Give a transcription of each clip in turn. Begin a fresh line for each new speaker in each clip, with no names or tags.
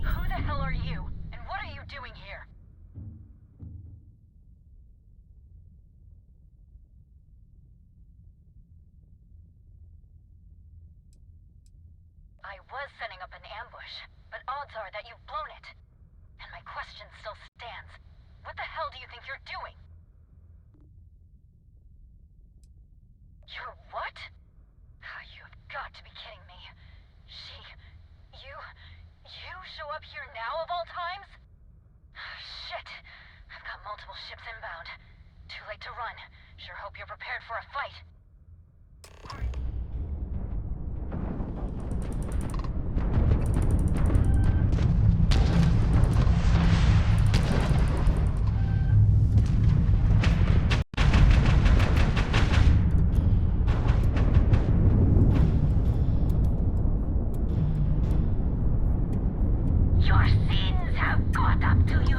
Who the hell are you? And what are you doing here? I was setting up an ambush, but odds are that you've blown it. And my question still stands. What the hell do you think you're doing? You're what? You have got to be kidding me. You show up here now of all times? Shit. I've got multiple ships inbound. Too late to run. Sure hope you're prepared for a fight. Your sins have caught up to you!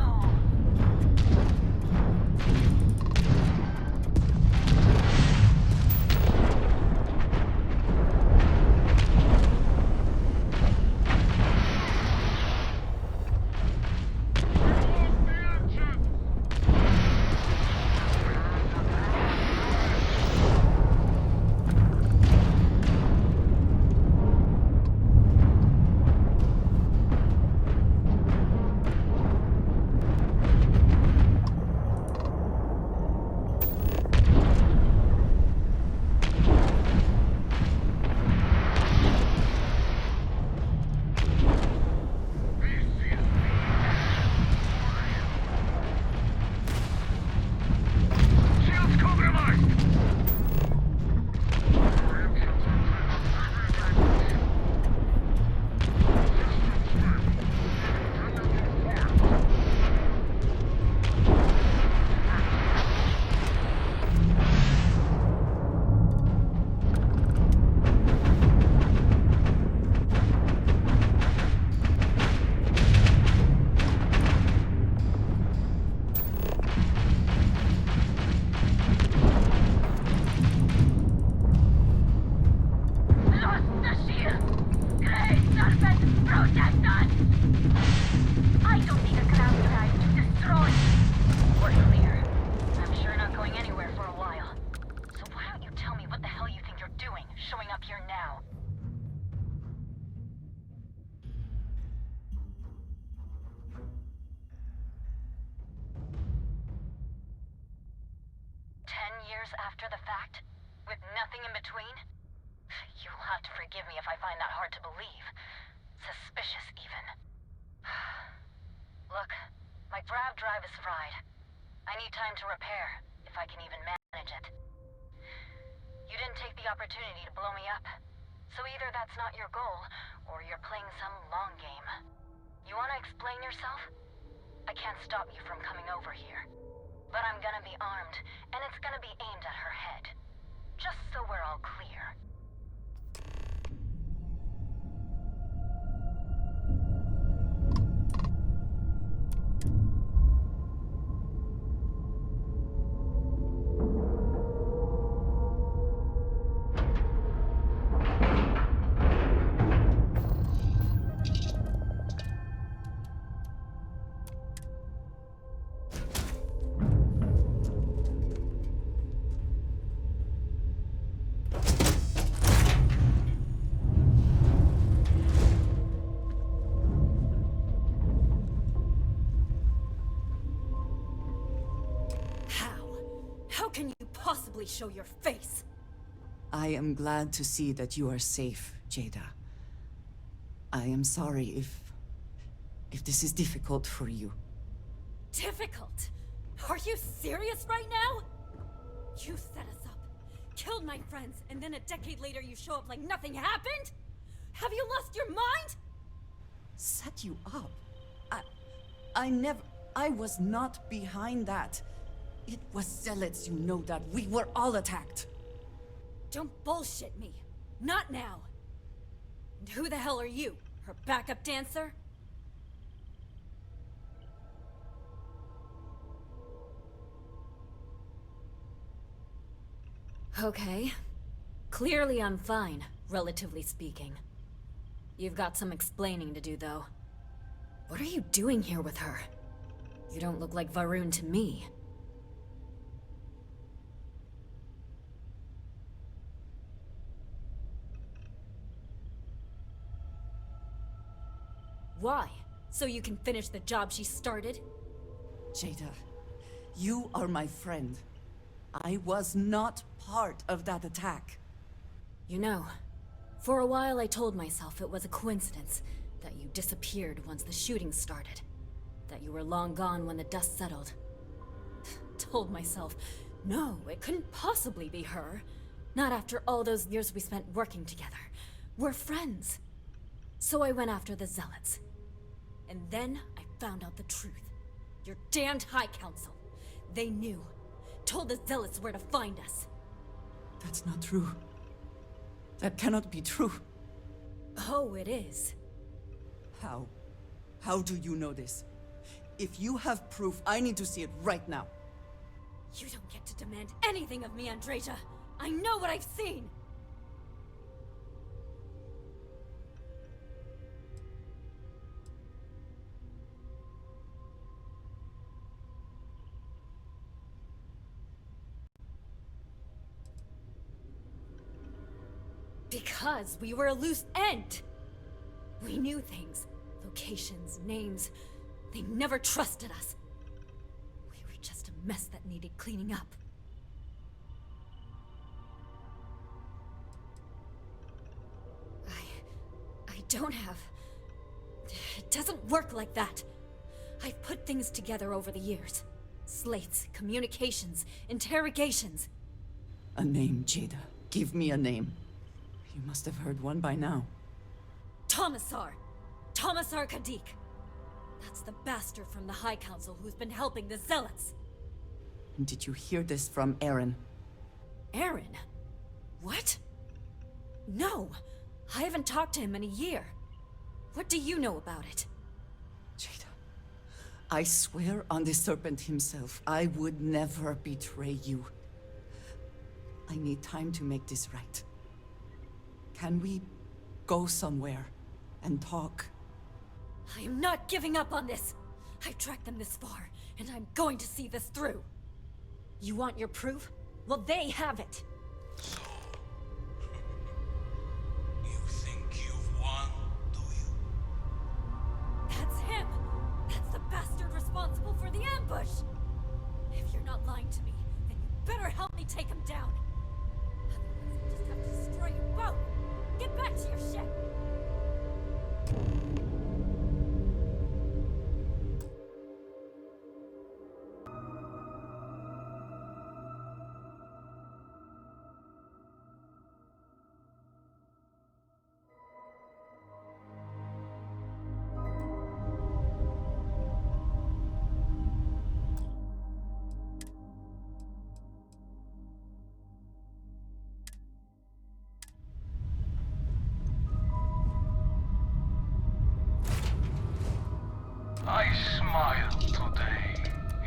After the fact? With nothing in between? You'll have to forgive me if I find that hard to believe. Suspicious, even. Look, my grav drive is fried. I need time to repair, if I can even manage it. You didn't take the opportunity to blow me up. So either that's not your goal, or you're playing some long game. You want to explain yourself? I can't stop you from coming over here. But I'm gonna be armed, and it's gonna be aimed at her head. Just so we're all clear. How can you possibly show your face?
I am glad to see that you are safe, Jada. I am sorry if this is difficult for you.
Difficult? Are you serious right now? You set us up, killed my friends, and then a decade later you show up like nothing happened? Have you lost your mind?
Set you up? I was not behind that. It was zealots, you know that. We were all attacked.
Don't bullshit me. Not now. And who the hell are you? Her backup dancer? Okay. Clearly I'm fine, relatively speaking. You've got some explaining to do, though. What are you doing here with her? You don't look like Varun to me. Why? So you can finish the job she started?
Jada, you are my friend. I was not part of that attack.
You know, for a while I told myself it was a coincidence that you disappeared once the shooting started. That you were long gone when the dust settled. Told myself, no, it couldn't possibly be her. Not after all those years we spent working together. We're friends. So I went after the Zealots. And then I found out the truth. Your damned High Council. They knew. Told the Zealots where to find us.
That's not true. That cannot be true.
Oh, it is.
How? How do you know this? If you have proof, I need to see it right now.
You don't get to demand anything of me, Andreja. I know what I've seen! Because we were a loose end! We knew things. Locations, names. They never trusted us. We were just a mess that needed cleaning up. I don't have... It doesn't work like that. I've put things together over the years. Slates, communications, interrogations.
A name, Jada. Give me a name. You must have heard one by now.
Tomasar! Tomasar Kadik! That's the bastard from the High Council who's been helping the Zealots!
And did you hear this from Aaron?
Aaron? What? No! I haven't talked to him in a year. What do you know about it?
Jada, I swear on the Serpent himself, I would never betray you. I need time to make this right. Can we go somewhere and talk?
I am not giving up on this! I've tracked them this far, and I'm going to see this through. You want your proof? Well, they have it!
So... you think you've won, do you?
That's him! That's the bastard responsible for the ambush! If you're not lying to me, then you better help me take him down! Otherwise, I'll just have to destroy you both! Get back to your ship!
I smile today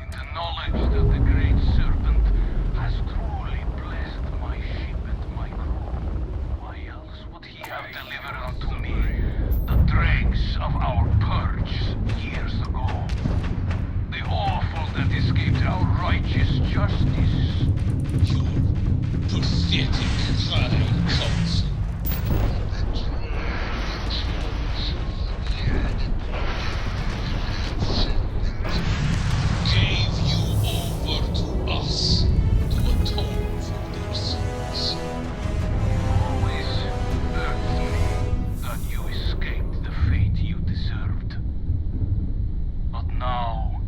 in the knowledge that the Great Serpent has truly blessed my ship and my crew. Why else would he have delivered unto me the dregs of our purge years ago? The awful that escaped our righteous justice. Your pathetic High Council. Gave you over to us to atone for their sins. Always hurt me that you escaped the fate you deserved. But now,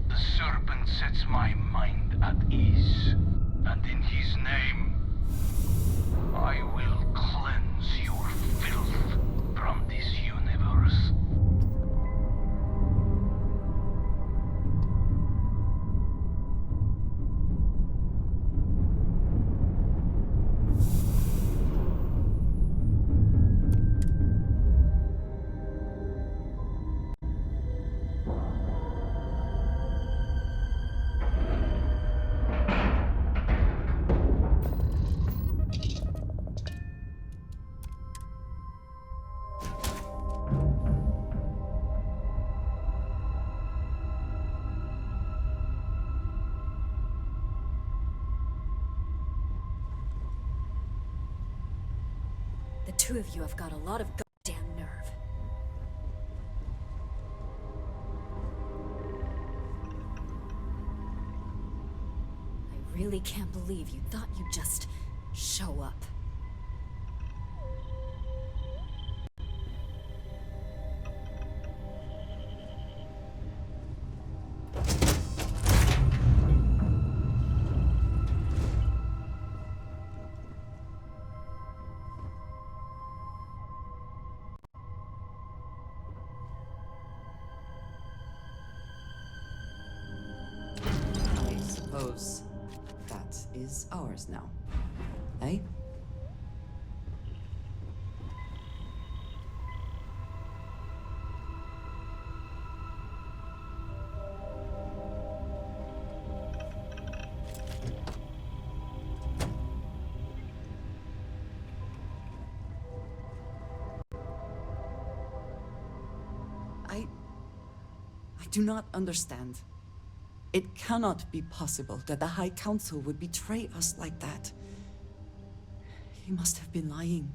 the Serpent sets my mind at ease, and in his name,
two of you have got a lot of goddamn nerve. I really can't believe you thought you'd just show up.
I suppose that is ours now. Eh? I do not understand. It cannot be possible that the High Council would betray us like that. He must have been lying.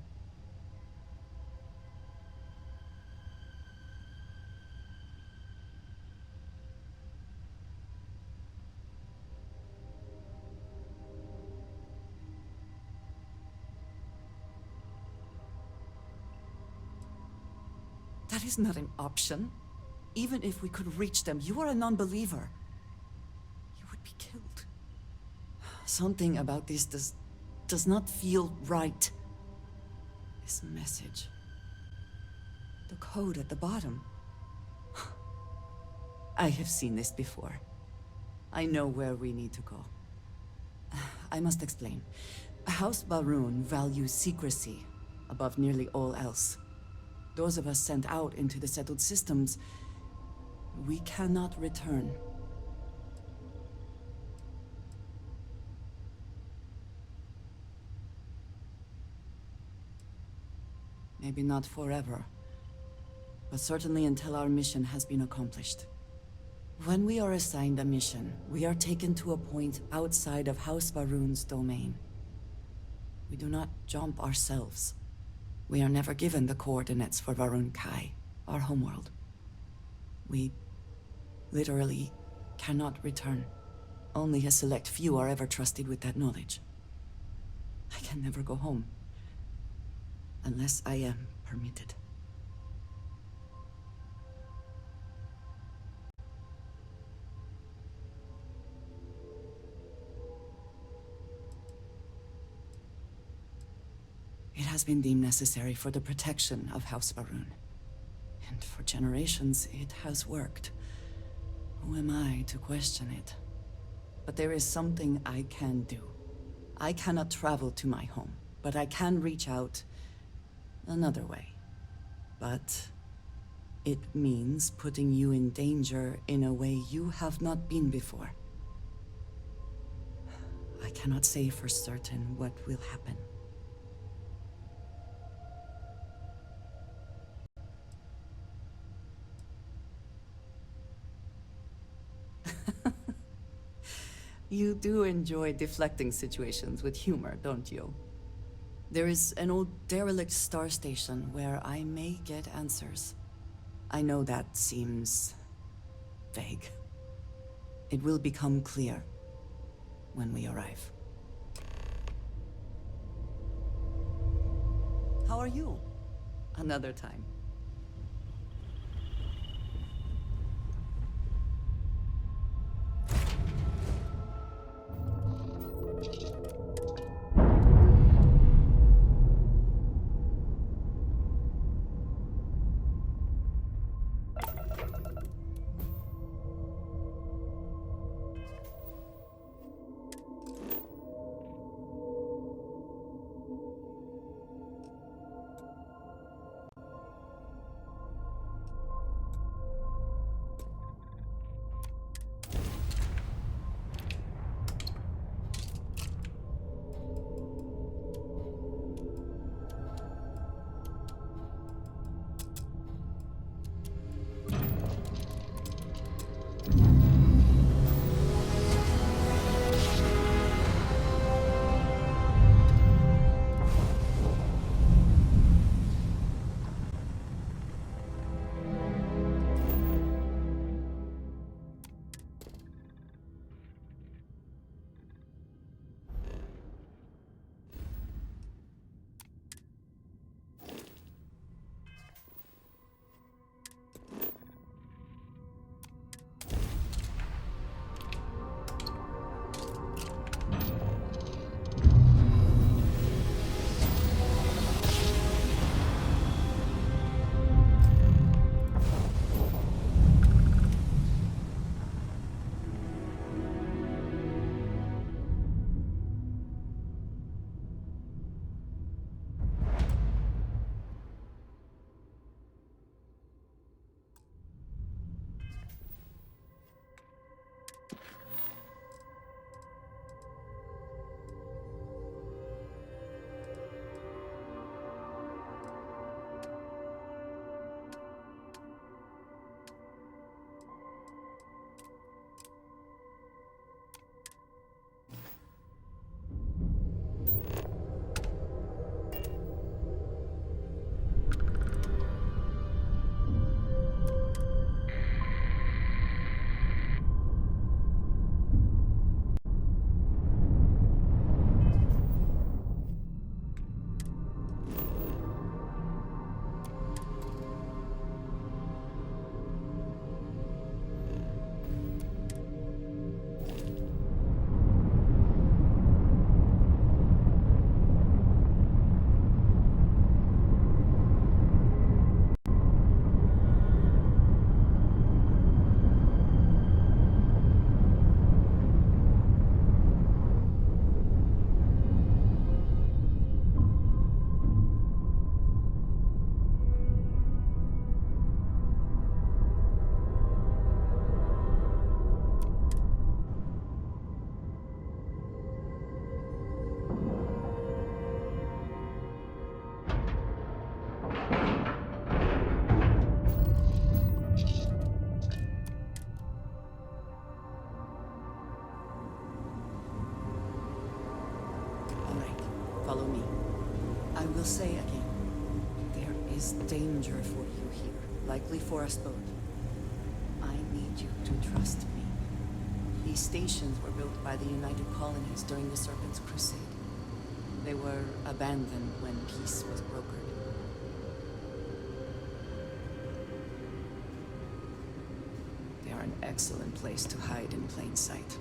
That is not an option. Even if we could reach them, you are a non-believer. You would be killed. Something about this does not feel right. This message. The code at the bottom. I have seen this before. I know where we need to go. I must explain. House Baroon values secrecy above nearly all else. Those of us sent out into the settled systems, we cannot return. Maybe not forever, but certainly until our mission has been accomplished. When we are assigned a mission, we are taken to a point outside of House Baroon's domain. We do not jump ourselves. We are never given the coordinates for Varun Kai, our homeworld. We literally cannot return. Only a select few are ever trusted with that knowledge. I can never go home. Unless I am permitted. It has been deemed necessary for the protection of House Baroon. And for generations, it has worked. Who am I to question it? But there is something I can do. I cannot travel to my home, but I can reach out another way. But it means putting you in danger in a way you have not been before. I cannot say for certain what will happen. You do enjoy deflecting situations with humor, don't you? There is an old derelict star station where I may get answers. I know that seems vague. It will become clear when we arrive. How are you? Another time. follow me. I will say again, there is danger for you here, likely for us both. I need you to trust me. These stations were built by the United Colonies during the Serpent's Crusade. They were abandoned when peace was brokered. They are an excellent place to hide in plain sight.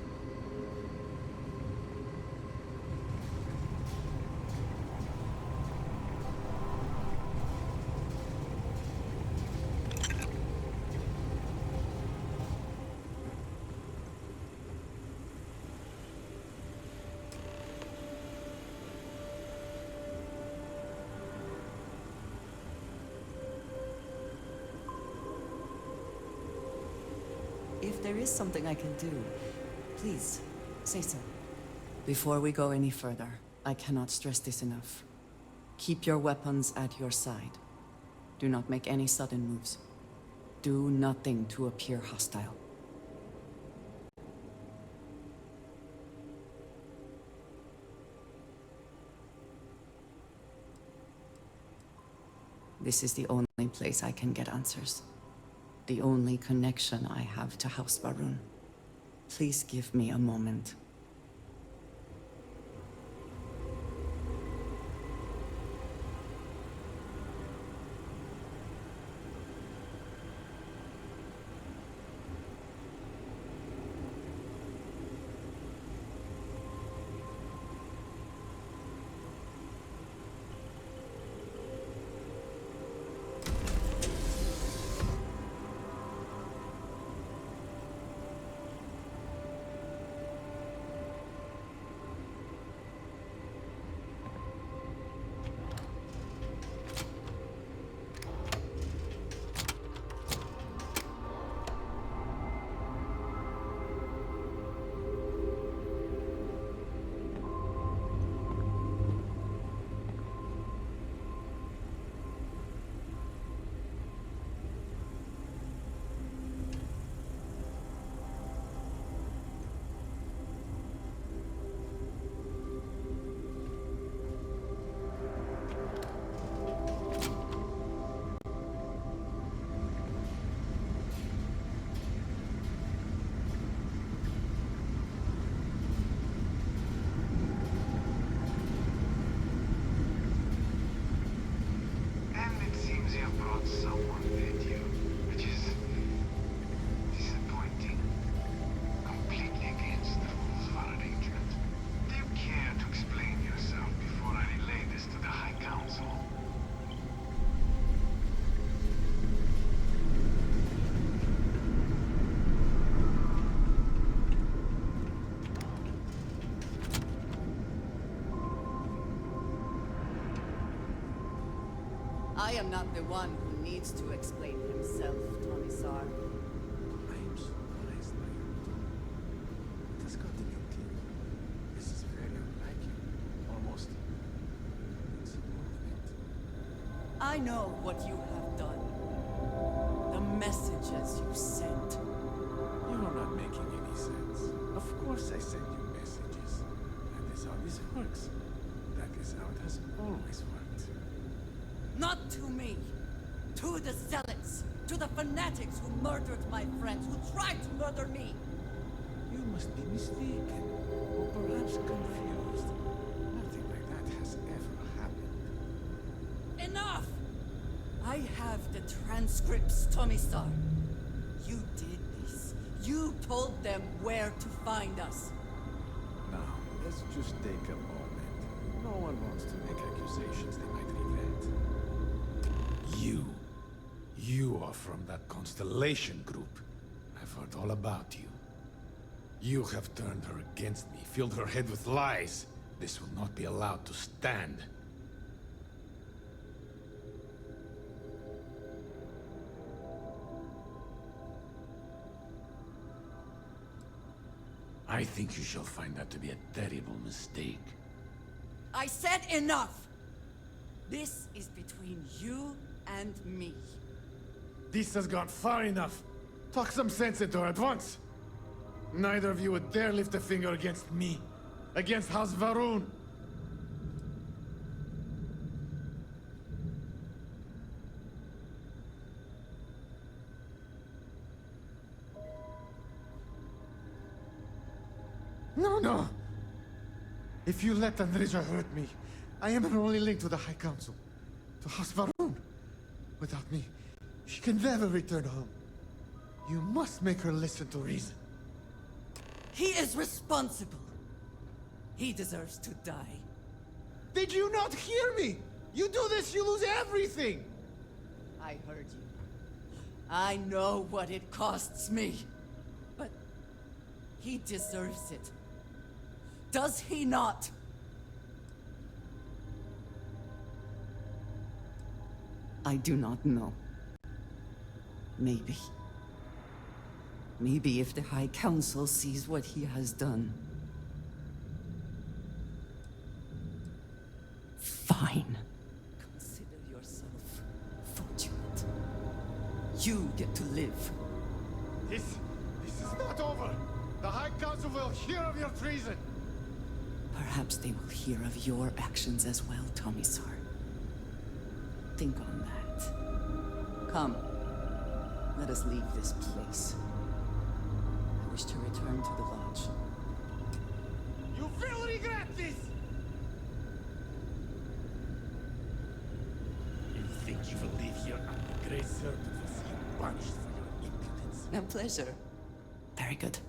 If there is something I can do, please, say so. Before we go any further, I cannot stress this enough. Keep your weapons at your side. Do not make any sudden moves. Do nothing to appear hostile. This is the only place I can get answers. The only connection I have to House Varun. Please give me a moment. I am not the one who needs to explain himself, Commissar.
I am surprised by your tone. What has gotten into you? This is very unlike you. Almost insubordinate.
I know what you have done. The messages you sent.
You are not making any sense. Of course I send you messages. That is how this works. That is how it has always worked.
Not to me. To the zealots. To the fanatics who murdered my friends, who tried to murder me.
You must be mistaken. Or perhaps confused. Nothing like that has ever happened.
Enough! I have the transcripts, Commissar. You did this. You told them where to find us.
Now, let's just take a moment. No one wants to make accusations they might regret. You are from that Constellation group. I've heard all about you. You have turned her against me, filled her head with lies. This will not be allowed to stand. I think you shall find that to be a terrible mistake.
I said enough! This is between you and me.
This has gone far enough. Talk some sense into her at once. Neither of you would dare lift a finger against me. Against House Varun.
No, no! If you let NVidia hurt me, I am her only link to the High Council. To House Varun. Without me, she can never return home. You must make her listen to reason.
He is responsible. He deserves to die.
Did you not hear me? You do this, you lose everything!
I heard you. I know what it costs me. But he deserves it. Does he not? I do not know. Maybe. Maybe if the High Council sees what he has done. Fine. Consider yourself fortunate. You get to live.
This is not over! The High Council will hear of your treason!
Perhaps they will hear of your actions as well, Tomisar. Think on that. Come. Let us leave this place. I wish to return to the lodge.
You will regret this! You think you will live here and the Great Serpent will see you punished for your impudence?
A pleasure. Very good.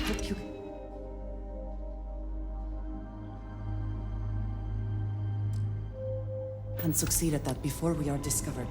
Hope you... And succeed at that before we are discovered.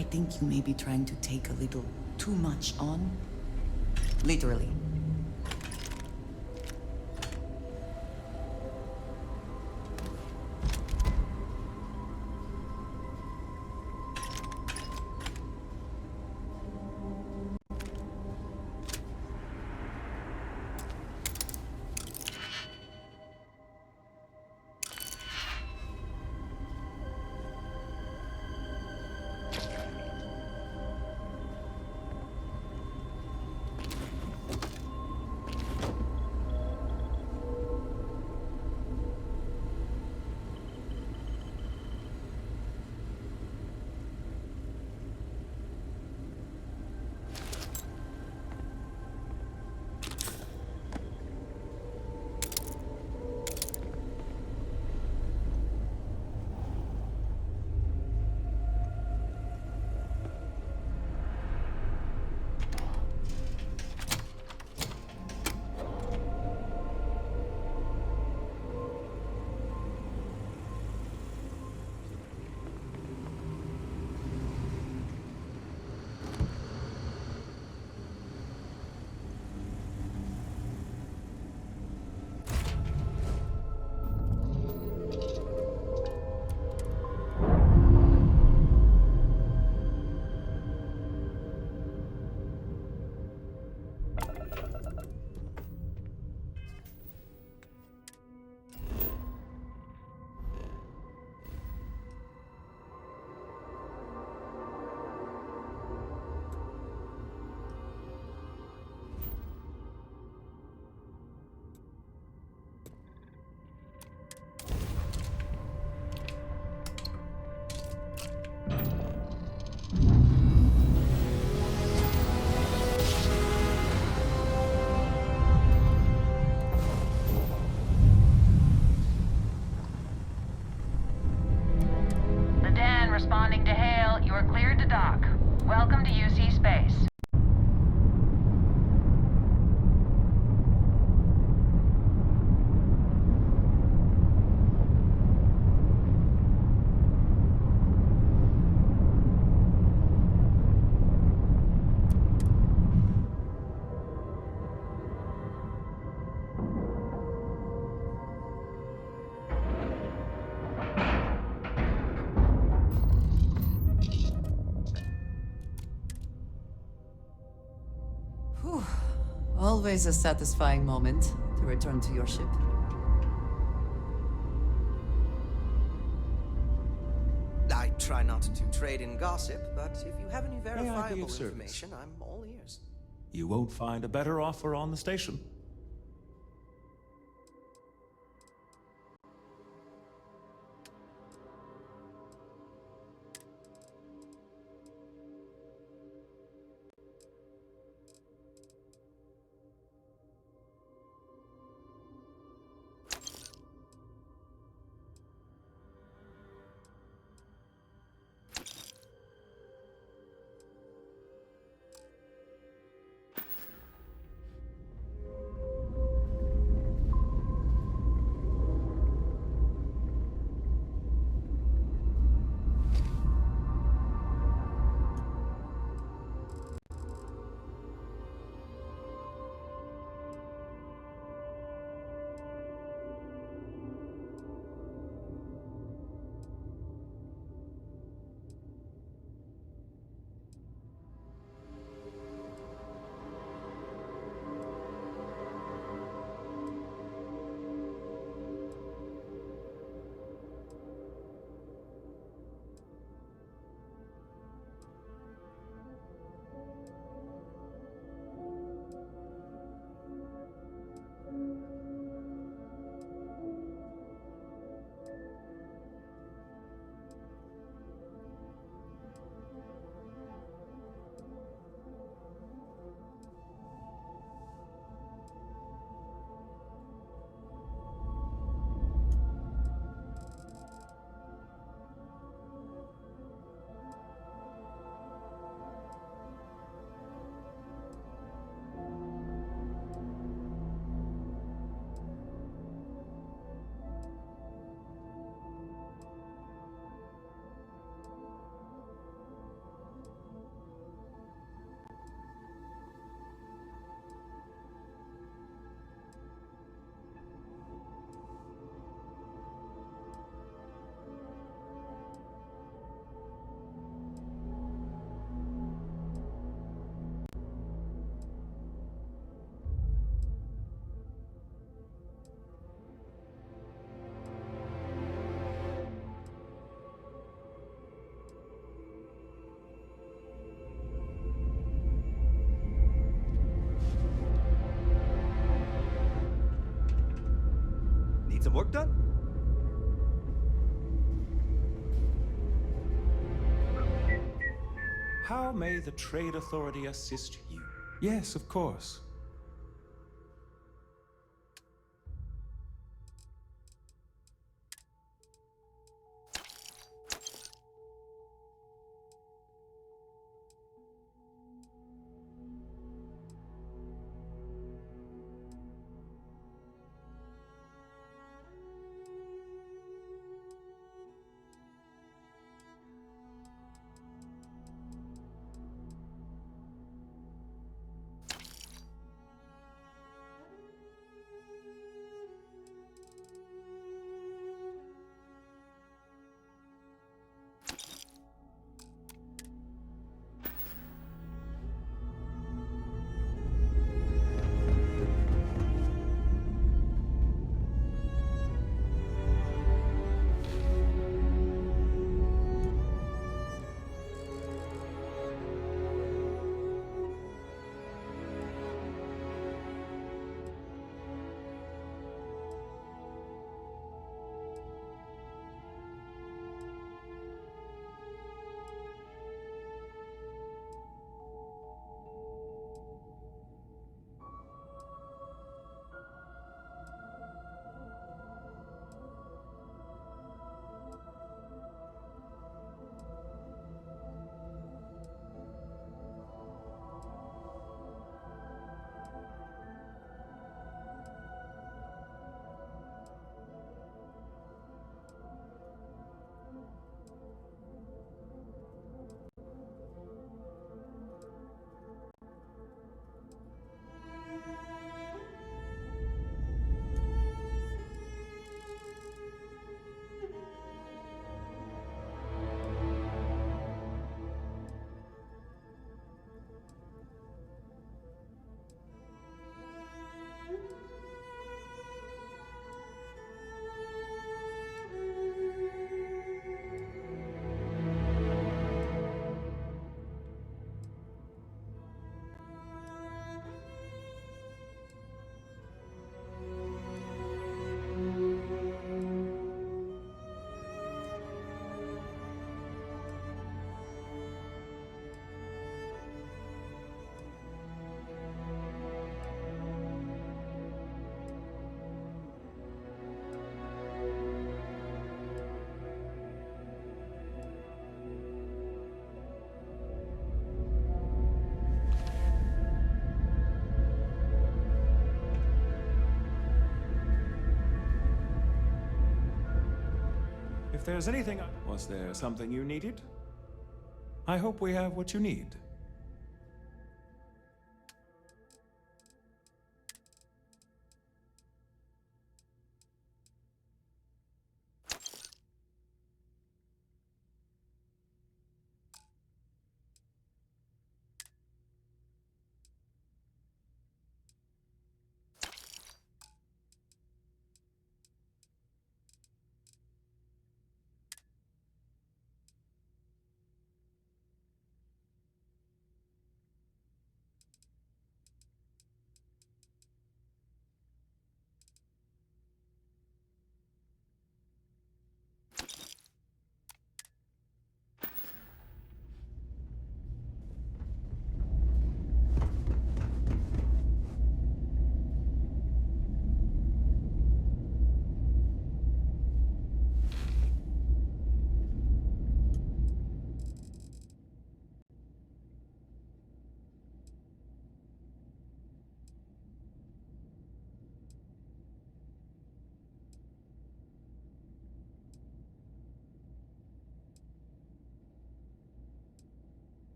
I think you may be trying to take a little too much on. Literally.
responding to hail. You are cleared to dock. Welcome to UC Space.
Whew. Always a satisfying moment to return to your ship.
I try not to trade in gossip, but if you have any
I be
verifiable
of service?
information, I'm all ears.
You won't find a better offer on the station.
Need some work done?
How may the Trade Authority assist you? Yes, of course. If there's anything Was there something you needed? I hope we have what you need.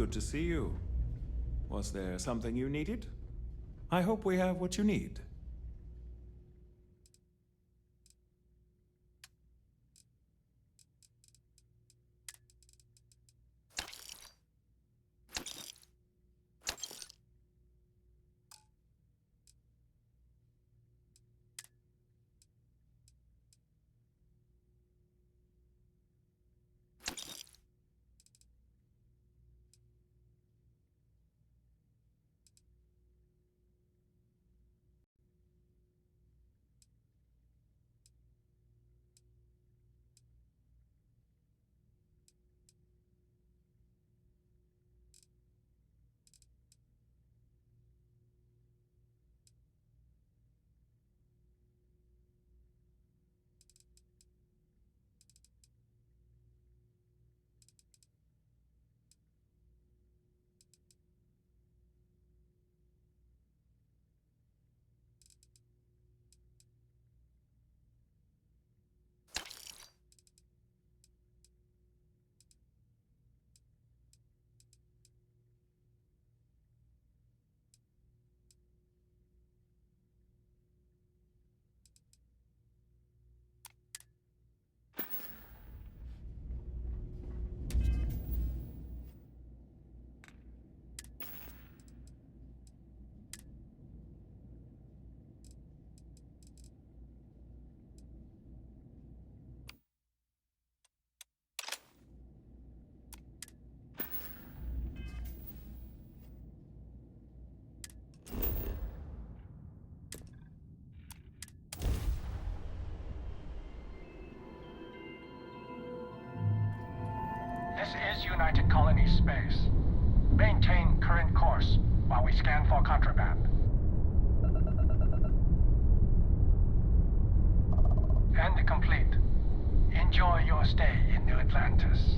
Good to see you. Was there something you needed? I hope we have what you need.
United Colony space. Maintain current course while we scan for contraband. And complete. Enjoy your stay in New Atlantis.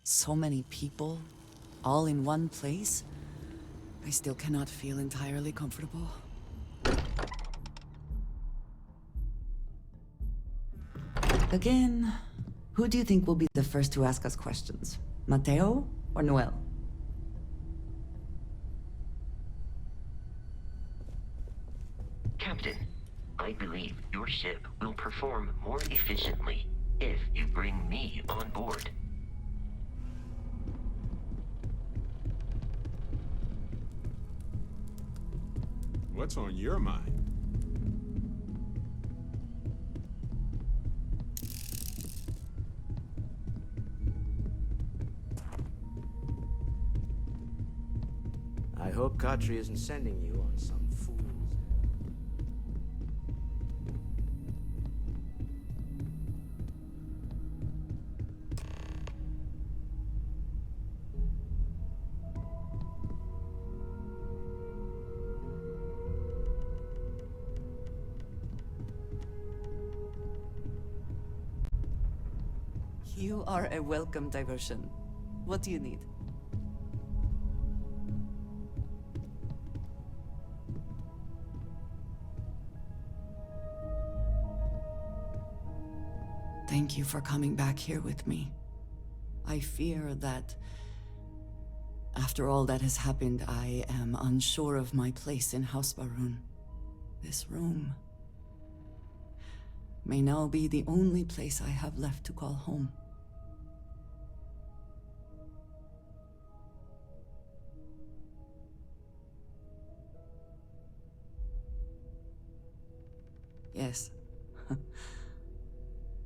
So many people, all in one place. I still cannot feel entirely comfortable. Again, who do you think will be the first to ask us questions? Mateo or Noel?
Captain, I believe your ship will perform more efficiently if you bring me on board.
What's on your mind?
I hope Katri isn't sending you on some fool's
You are a welcome diversion. What do you need? Thank you for coming back here with me. I fear that after all that has happened, I am unsure of my place in House Baroon. This room may now be the only place I have left to call home. Yes.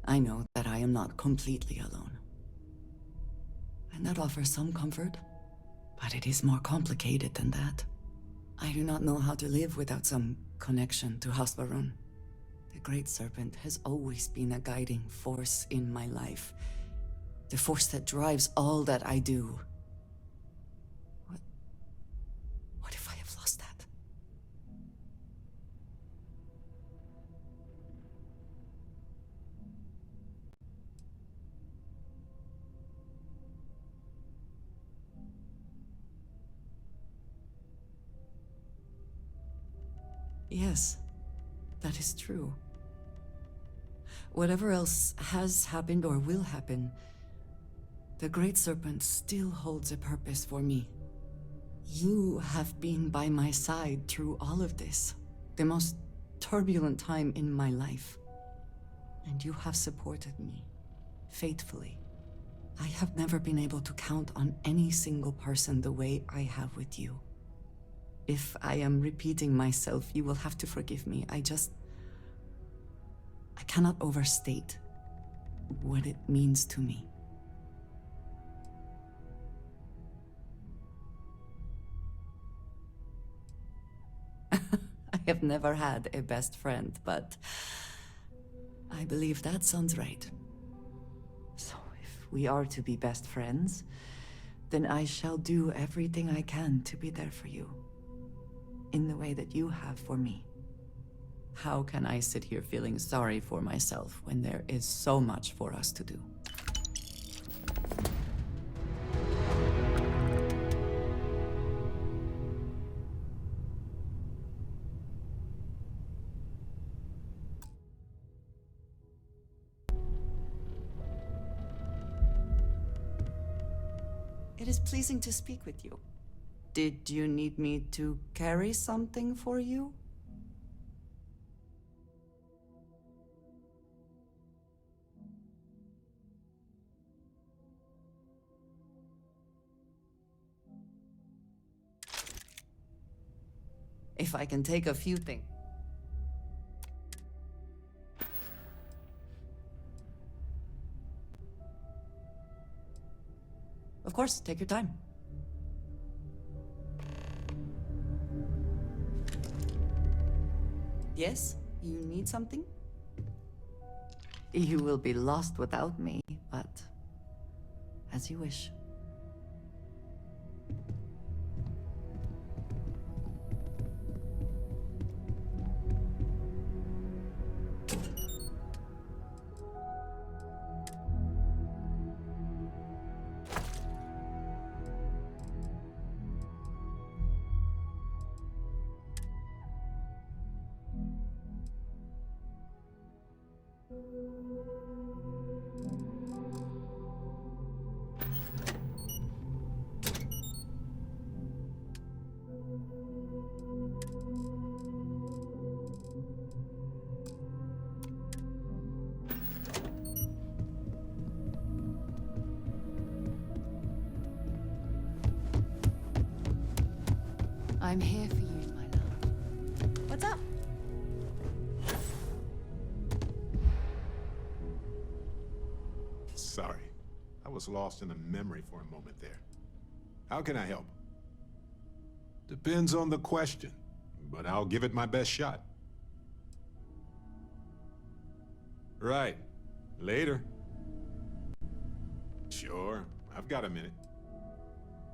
I know that I am not completely alone. And that offers some comfort, but it is more complicated than that. I do not know how to live without some connection to House Baroon. The Great Serpent has always been a guiding force in my life. The force that drives all that I do. What if I have lost that? Yes, that is true. Whatever else has happened or will happen, the Great Serpent still holds a purpose for me. You have been by my side through all of this, the most turbulent time in my life. And you have supported me, faithfully. I have never been able to count on any single person the way I have with you. If I am repeating myself, you will have to forgive me. I cannot overstate what it means to me. I have never had a best friend, but I believe that sounds right. So if we are to be best friends, then I shall do everything I can to be there for you, in the way that you have for me. How can I sit here feeling sorry for myself when there is so much for us to do? It is pleasing to speak with you. Did you need me to carry something for you? If I can take a few things. Of course, take your time. Yes, you need something? You will be lost without me, but as you wish. I'm here for you, my love. What's up?
Sorry. I was lost in a memory for a moment there. How can I help? Depends on the question, but I'll give it my best shot. Right. Later. Sure, I've got a minute.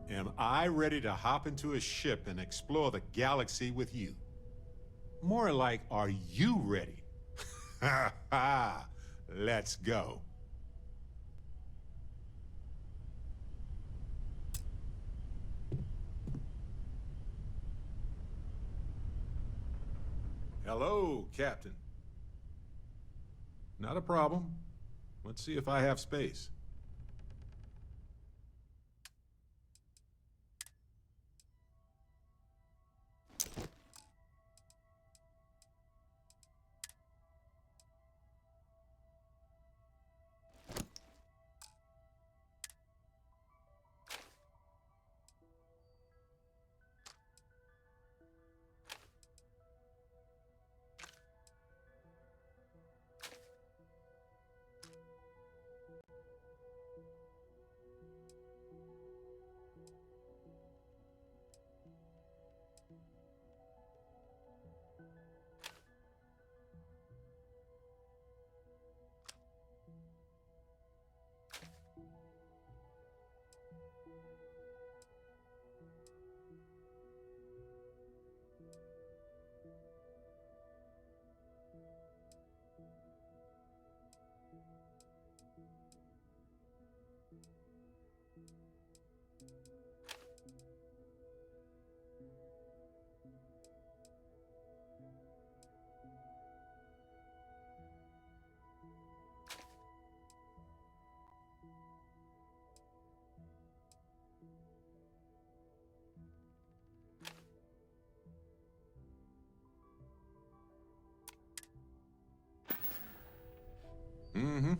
Am I ready to hop into a ship and explore the galaxy with you? More like, are you ready? Ha ha! Let's go. Hello, Captain. Not a problem. Let's see if I have space. Mm-hmm.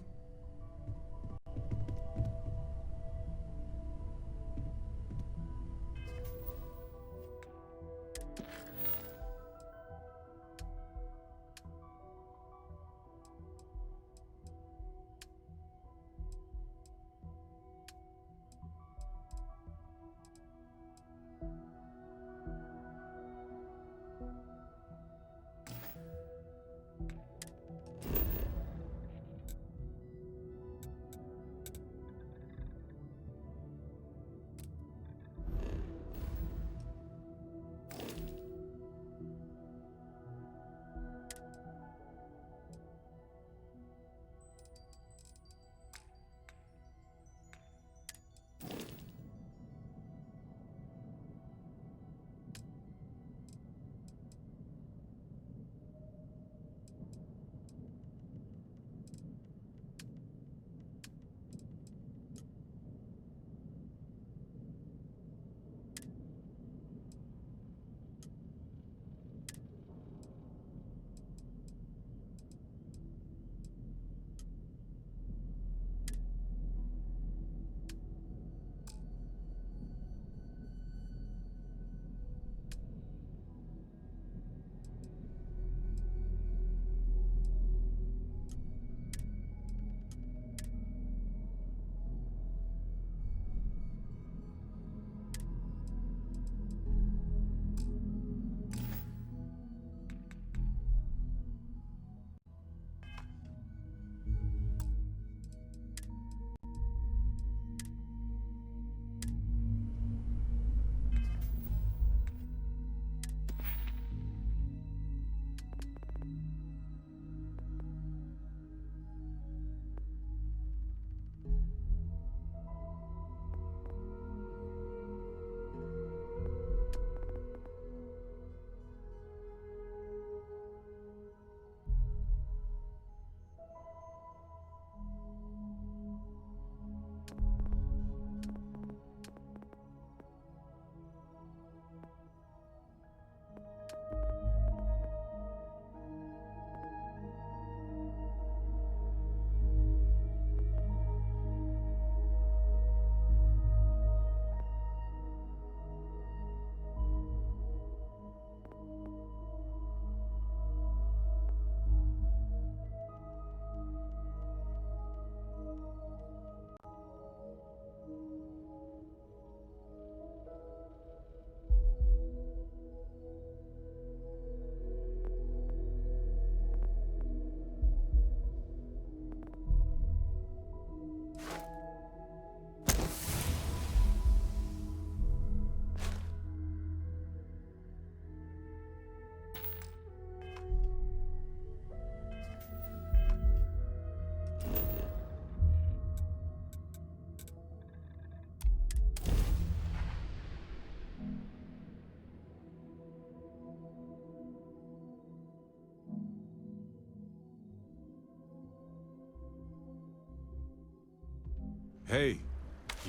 Hey,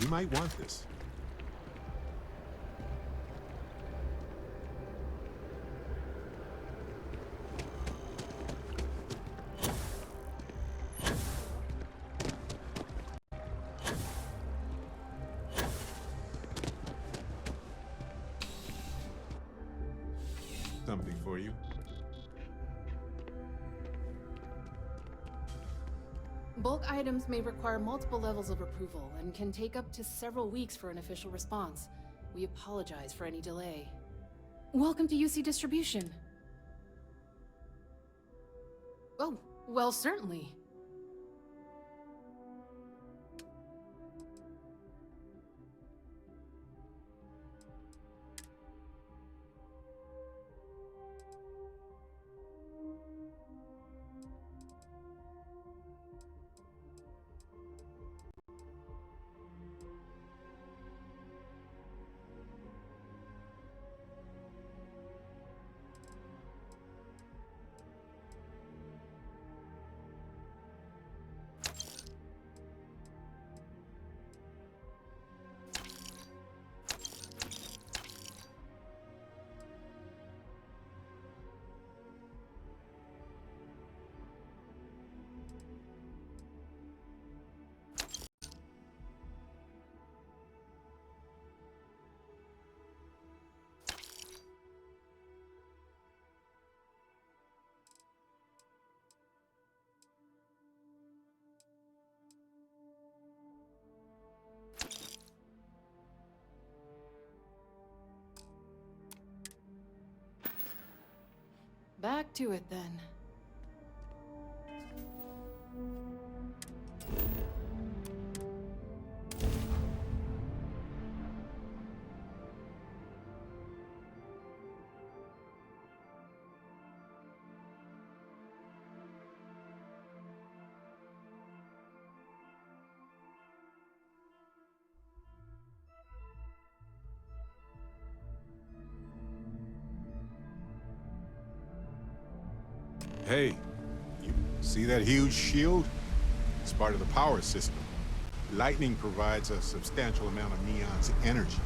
you might want this. Something for you.
Bulk items may require multiple levels of approval and can take up to several weeks for an official response. We apologize for any delay. Welcome to UC Distribution. Oh, well, certainly. Back to it then.
Hey, you see that huge shield? It's part of the power system. Lightning provides a substantial amount of Neon's energy.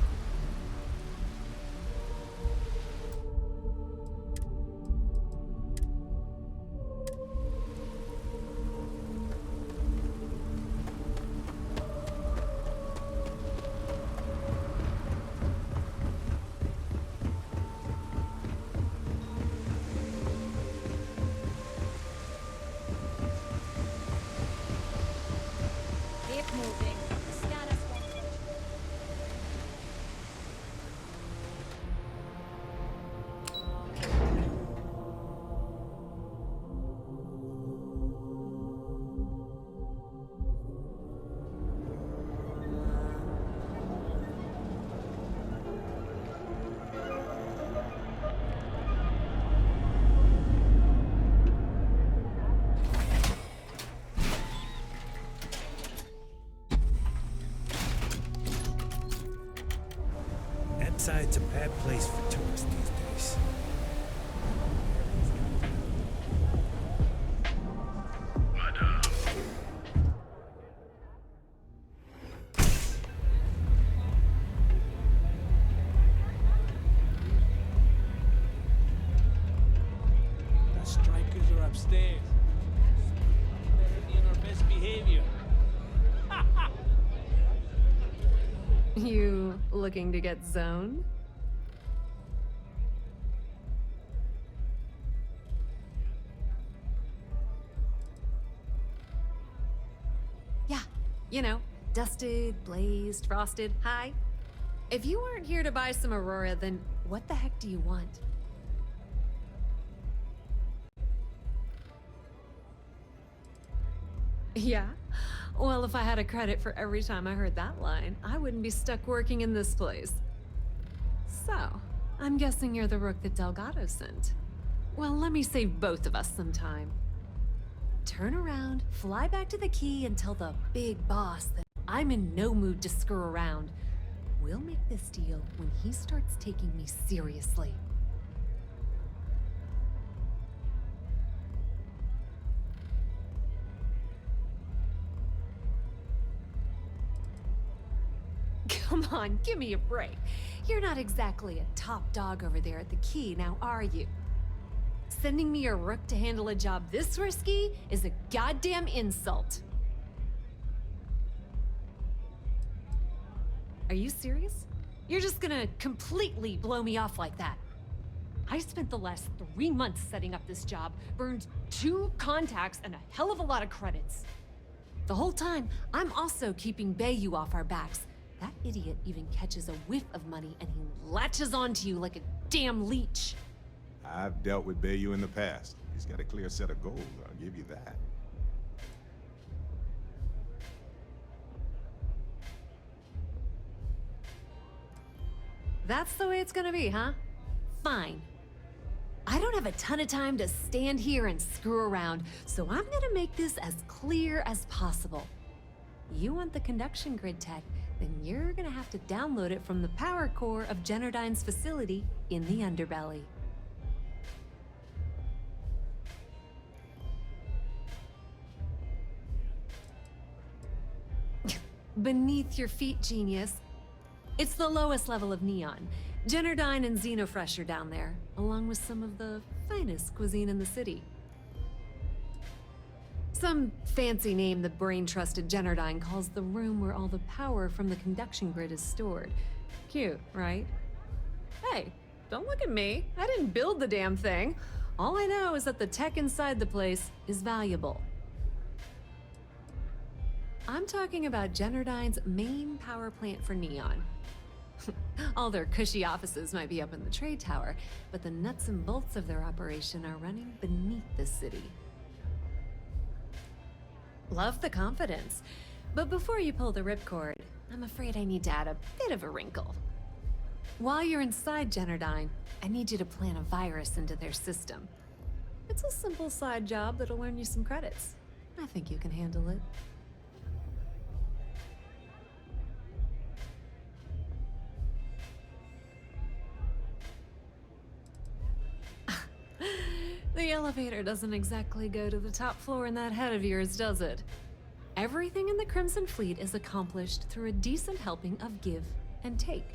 Keep moving. Status won't touch.
It's a bad place for tourists these days.
The strikers are upstairs. Better be on our best behavior.
You looking to get zoned? Yeah, you know, dusted, blazed, frosted, hi. If you aren't here to buy some Aurora, then what the heck do you want? Yeah? Well, if I had a credit for every time I heard that line, I wouldn't be stuck working in this place. So, I'm guessing you're the rook that Delgado sent. Well, let me save both of us some time. Turn around, fly back to the key, and tell the big boss that I'm in no mood to screw around. We'll make this deal when he starts taking me seriously. Come on, give me a break. You're not exactly a top dog over there at the key, now are you? Sending me a rook to handle a job this risky is a goddamn insult. Are you serious? You're just gonna completely blow me off like that? I spent the last 3 months setting up this job, burned 2 contacts and a hell of a lot of credits. The whole time, I'm also keeping Bayou off our backs. That idiot even catches a whiff of money and he latches onto you like a damn leech.
I've dealt with Bayou in the past. He's got a clear set of goals, I'll give you that.
That's the way it's gonna be, huh? Fine. I don't have a ton of time to stand here and screw around, so I'm gonna make this as clear as possible. You want the conduction grid tech, then you're gonna have to download it from the power core of Generdyne's facility in the underbelly. Beneath your feet, genius. It's the lowest level of neon. Generdyne and Xenofresh are down there, along with some of the finest cuisine in the city. Some fancy name the brain-trusted Generdyne calls the room where all the power from the conduction grid is stored. Cute, right? Hey, don't look at me. I didn't build the damn thing. All I know is that the tech inside the place is valuable. I'm talking about Generdyne's main power plant for neon. All their cushy offices might be up in the trade tower, but the nuts and bolts of their operation are running beneath the city. Love the confidence, but before you pull the ripcord, I'm afraid I need to add a bit of a wrinkle. While you're inside Generdyne, I need you to plant a virus into their system. It's a simple side job that'll earn you some credits. I think you can handle it. The elevator doesn't exactly go to the top floor in that head of yours, does it? Everything in the Crimson Fleet is accomplished through a decent helping of give and take.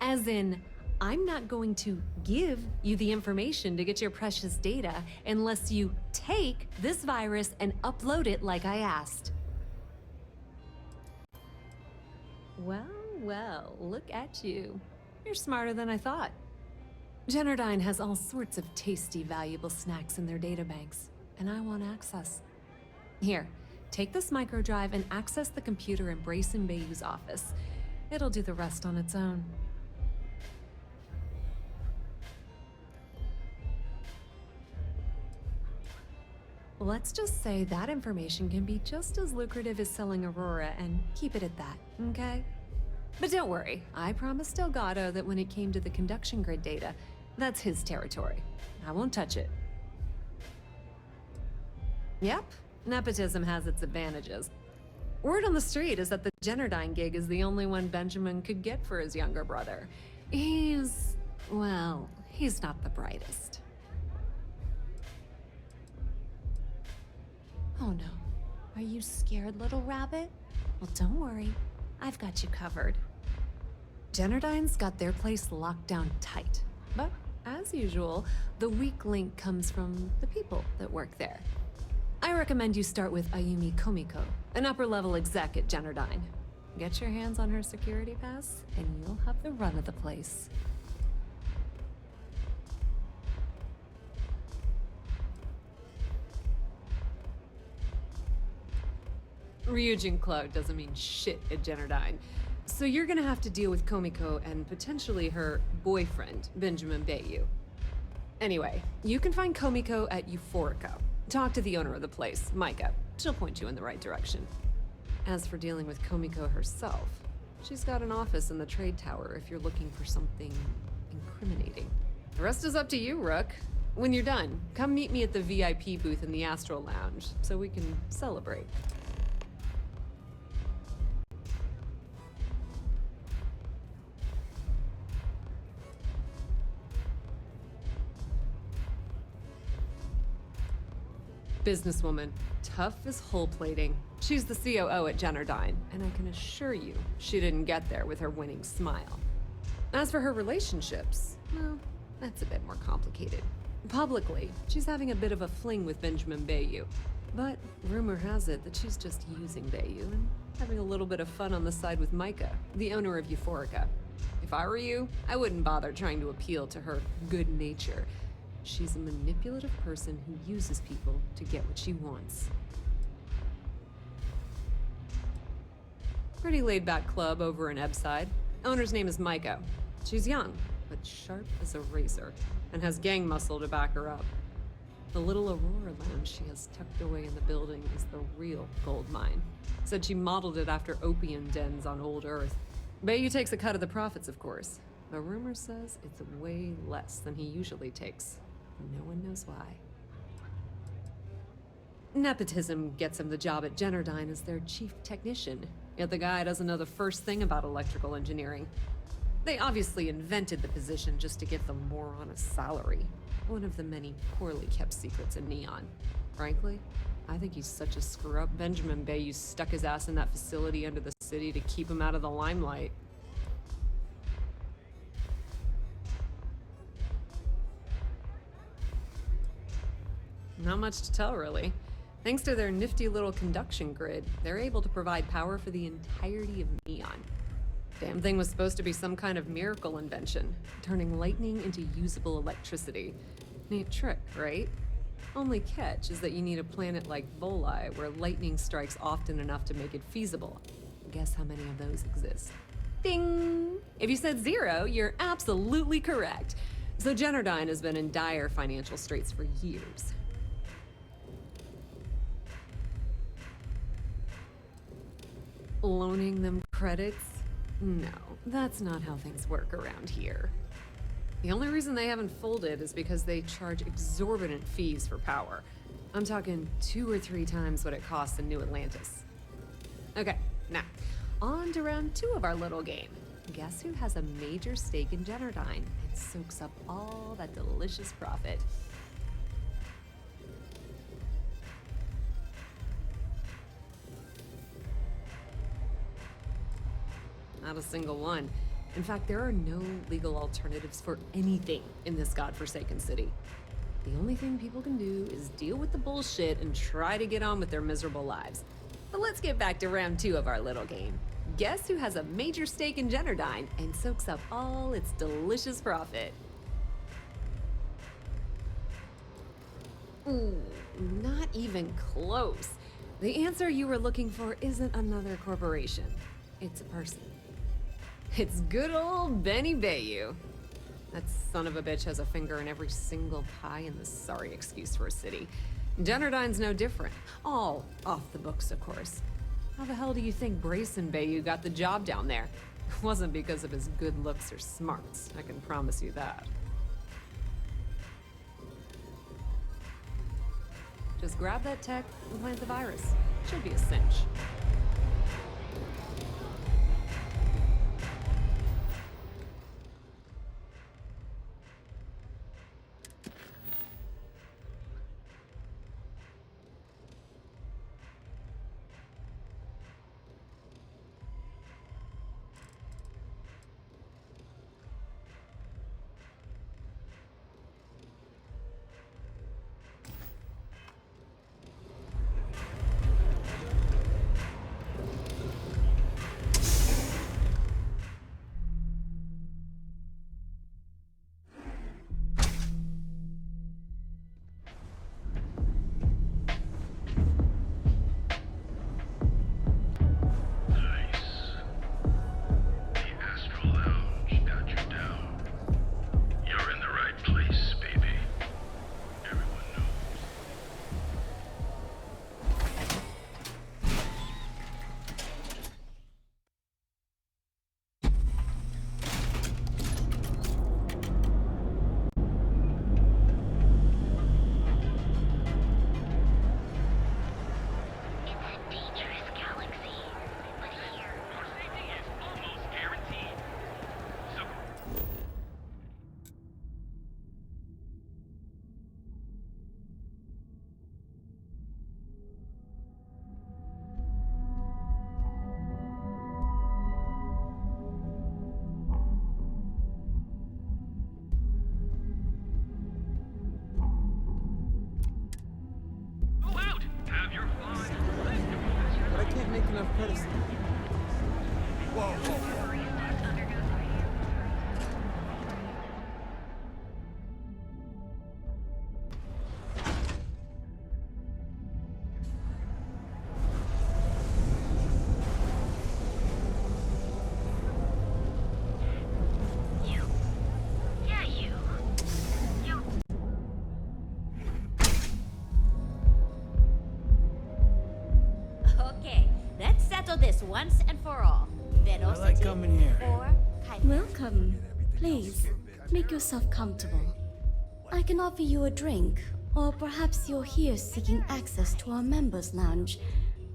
As in, I'm not going to give you the information to get your precious data unless you take this virus and upload it like I asked. Well, well, look at you. You're smarter than I thought. Generdyne has all sorts of tasty, valuable snacks in their databanks, and I want access. Here, take this microdrive and access the computer in Brace and Bayou's office. It'll do the rest on its own. Let's just say that information can be just as lucrative as selling Aurora, and keep it at that, okay? But don't worry, I promised Delgado that when it came to the conduction grid data, that's his territory. I won't touch it. Yep, nepotism has its advantages. Word on the street is that the Generdyne gig is the only one Benjamin could get for his younger brother. He's not the brightest. Oh no. Are you scared, little rabbit? Well, don't worry. I've got you covered. Generdyne's got their place locked down tight. But, as usual, the weak link comes from the people that work there. I recommend you start with Ayumi Komiko, an upper-level exec at Generdyne. Get your hands on her security pass, and you'll have the run of the place. Ryujin Cloud doesn't mean shit at Generdyne. So you're gonna have to deal with Komiko and potentially her boyfriend, Benjamin Bayou. Anyway, you can find Komiko at Euphorica. Talk to the owner of the place, Micah. She'll point you in the right direction. As for dealing with Komiko herself, she's got an office in the trade tower if you're looking for something incriminating. The rest is up to you, Rook. When you're done, come meet me at the VIP booth in the Astral Lounge so we can celebrate. Businesswoman, tough as hull plating. She's the COO at Generdyne, and I can assure you, she didn't get there with her winning smile. As for her relationships, well, that's a bit more complicated. Publicly, she's having a bit of a fling with Benjamin Bayou, but rumor has it that she's just using Bayou and having a little bit of fun on the side with Micah, the owner of Euphorica. If I were you, I wouldn't bother trying to appeal to her good nature. She's a manipulative person who uses people to get what she wants. Pretty laid-back club over in Ebbside. Owner's name is Micah. She's young, but sharp as a razor, and has gang muscle to back her up. The little Aurora lounge she has tucked away in the building is the real gold mine. Said she modeled it after opium dens on old Earth. Bayou takes a cut of the profits, of course. The rumor says it's way less than he usually takes. No one knows why. Nepotism gets him the job at Generdyne as their chief technician, yet the guy doesn't know the first thing about electrical engineering. They obviously invented the position just to give them more on a salary. One of the many poorly kept secrets in Neon. Frankly, I think he's such a screw-up. Benjamin Bayou stuck his ass in that facility under the city to keep him out of the limelight. Not much to tell, really. Thanks to their nifty little conduction grid, they're able to provide power for the entirety of Neon. Damn thing was supposed to be some kind of miracle invention, turning lightning into usable electricity. Neat trick, right? Only catch is that you need a planet like Voli, where lightning strikes often enough to make it feasible. Guess how many of those exist? Ding! If you said 0, you're absolutely correct. So Generdyne has been in dire financial straits for years. Loaning them credits? No, that's not how things work around here. The only reason they haven't folded is because they charge exorbitant fees for power. I'm talking 2 or 3 times what it costs in New Atlantis. Okay, now, on to round 2 of our little game. Guess who has a major stake in Generdyne and soaks up all that delicious profit? Not a single one. In fact, there are no legal alternatives for anything in this godforsaken city. The only thing people can do is deal with the bullshit and try to get on with their miserable lives. But let's get back to round 2 of our little game. Guess who has a major stake in Generdyne and soaks up all its delicious profit? Ooh, not even close. The answer you were looking for isn't another corporation. It's a person. It's good old Benny Bayou. That son of a bitch has a finger in every single pie in the sorry excuse for a city. Generdyne's no different. All off the books, of course. How the hell do you think Brayson Bayou got the job down there? It wasn't because of his good looks or smarts, I can promise you that. Just grab that tech and plant the virus. Should be a cinch.
can have courtesy. Whoa.
Okay, let's settle this once and for all.
I like coming here.
Welcome. Please, make yourself comfortable. I can offer you a drink, or perhaps you're here seeking access to our members' lounge,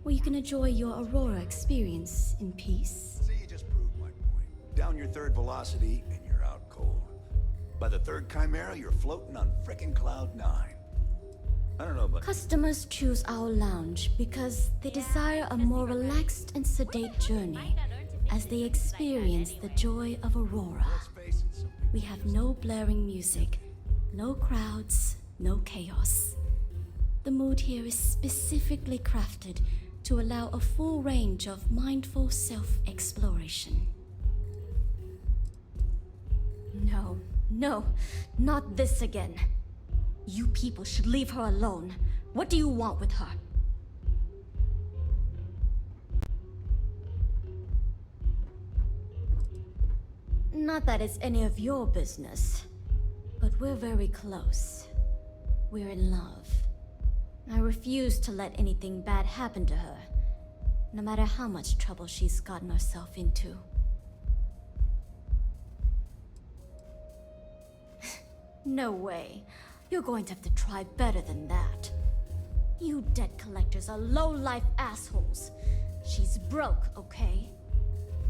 where you can enjoy your Aurora experience in peace.
See, you just proved my point. Down your third velocity, and you're out cold. By the third Chimera, you're floating on frickin' Cloud 9. I don't know, but...
Customers choose our lounge because they desire a more relaxed and sedate journey as they experience the joy of Aurora. We have no blaring music, no crowds, no chaos. The mood here is specifically crafted to allow a full range of mindful self-exploration. No, not this again. You people should leave her alone. What do you want with her? Not that it's any of your business, but we're very close. We're in love. I refuse to let anything bad happen to her, no matter how much trouble she's gotten herself into. No way. You're going to have to try better than that. You debt collectors are low-life assholes. She's broke, okay?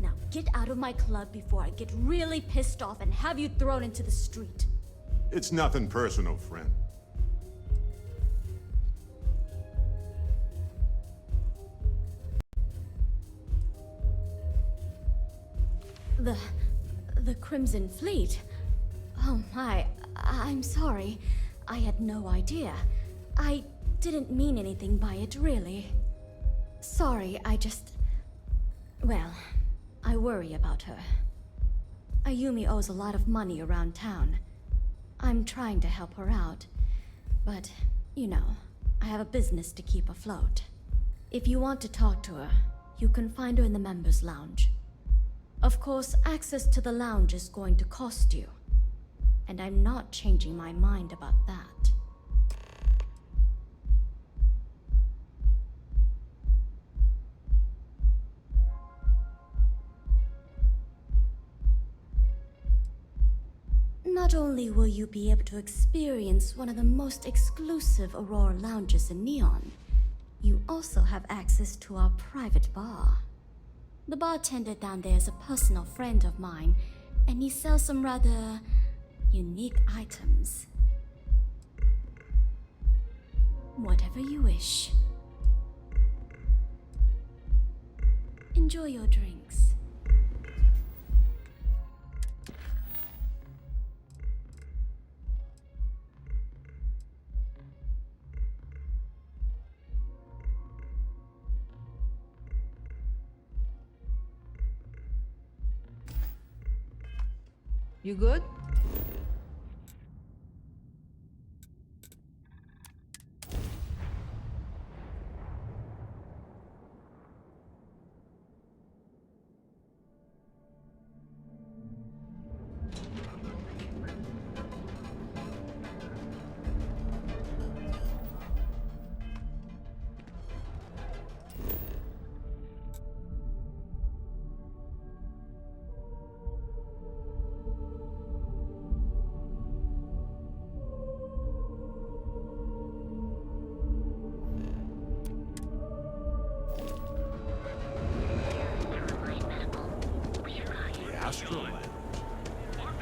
Now get out of my club before I get really pissed off and have you thrown into the street.
It's nothing personal, friend.
The Crimson Fleet? Oh my, I'm sorry. I had no idea. I didn't mean anything by it, really. Sorry, well, I worry about her. Ayumi owes a lot of money around town. I'm trying to help her out, but, you know, I have a business to keep afloat. If you want to talk to her, you can find her in the members' lounge. Of course, access to the lounge is going to cost you. And I'm not changing my mind about that. Not only will you be able to experience one of the most exclusive Aurora lounges in Neon, you also have access to our private bar. The bartender down there is a personal friend of mine, and he sells some rather unique items. Whatever you wish. Enjoy your drinks.
You good?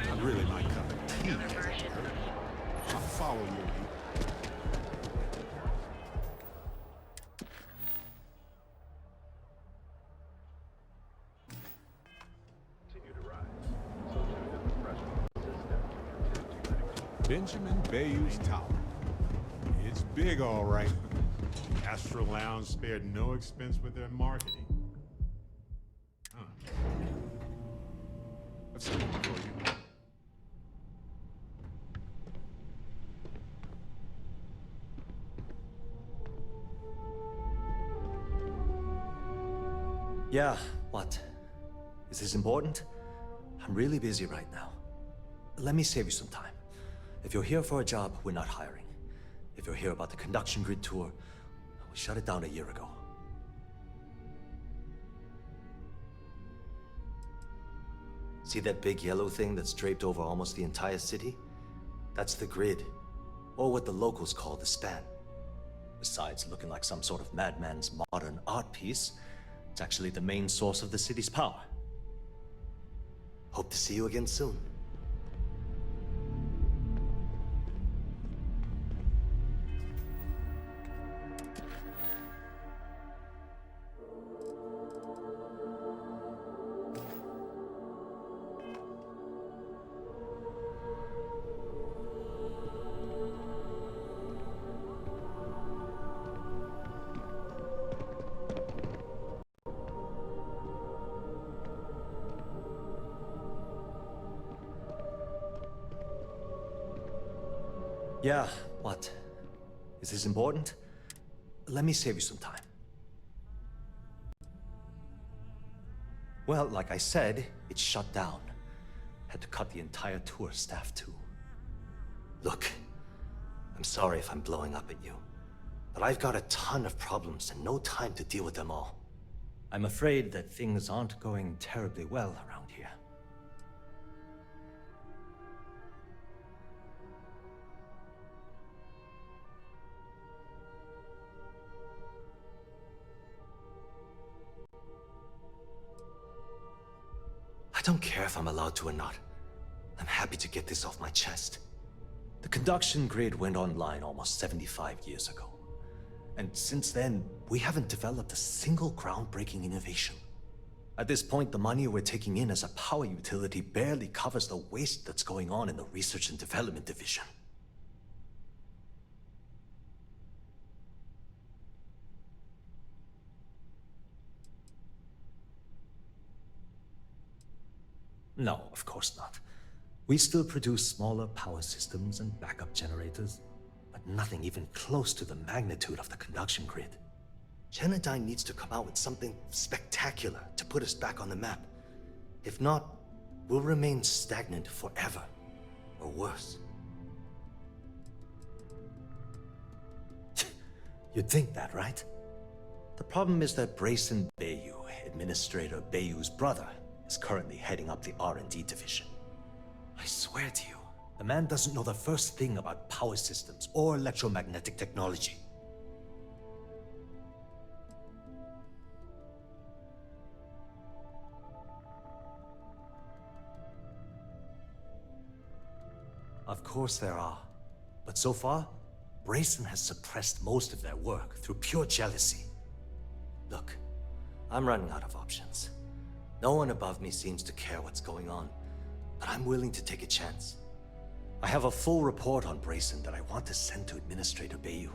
Not really my cup of tea. I'll follow your lead. Benjamin Bayou's Tower. It's big, all right. Astro Lounge spared no expense with their marketing.
Yeah, what? Is this important? I'm really busy right now. Let me save you some time. If you're here for a job, we're not hiring. If you're here about the conduction grid tour, we shut it down a year ago. See that big yellow thing that's draped over almost the entire city? That's the grid, or what the locals call the span. Besides looking like some sort of madman's modern art piece, it's actually the main source of the city's power. Hope to see you again soon. Yeah, what? Is this important? Let me save you some time. Well, like I said, it's shut down. Had to cut the entire tour staff too. Look, I'm sorry if I'm blowing up at you, but I've got a ton of problems and no time to deal with them all. I'm afraid that things aren't going terribly well around here. I don't care if I'm allowed to or not. I'm happy to get this off my chest. The conduction grid went online almost 75 years ago. And since then, we haven't developed a single groundbreaking innovation. At this point, the money we're taking in as a power utility barely covers the waste that's going on in the research and development division. No, of course not. We still produce smaller power systems and backup generators, but nothing even close to the magnitude of the conduction grid. Genodyne needs to come out with something spectacular to put us back on the map. If not, we'll remain stagnant forever, or worse. You'd think that, right? The problem is that Brayson Bayou, Administrator Bayou's brother, is currently heading up the R&D division. I swear to you, the man doesn't know the first thing about power systems or electromagnetic technology. Of course there are, but so far, Brayson has suppressed most of their work through pure jealousy. Look, I'm running out of options. No one above me seems to care what's going on, but I'm willing to take a chance. I have a full report on Brayson that I want to send to Administrator Bayou,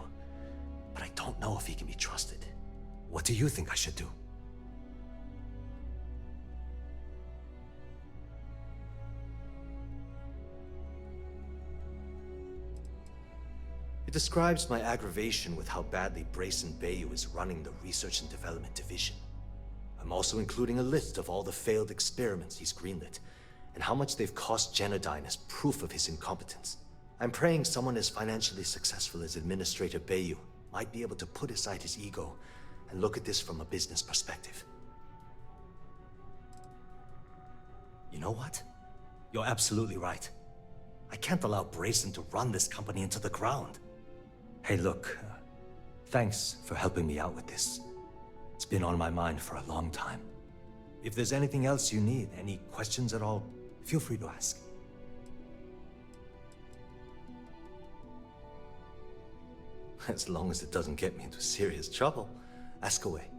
but I don't know if he can be trusted. What do you think I should do? It describes my aggravation with how badly Brayson Bayou is running the Research and Development Division. I'm also including a list of all the failed experiments he's greenlit, and how much they've cost Genodyne as proof of his incompetence. I'm praying someone as financially successful as Administrator Bayou might be able to put aside his ego and look at this from a business perspective. You know what? You're absolutely right. I can't allow Brayson to run this company into the ground. Hey, look, thanks for helping me out with this. It's been on my mind for a long time. If there's anything else you need, any questions at all, feel free to ask. As long as it doesn't get me into serious trouble, ask away.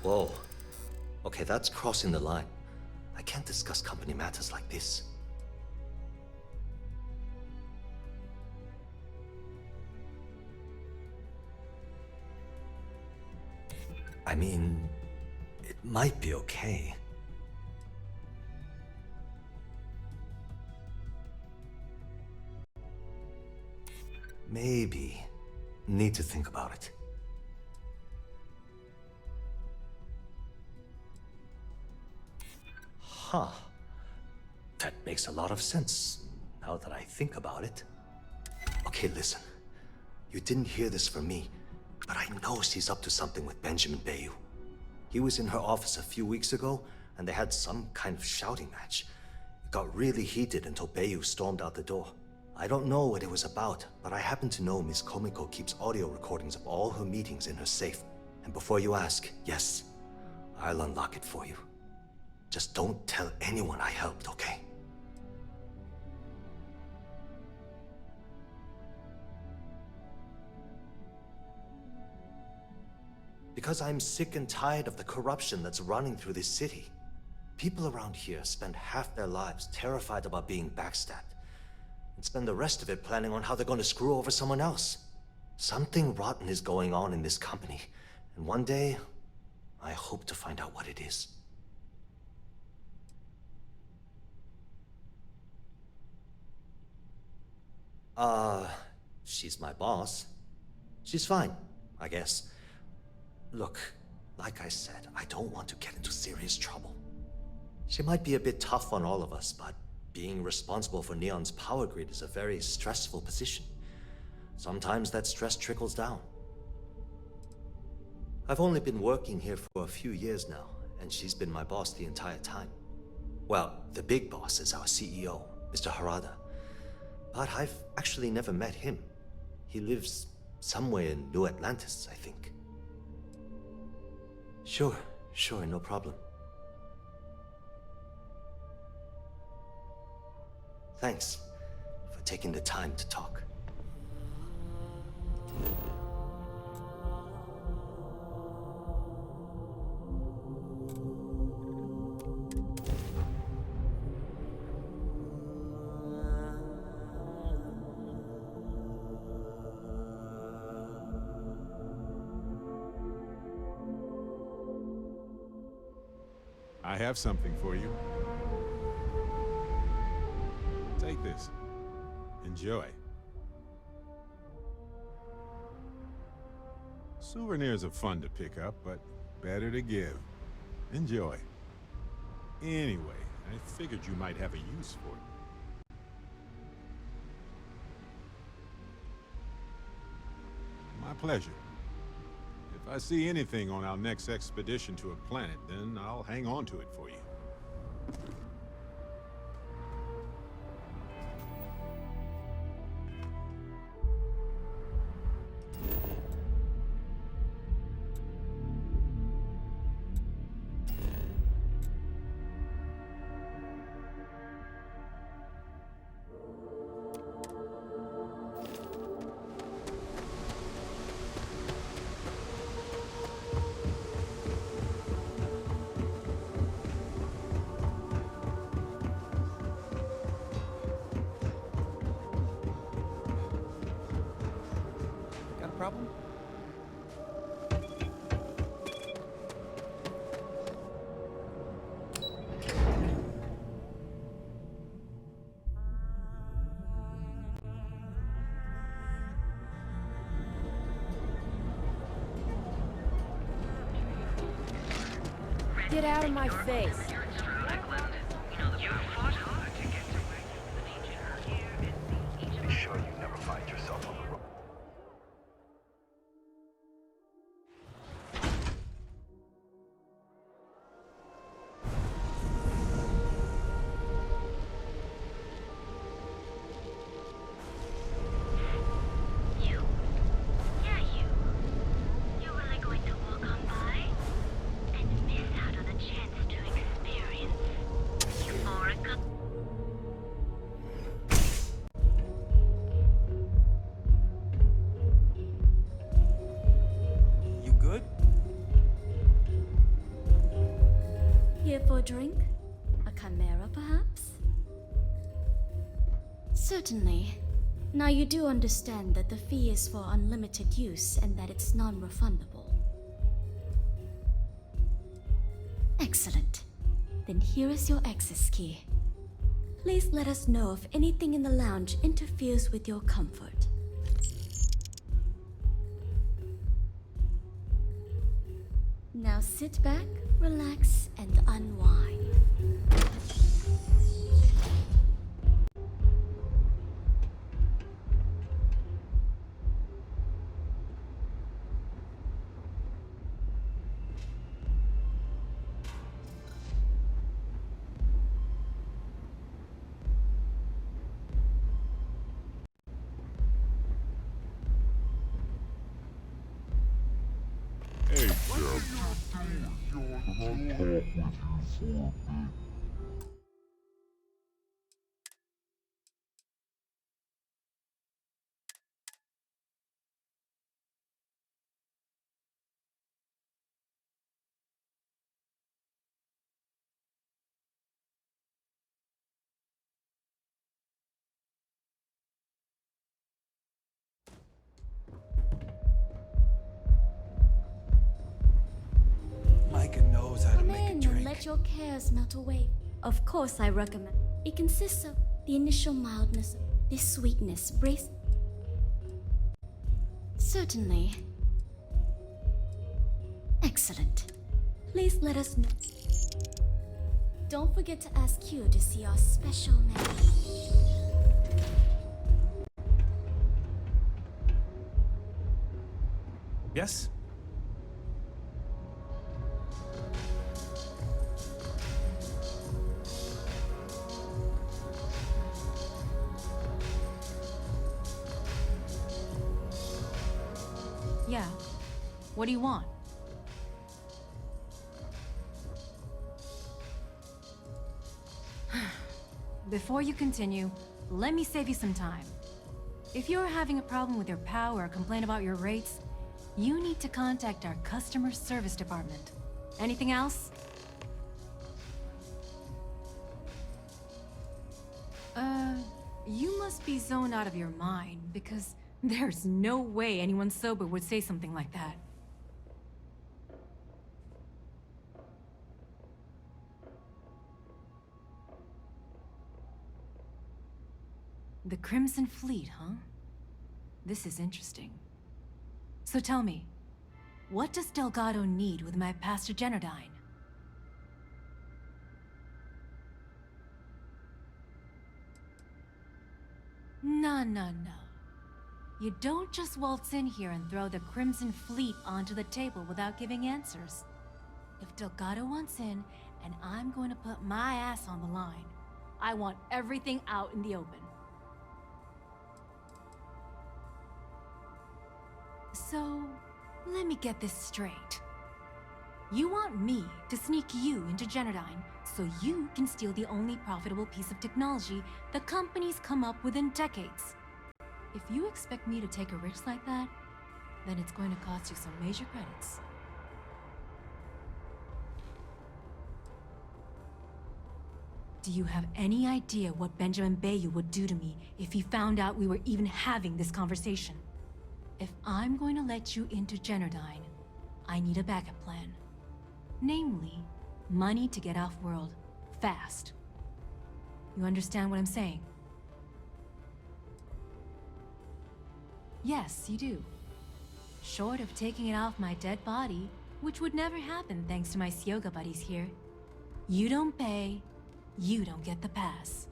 Whoa. Okay, that's crossing the line. I can't discuss company matters like this. I mean, it might be okay. maybe need to think about it. Huh. That makes a lot of sense, now that I think about it. Okay, listen. You didn't hear this from me, but I know she's up to something with Benjamin Bayou. He was in her office a few weeks ago, and they had some kind of shouting match. It got really heated until Bayou stormed out the door. I don't know what it was about, but I happen to know Miss Komiko keeps audio recordings of all her meetings in her safe. And before you ask, yes, I'll unlock it for you. Just don't tell anyone I helped, okay? Because I'm sick and tired of the corruption that's running through this city. People around here spend half their lives terrified about being backstabbed, and spend the rest of it planning on how they're going to screw over someone else. Something rotten is going on in this company, and one day, I hope to find out what it is. She's my boss. She's fine, I guess. Look, like I said, I don't want to get into serious trouble. She might be a bit tough on all of us, but being responsible for Neon's power grid is a very stressful position. Sometimes that stress trickles down. I've only been working here for a few years now, and she's been my boss the entire time. Well, the big boss is our CEO, Mr. Harada. But I've actually never met him. He lives somewhere in New Atlantis, I think. Sure, no problem. Thanks for taking the time to talk.
I have something for you. Take this. Enjoy. Souvenirs are fun to pick up, but better to give. Enjoy. Anyway, I figured you might have a use for it. My pleasure. If I see anything on our next expedition to a planet, then I'll hang on to it for you.
Problem?
Get out of my face.
Be sure you never find yourself on the road.
Here for a drink? A chimera, perhaps? Certainly. Now you do understand that the fee is for unlimited use and that it's non-refundable. Excellent. Then here is your access key. Please let us know if anything in the lounge interferes with your comfort. Now sit back, relax, and unwind.
Hey, Jim. Can I talk with you for a bit?
Micah knows how to
Come
make a
in and
drink.
let your cares melt away. Of course, I recommend. It consists of the initial mildness, the sweetness, brace. Certainly. Excellent. Please let us know. Don't forget to ask Q to see our special menu.
Yes?
Yeah. What do you want? Before you continue, let me save you some time. If you're having a problem with your power or complain about your rates, you need to contact our customer service department. Anything else? You must be zoned out of your mind, because there's no way anyone sober would say something like that. The Crimson Fleet, huh? This is interesting. So tell me, what does Delgado need with my Pastor Generdyne? No. You don't just waltz in here and throw the Crimson Fleet onto the table without giving answers. If Delgado wants in, and I'm going to put my ass on the line, I want everything out in the open. So, let me get this straight. You want me to sneak you into Generdyne so you can steal the only profitable piece of technology the company's come up with in decades. If you expect me to take a risk like that, then it's going to cost you some major credits. Do you have any idea what Benjamin Bayou would do to me if he found out we were even having this conversation? If I'm going to let you into Generdyne, I need a backup plan. Namely, money to get off-world, fast. You understand what I'm saying? Yes, you do. Short of taking it off my dead body, which would never happen thanks to my Syoga buddies here, you don't pay, you don't get the pass.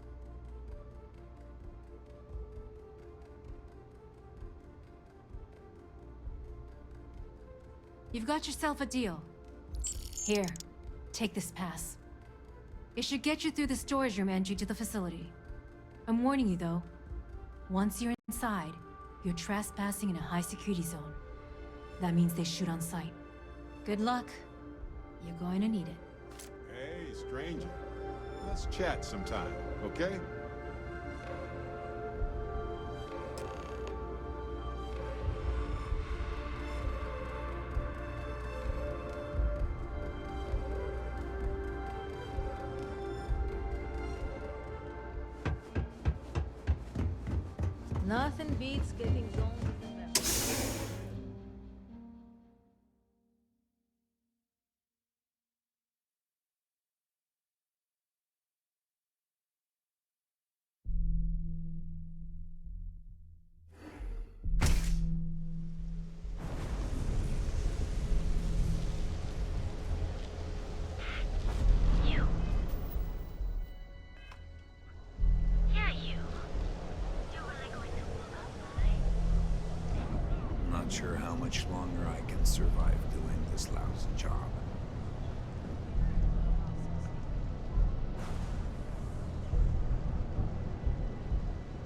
You've got yourself a deal. Here, take this pass. It should get you through the storage room entry to the facility. I'm warning you though, once you're inside, you're trespassing in a high security zone. That means they shoot on sight. Good luck. You're going to need it.
Hey, stranger. Let's chat sometime, okay?
Nothing beats getting zoned with the best.
sure how much longer I can survive doing this lousy job.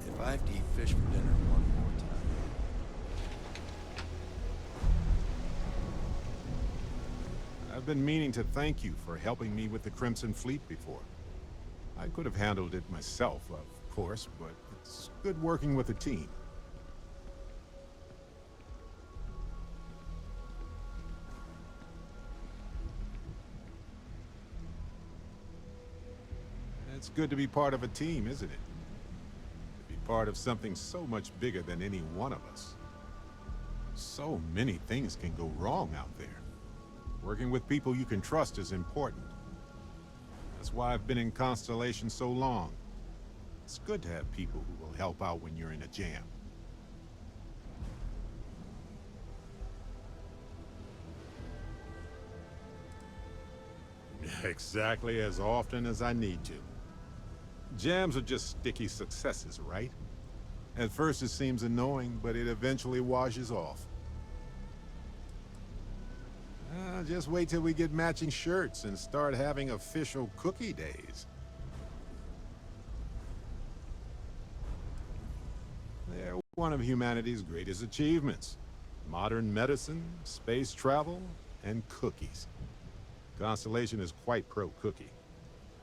If I have to eat fish for dinner one more time...
I've been meaning to thank you for helping me with the Crimson Fleet before. I could have handled it myself, of course, but it's good working with a team. It's good to be part of a team, isn't it? To be part of something so much bigger than any one of us. So many things can go wrong out there. Working with people you can trust is important. That's why I've been in Constellation so long. It's good to have people who will help out when you're in a jam. Exactly as often as I need to. Jams are just sticky successes, right? At first it seems annoying, but it eventually washes off. Just wait till we get matching shirts and start having official cookie days. They're one of humanity's greatest achievements. Modern medicine, space travel, and cookies. Constellation is quite pro-cookie.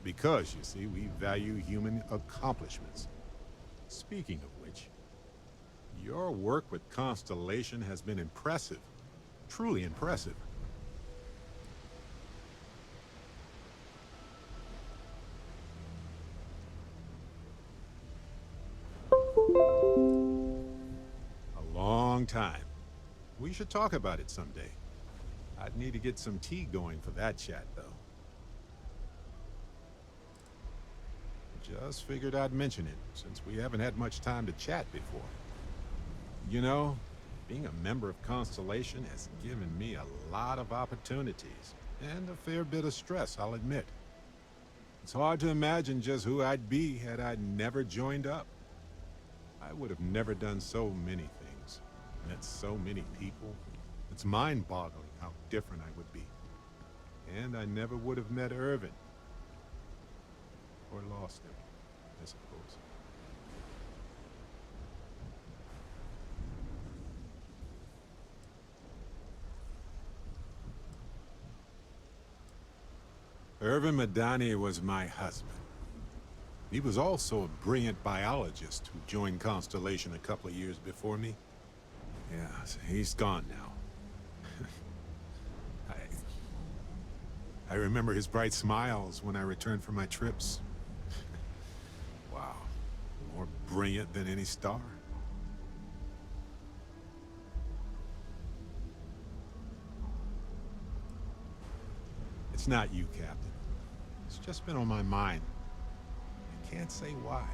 Because, you see, we value human accomplishments. Speaking of which, your work with Constellation has been impressive. Truly impressive. A long time. We should talk about it someday. I'd need to get some tea going for that chat, though. Just figured I'd mention it, since we haven't had much time to chat before. You know, being a member of Constellation has given me a lot of opportunities, and a fair bit of stress, I'll admit. It's hard to imagine just who I'd be had I never joined up. I would have never done so many things, met so many people. It's mind-boggling how different I would be. And I never would have met Irvin. Or lost him, I suppose. Irvin Madani was my husband. He was also a brilliant biologist who joined Constellation a couple of years before me. Yeah, so he's gone now. I remember his bright smiles when I returned from my trips. Wow, more brilliant than any star. It's not you, Captain. It's just been on my mind. I can't say why.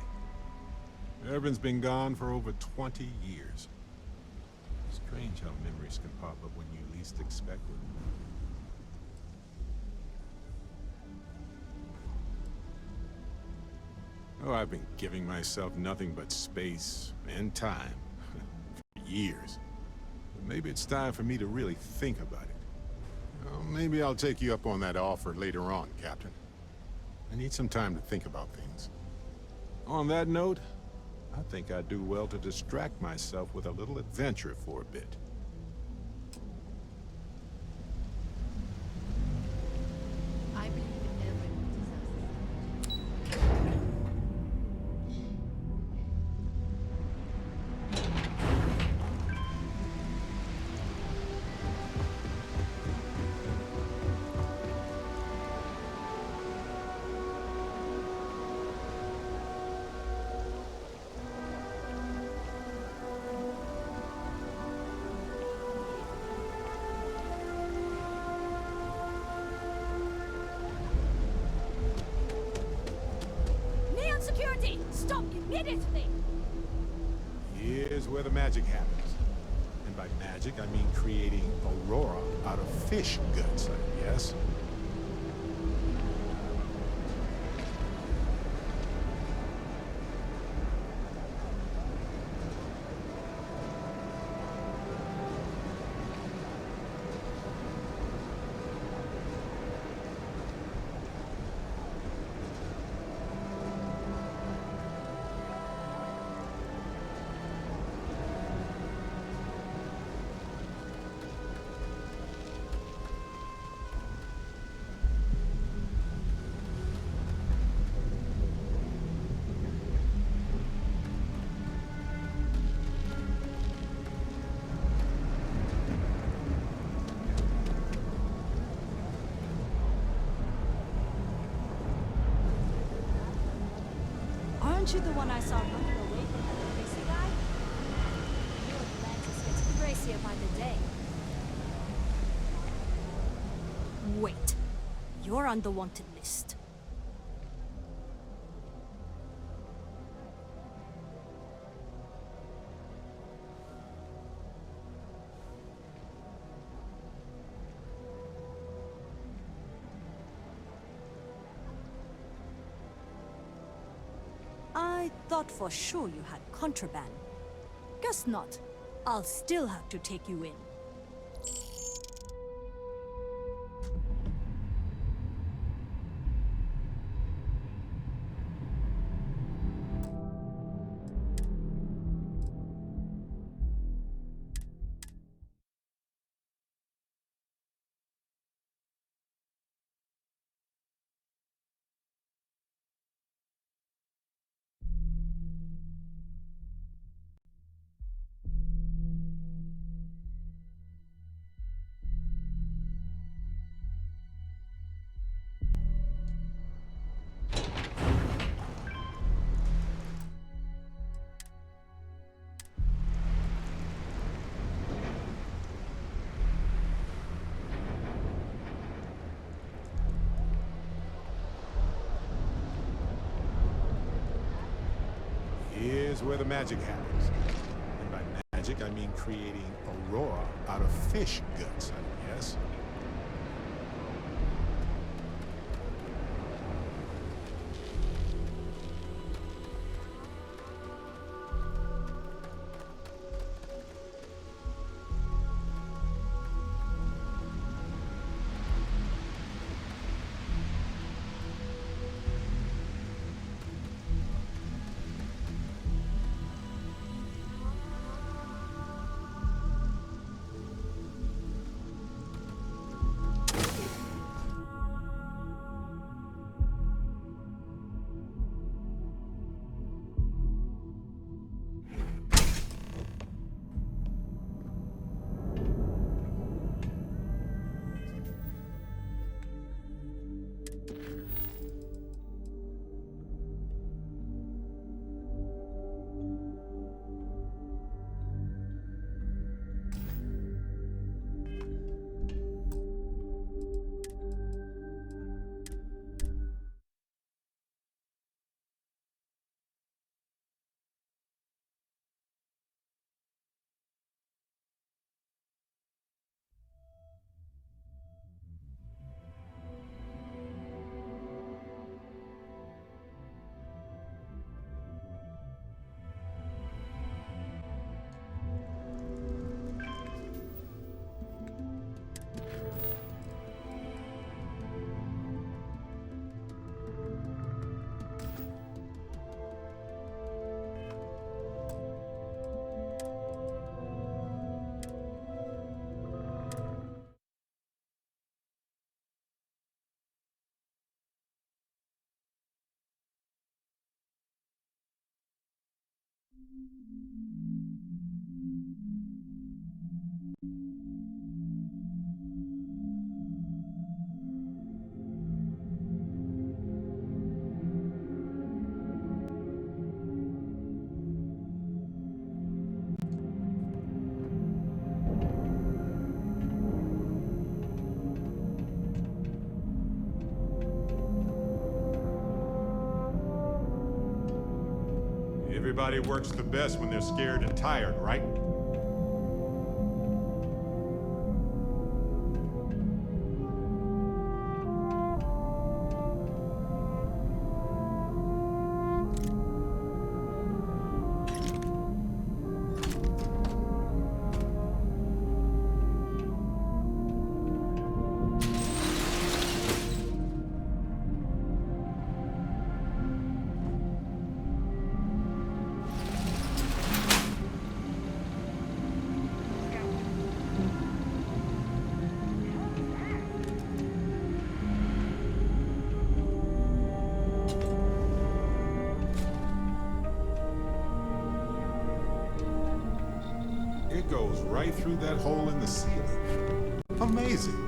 Irvin's been gone for over 20 years. Strange how memories can pop up when you least expect it. Oh, I've been giving myself nothing but space and time for years. But maybe it's time for me to really think about it. Well, maybe I'll take you up on that offer later on, Captain. I need some time to think about things. On that note, I think I'd do well to distract myself with a little adventure for a bit.
I believe everyone deserves
Security! Stop immediately!
Here's where the magic happens. And by magic, I mean creating Aurora out of fish guts, I guess.
Aren't you the one I saw running away from that crazy guy? Your Atlantis gets crazier by the day. Wait. You're on the wanted list. I thought for sure you had contraband. Guess not. I'll still have to take you in.
Here's where the magic happens. And by magic, I mean creating aurora out of fish guts, I guess. Everybody works the best when they're scared and tired, right? It goes right through that hole in the ceiling. Amazing.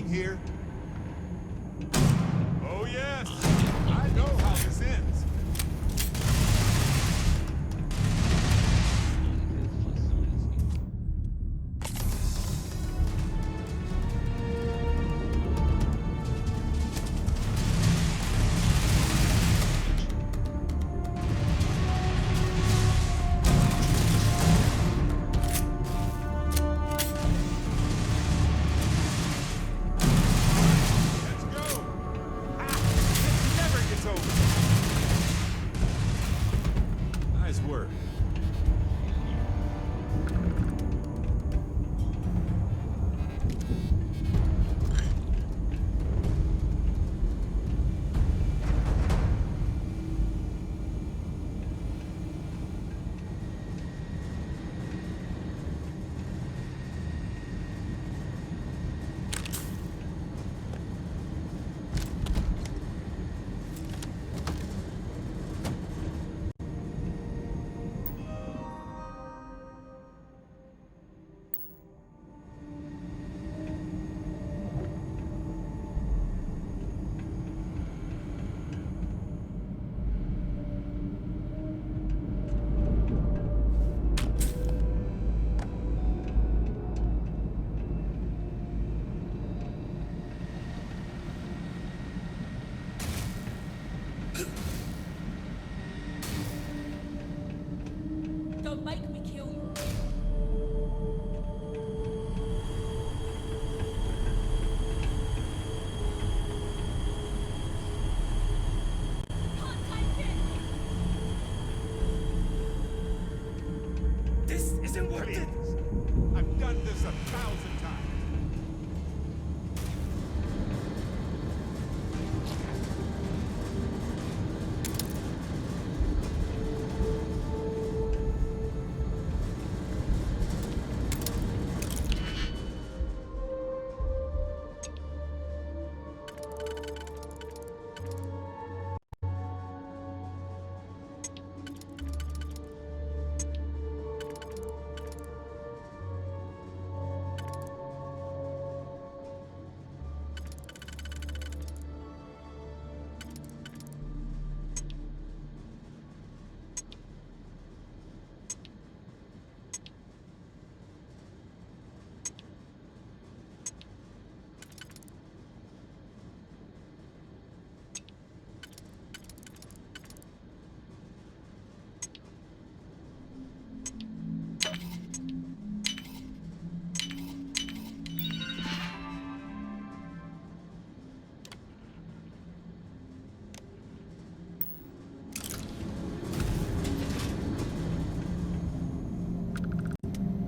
here? Oh, yes! I know how this ends. Nice work.
Don't make me kill you.
This isn't worth it!
I've done this 1,000 times.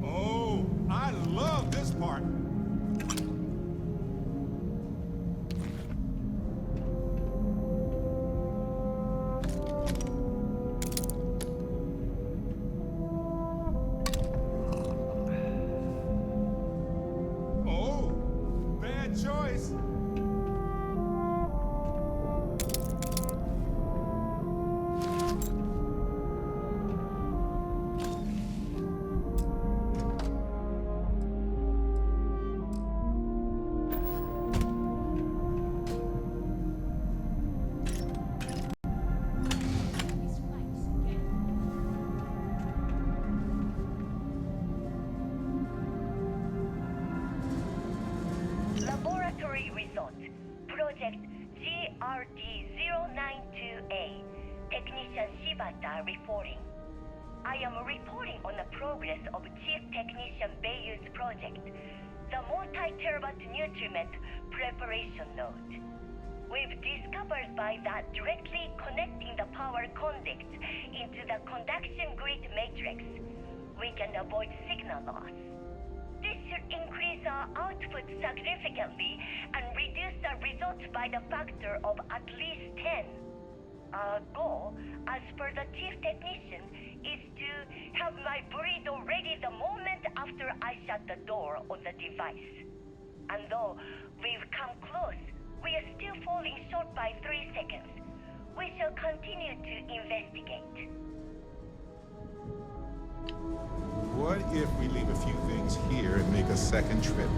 Oh, I love this part. Oh, bad choice.
Laboratory result. Project GRD-092A. Technician Shibata reporting. I am reporting on the progress of Chief Technician Beiyu's project, the multi-terabyte nutriment preparation node. We've discovered by that directly connecting the power conducts into the conduction grid matrix, we can avoid signal loss. This should increase our output significantly and reduce the results by the factor of at least 10. Our goal, as per the chief technician, is to have my burrito ready the moment after I shut the door on the device. And though we've come close, we are still falling short by 3 seconds. We shall continue to investigate.
What if we leave a few things here and make a second trip?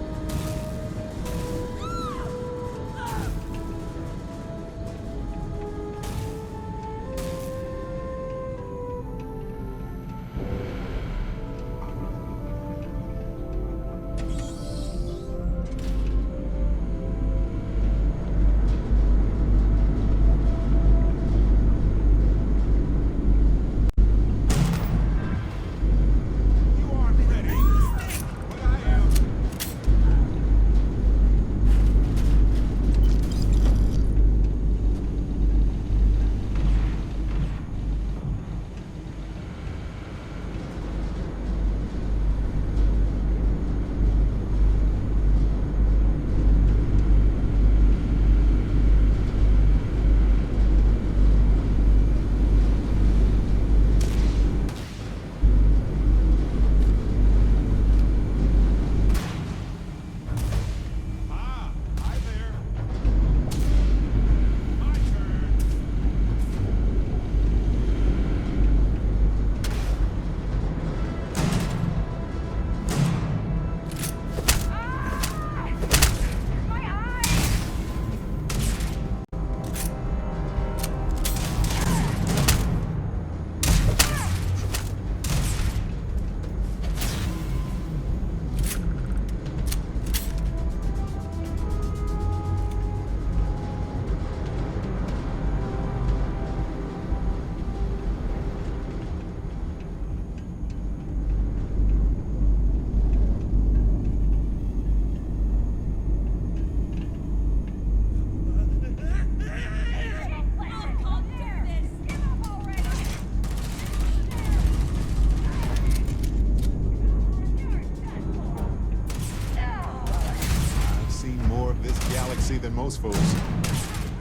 busy than most folks.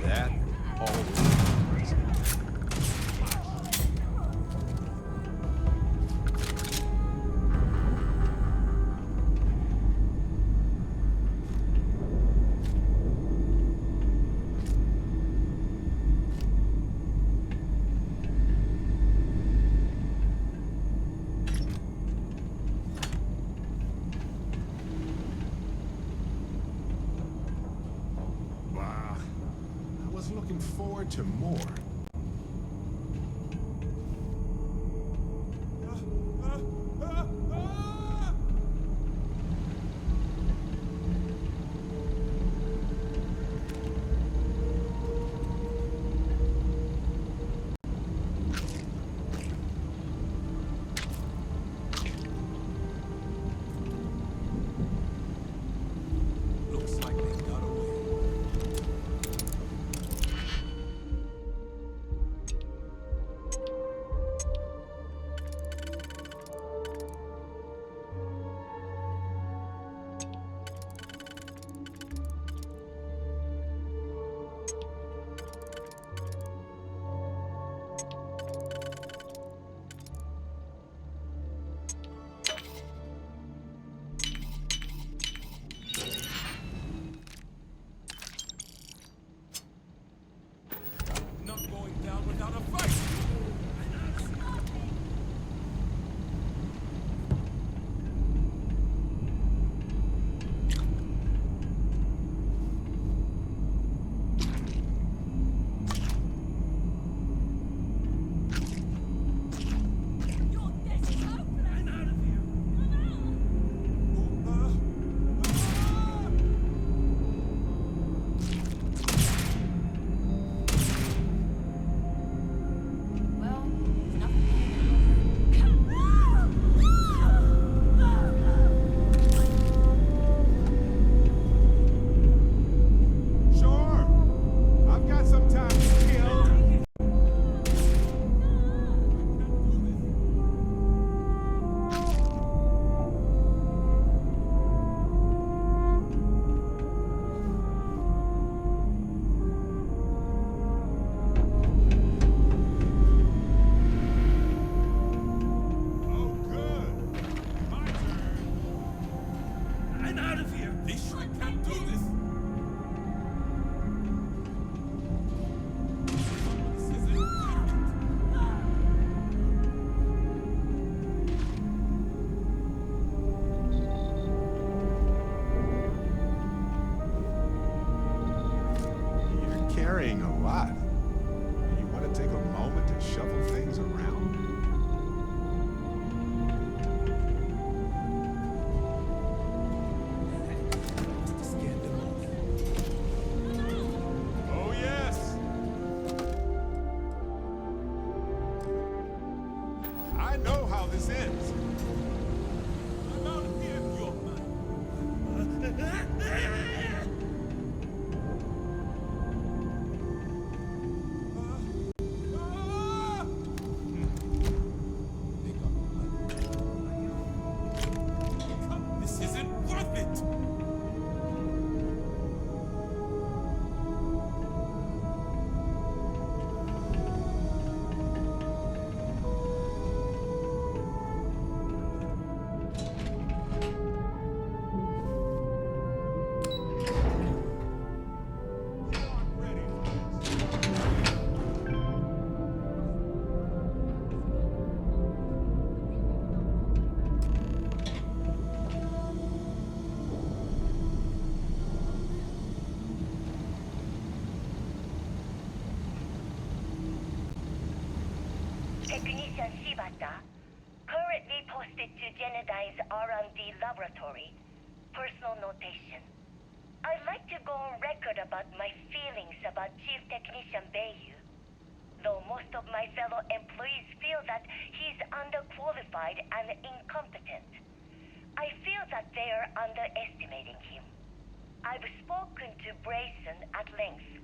That always impresses me. Wow. I was looking forward to more.
Looks like they got away. Not going down without a fight!
Sure. I've got some time to kill. Oh, good. My turn.
I'm out of here! This shrink can't do this! This isn't worth it!
You're carrying a lot. You want to take a moment to shuffle things around?
To scare them off.
Oh, yes. I know how this ends.
I'm out of here, you're mine. This isn't worth it!
Technician Shibata, currently posted to Genodyne's R&D laboratory. Personal notation. I'd like to go on record about my feelings about Chief Technician Bayu. Though most of my fellow employees feel that he's underqualified and incompetent, I feel that they are underestimating him. I've spoken to Brayson at length,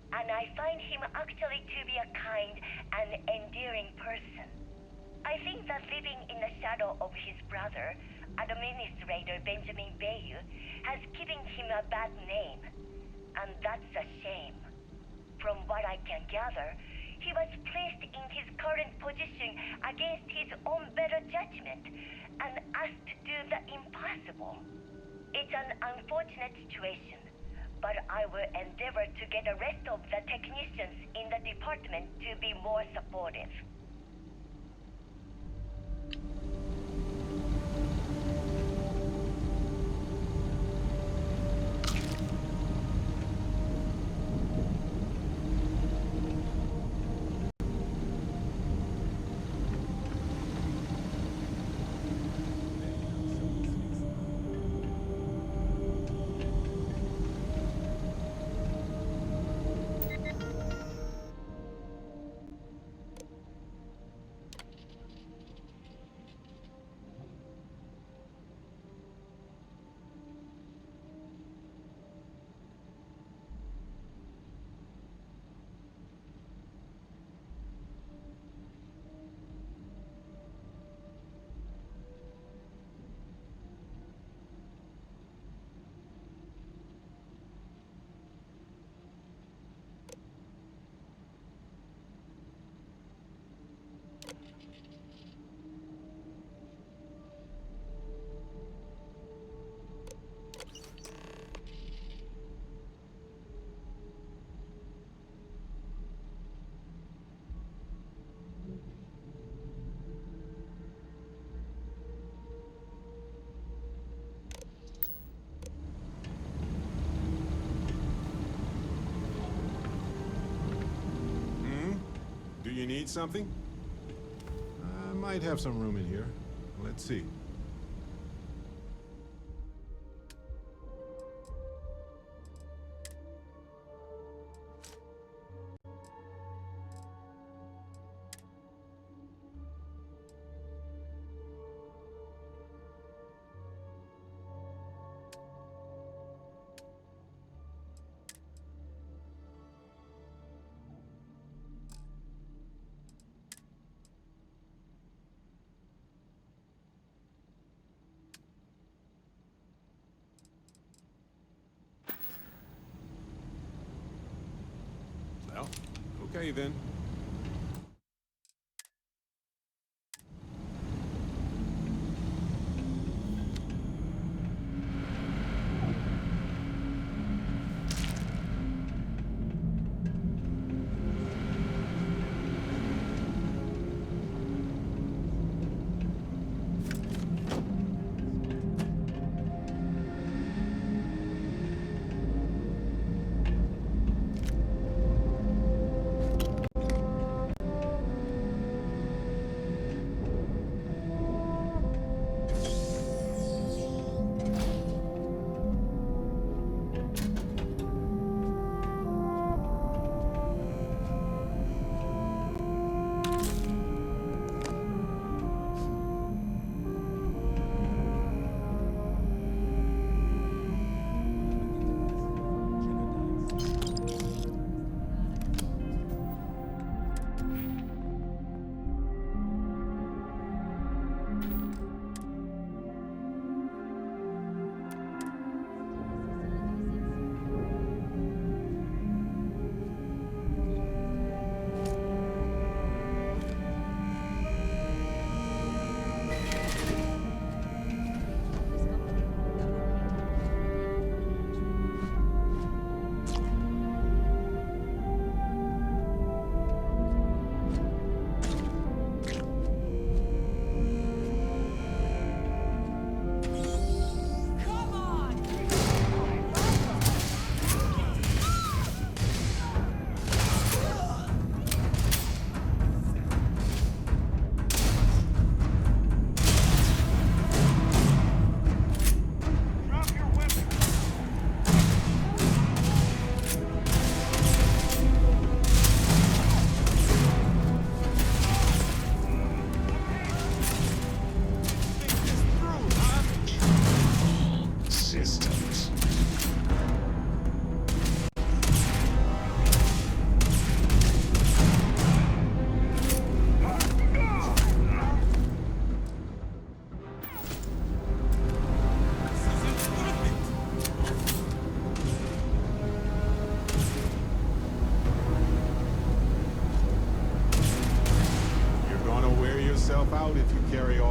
and I find him actually to be a kind and endearing person. I think that living in the shadow of his brother, Administrator Benjamin Bayu, has given him a bad name. and that's a shame. From what I can gather, he was placed in his current position against his own better judgment and asked to do the impossible. It's an unfortunate situation, but I will endeavor to get the rest of the technicians in the department to be more supportive.
Do you need something? I might have some room in here. Let's see. Well, okay then.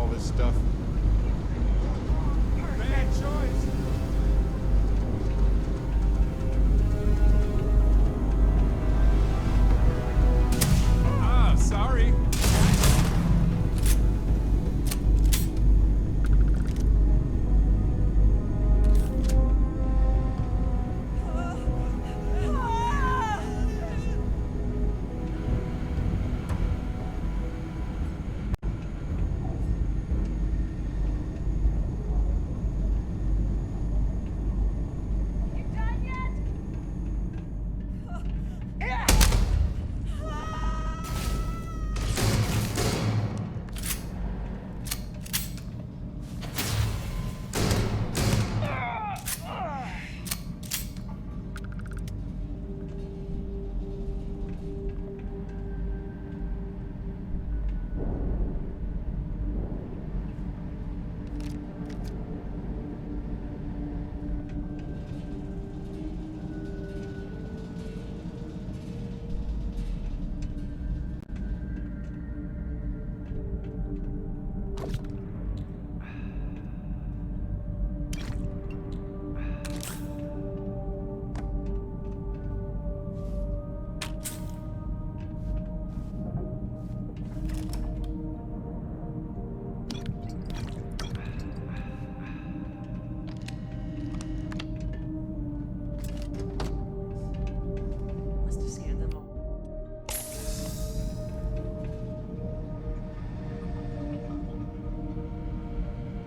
all this stuff?
Bad choice. Ah, sorry.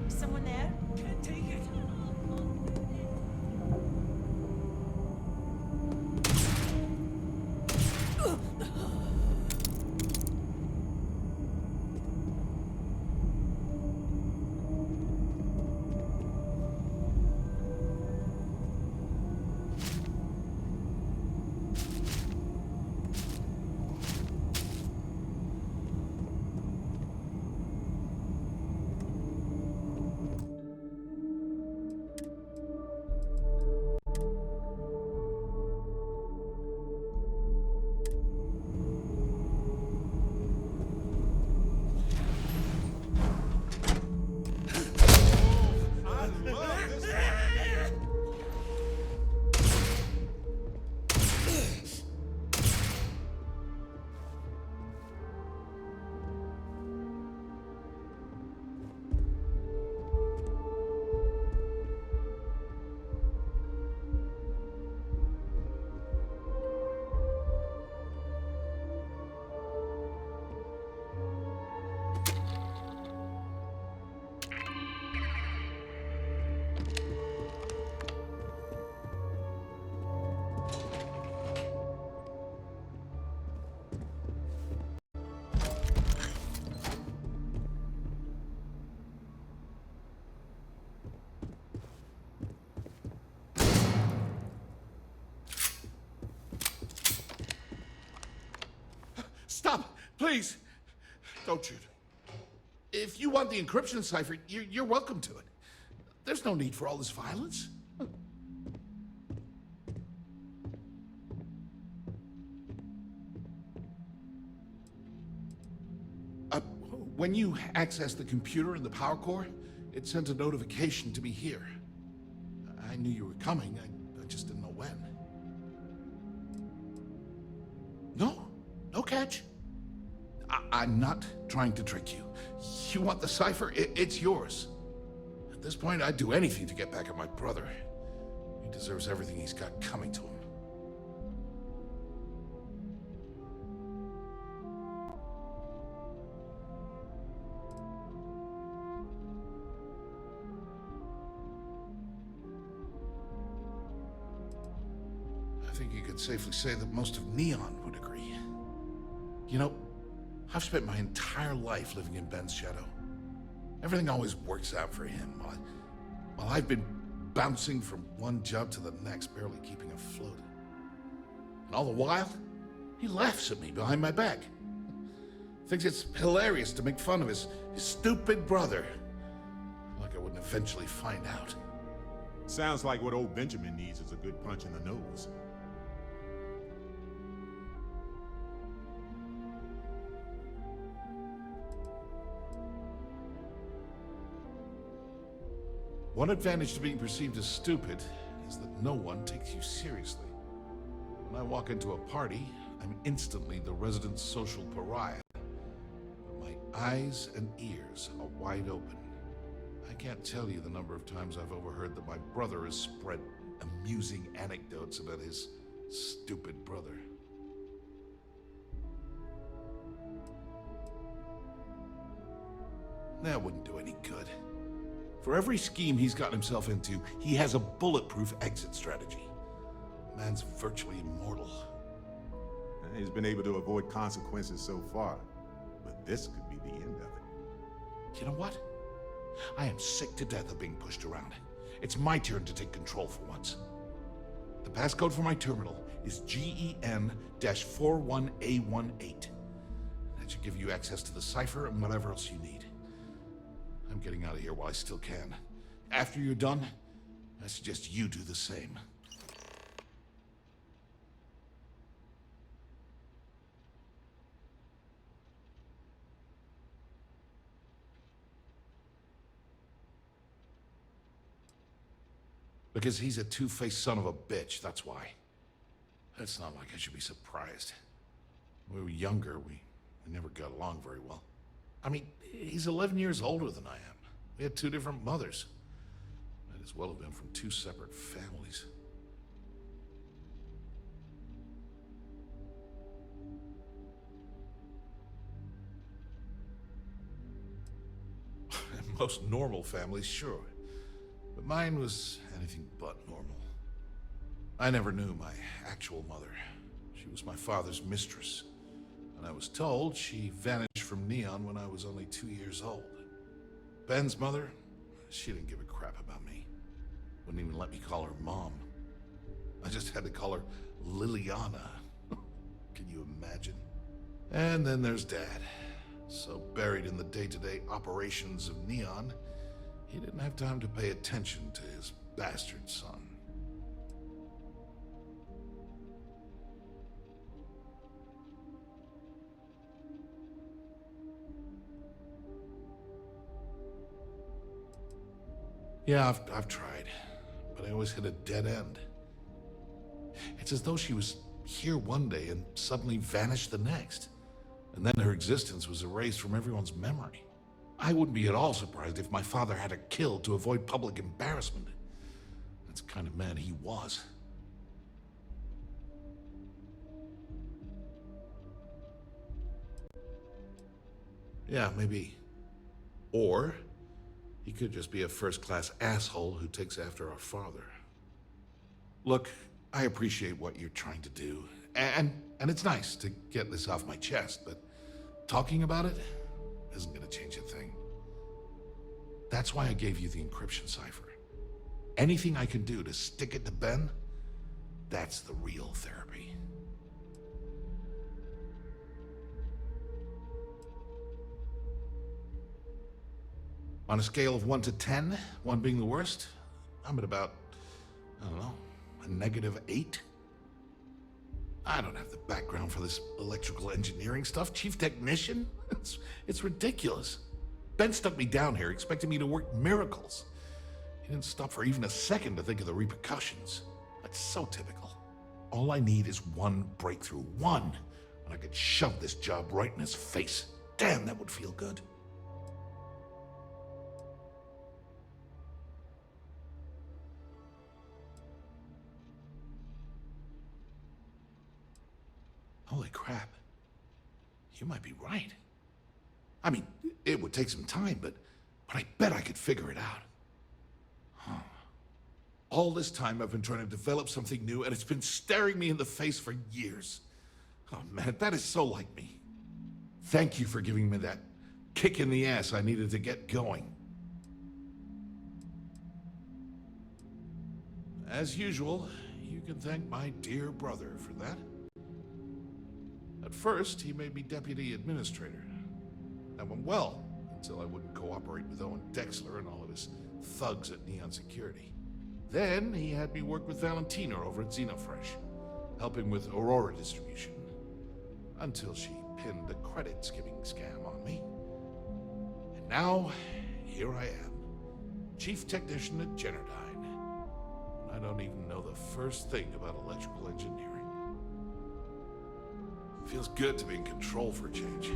Someone there?
Can't take it.
Stop! Please! Don't shoot. If you want the encryption cipher, you're welcome to it. There's no need for all this violence. When you access the computer in the power core, it sends a notification to me here. I knew you were coming, I just didn't know when. No catch. I'm not trying to trick you. You want the cipher? It's yours. At this point, I'd do anything to get back at my brother. He deserves everything he's got coming to him. I think you could safely say that most of Neon would agree. You know, I've spent my entire life living in Ben's shadow. Everything always works out for him, while I've been bouncing from one job to the next, barely keeping afloat. And all the while, he laughs at me behind my back. Thinks it's hilarious to make fun of his stupid brother. Like I wouldn't eventually find out.
Sounds like what old Benjamin needs is a good punch in the nose.
One advantage to being perceived as stupid is that no one takes you seriously. When I walk into a party, I'm instantly the resident social pariah. But my eyes and ears are wide open. I can't tell you the number of times I've overheard that my brother has spread amusing anecdotes about his stupid brother. That wouldn't do any good. For every scheme he's gotten himself into, he has a bulletproof exit strategy. Man's virtually immortal.
He's been able to avoid consequences so far, but this could be the end of it.
You know what? I am sick to death of being pushed around. It's my turn to take control for once. The passcode for my terminal is GEN-41A18. That should give you access to the cipher and whatever else you need. I'm getting out of here while I still can. After you're done, I suggest you do the same. Because he's a two-faced son of a bitch, that's why. It's not like I should be surprised. When we were younger, we never got along very well. I mean, he's 11 years older than I am. We had two different mothers. Might as well have been from two separate families. Most normal families, sure. But mine was anything but normal. I never knew my actual mother. She was my father's mistress. And I was told she vanished from Neon when I was only 2 years old. Ben's mother, she didn't give a crap about me. Wouldn't even let me call her Mom. I just had to call her Liliana. Can you imagine? And then there's Dad. So buried in the day-to-day operations of Neon, he didn't have time to pay attention to his bastard son. Yeah, I've tried, but I always hit a dead end. It's as though she was here one day and suddenly vanished the next, and then her existence was erased from everyone's memory. I wouldn't be at all surprised if my father had her killed to avoid public embarrassment. That's the kind of man he was. Yeah, maybe. Or he could just be a first-class asshole who takes after our father. Look, I appreciate what you're trying to do, and it's nice to get this off my chest, but talking about it isn't gonna change a thing. That's why I gave you the encryption cipher. Anything I can do to stick it to Ben, that's the real therapy. On a scale of 1 to 10, 1 being the worst, I'm at about, I don't know, a -8. I don't have the background for this electrical engineering stuff. Chief technician? It's ridiculous. Ben stuck me down here expecting me to work miracles. He didn't stop for even a second to think of the repercussions. That's so typical. All I need is one breakthrough. One. And I could shove this job right in his face. Damn, that would feel good. Holy crap. You might be right. I mean, it would take some time, but I bet I could figure it out. Huh. All this time I've been trying to develop something new, and it's been staring me in the face for years. Oh man, that is so like me. Thank you for giving me that kick in the ass I needed to get going. As usual, you can thank my dear brother for that. At first, he made me deputy administrator. That went well, until I wouldn't cooperate with Owen Dexler and all of his thugs at Neon Security. Then, he had me work with Valentina over at Xenofresh, helping with Aurora distribution, until she pinned a credit skimming scam on me. And now, here I am, Chief Technician at Generdyne. And I don't even know the first thing about electrical engineering. Feels good to be in control for a change.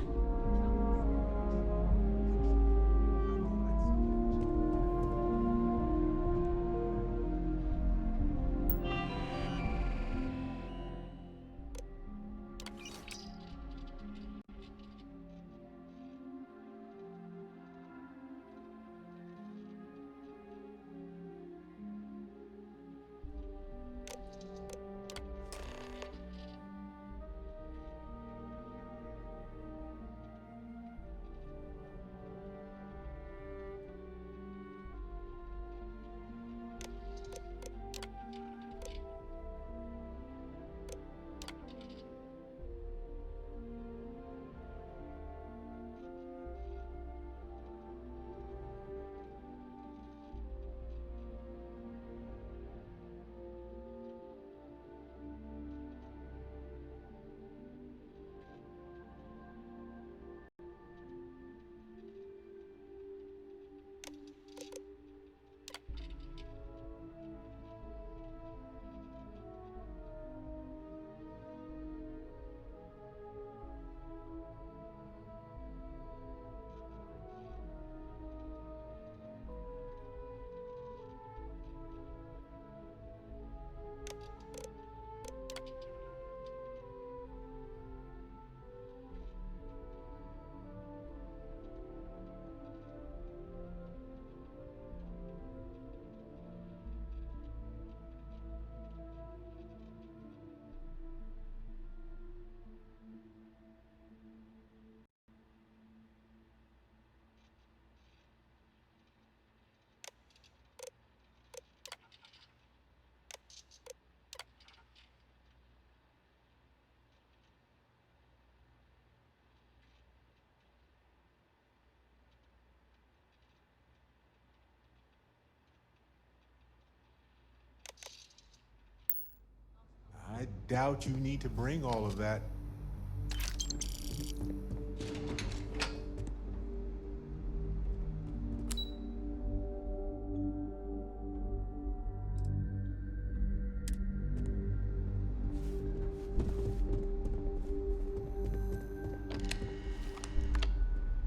I doubt you need to bring all of that.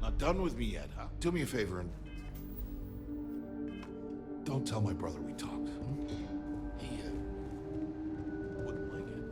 Not done with me yet, huh? Do me a favor and don't tell my brother we talked. He wouldn't like it.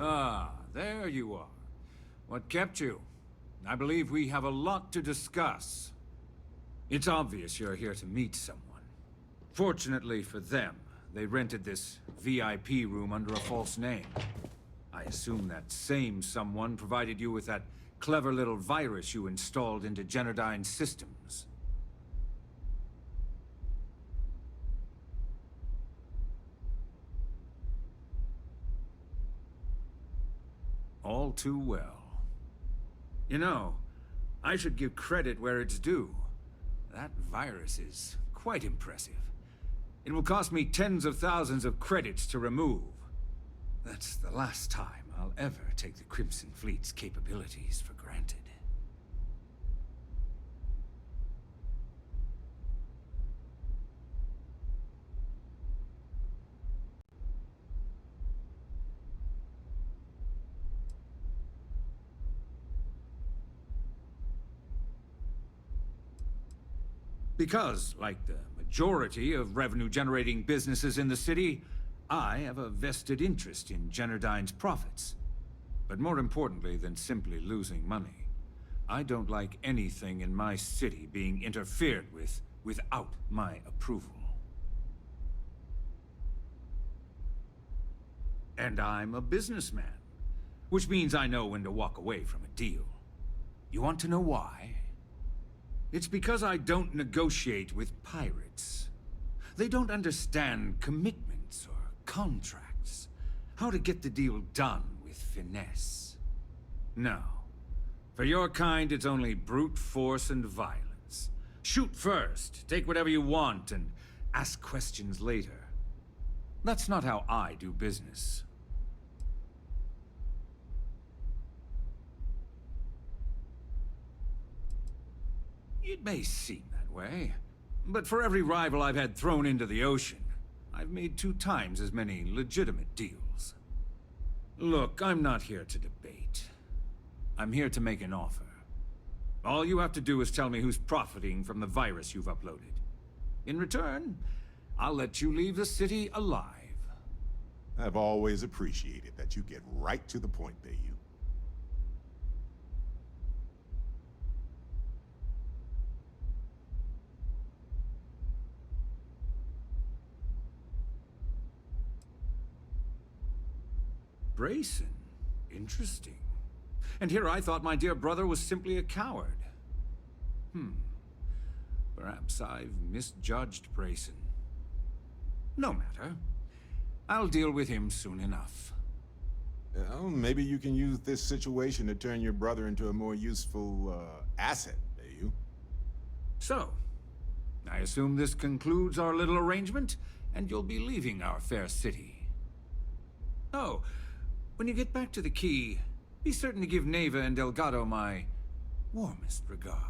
Ah, there you are. What kept you? I believe we have a lot to discuss. It's obvious you're here to meet someone. Fortunately for them, they rented this VIP room under a false name. I assume that same someone provided you with that clever little virus you installed into Generdyne's systems. All too well. You know, I should give credit where it's due. That virus is quite impressive. It will cost me tens of thousands of credits to remove. That's the last time I'll ever take the Crimson Fleet's capabilities for granted. Because, like the majority of revenue-generating businesses in the city, I have a vested interest in Generdyne's profits. But more importantly than simply losing money, I don't like anything in my city being interfered with without my approval. And I'm a businessman, which means I know when to walk away from a deal. You want to know why? It's because I don't negotiate with pirates. They don't understand commitments or contracts. How to get the deal done with finesse. No. For your kind, it's only brute force and violence. Shoot first, take whatever you want, and ask questions later. That's not how I do business. It may seem that way, but for every rival I've had thrown into the ocean, I've made 2 times as many legitimate deals. Look, I'm not here to debate. I'm here to make an offer. All you have to do is tell me who's profiting from the virus you've uploaded. In return, I'll let you leave the city alive.
I've always appreciated that you get right to the point, Bayou.
Brayson? Interesting. And here I thought my dear brother was simply a coward. Perhaps I've misjudged Brayson. No matter. I'll deal with him soon enough.
Well, maybe you can use this situation to turn your brother into a more useful, asset, Bayou.
So, I assume this concludes our little arrangement, and you'll be leaving our fair city. Oh, when you get back to the Key, be certain to give Neva and Delgado my warmest regards.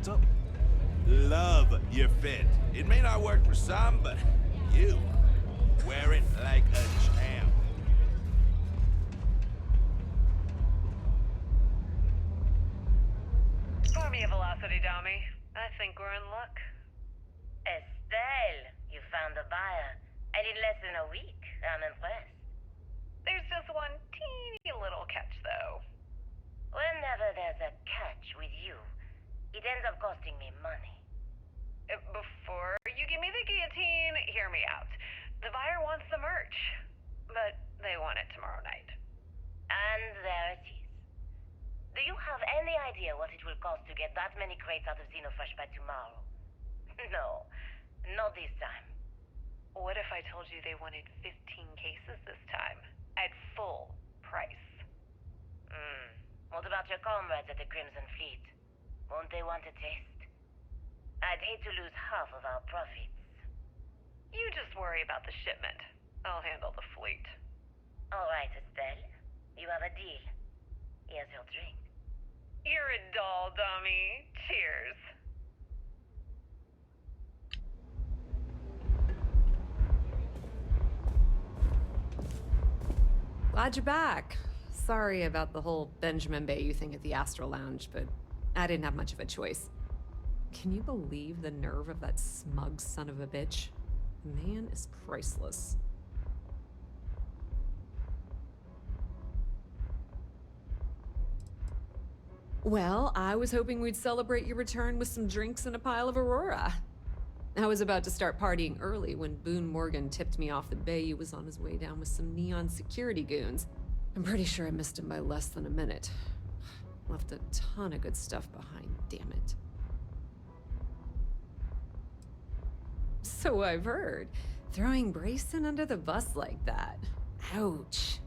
What's up? Love your fit. It may not work for some, but you wear it like a champ.
Pour me a velocity, dummy. I think we're in luck.
Estelle, you found a buyer. And in less than a week. I'm impressed.
There's just one teeny little catch, though.
Whenever there's a catch with you, it ends up costing me money.
Before you give me the guillotine, hear me out. The buyer wants the merch, but they want it tomorrow night.
And there it is. Do you have any idea what it will cost to get that many crates out of Xenofresh by tomorrow? No, not this time.
What if I told you they wanted 15 cases this time, at full price?
What about your comrades at the Crimson Fleet? Won't they want a taste? I'd hate to lose half of our profits.
You just worry about the shipment. I'll handle the fleet.
All right, Estelle. You have a deal. Here's your drink.
You're a doll, dummy. Cheers.
Glad you're back. Sorry about the whole Benjamin Bayou thing at the Astral Lounge, but I didn't have much of a choice. Can you believe the nerve of that smug son of a bitch? The man is priceless. Well, I was hoping we'd celebrate your return with some drinks and a pile of Aurora. I was about to start partying early when Boone Morgan tipped me off that Bayou was on his way down with some neon security goons. I'm pretty sure I missed him by less than a minute. Left a ton of good stuff behind, damn it. So I've heard. Throwing Brayson under the bus like that. Ouch.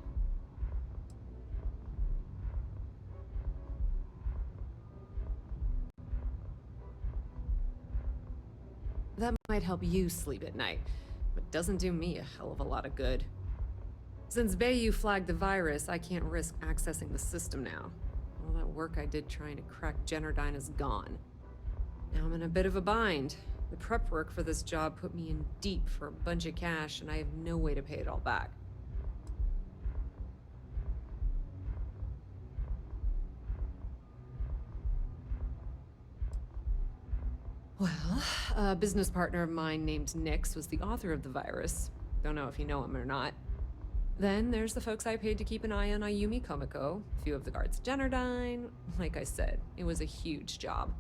That might help you sleep at night, but doesn't do me a hell of a lot of good. Since Bayou flagged the virus, I can't risk accessing the system now. All that work I did trying to crack Generdyne is gone. Now I'm in a bit of a bind. The prep work for this job put me in deep for a bunch of cash, and I have no way to pay it all back. Well, a business partner of mine named Nix was the author of the virus. Don't know if you know him or not. Then there's the folks I paid to keep an eye on Ayumi Komiko, a few of the guards at Generdyne. Like I said, it was a huge job.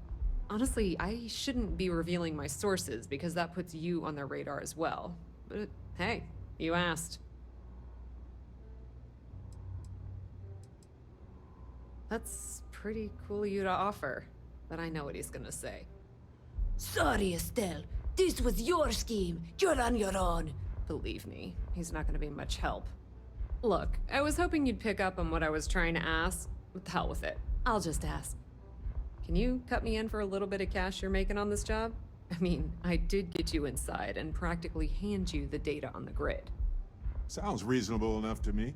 Honestly, I shouldn't be revealing my sources because that puts you on their radar as well. But hey, you asked. That's pretty cool of you to offer, but I know what he's gonna say.
Sorry, Estelle. This was your scheme. You're on your own.
Believe me, he's not gonna be much help. Look, I was hoping you'd pick up on what I was trying to ask. What the hell with it? I'll just ask. Can you cut me in for a little bit of cash you're making on this job? I mean, I did get you inside and practically hand you the data on the grid.
Sounds reasonable enough to me.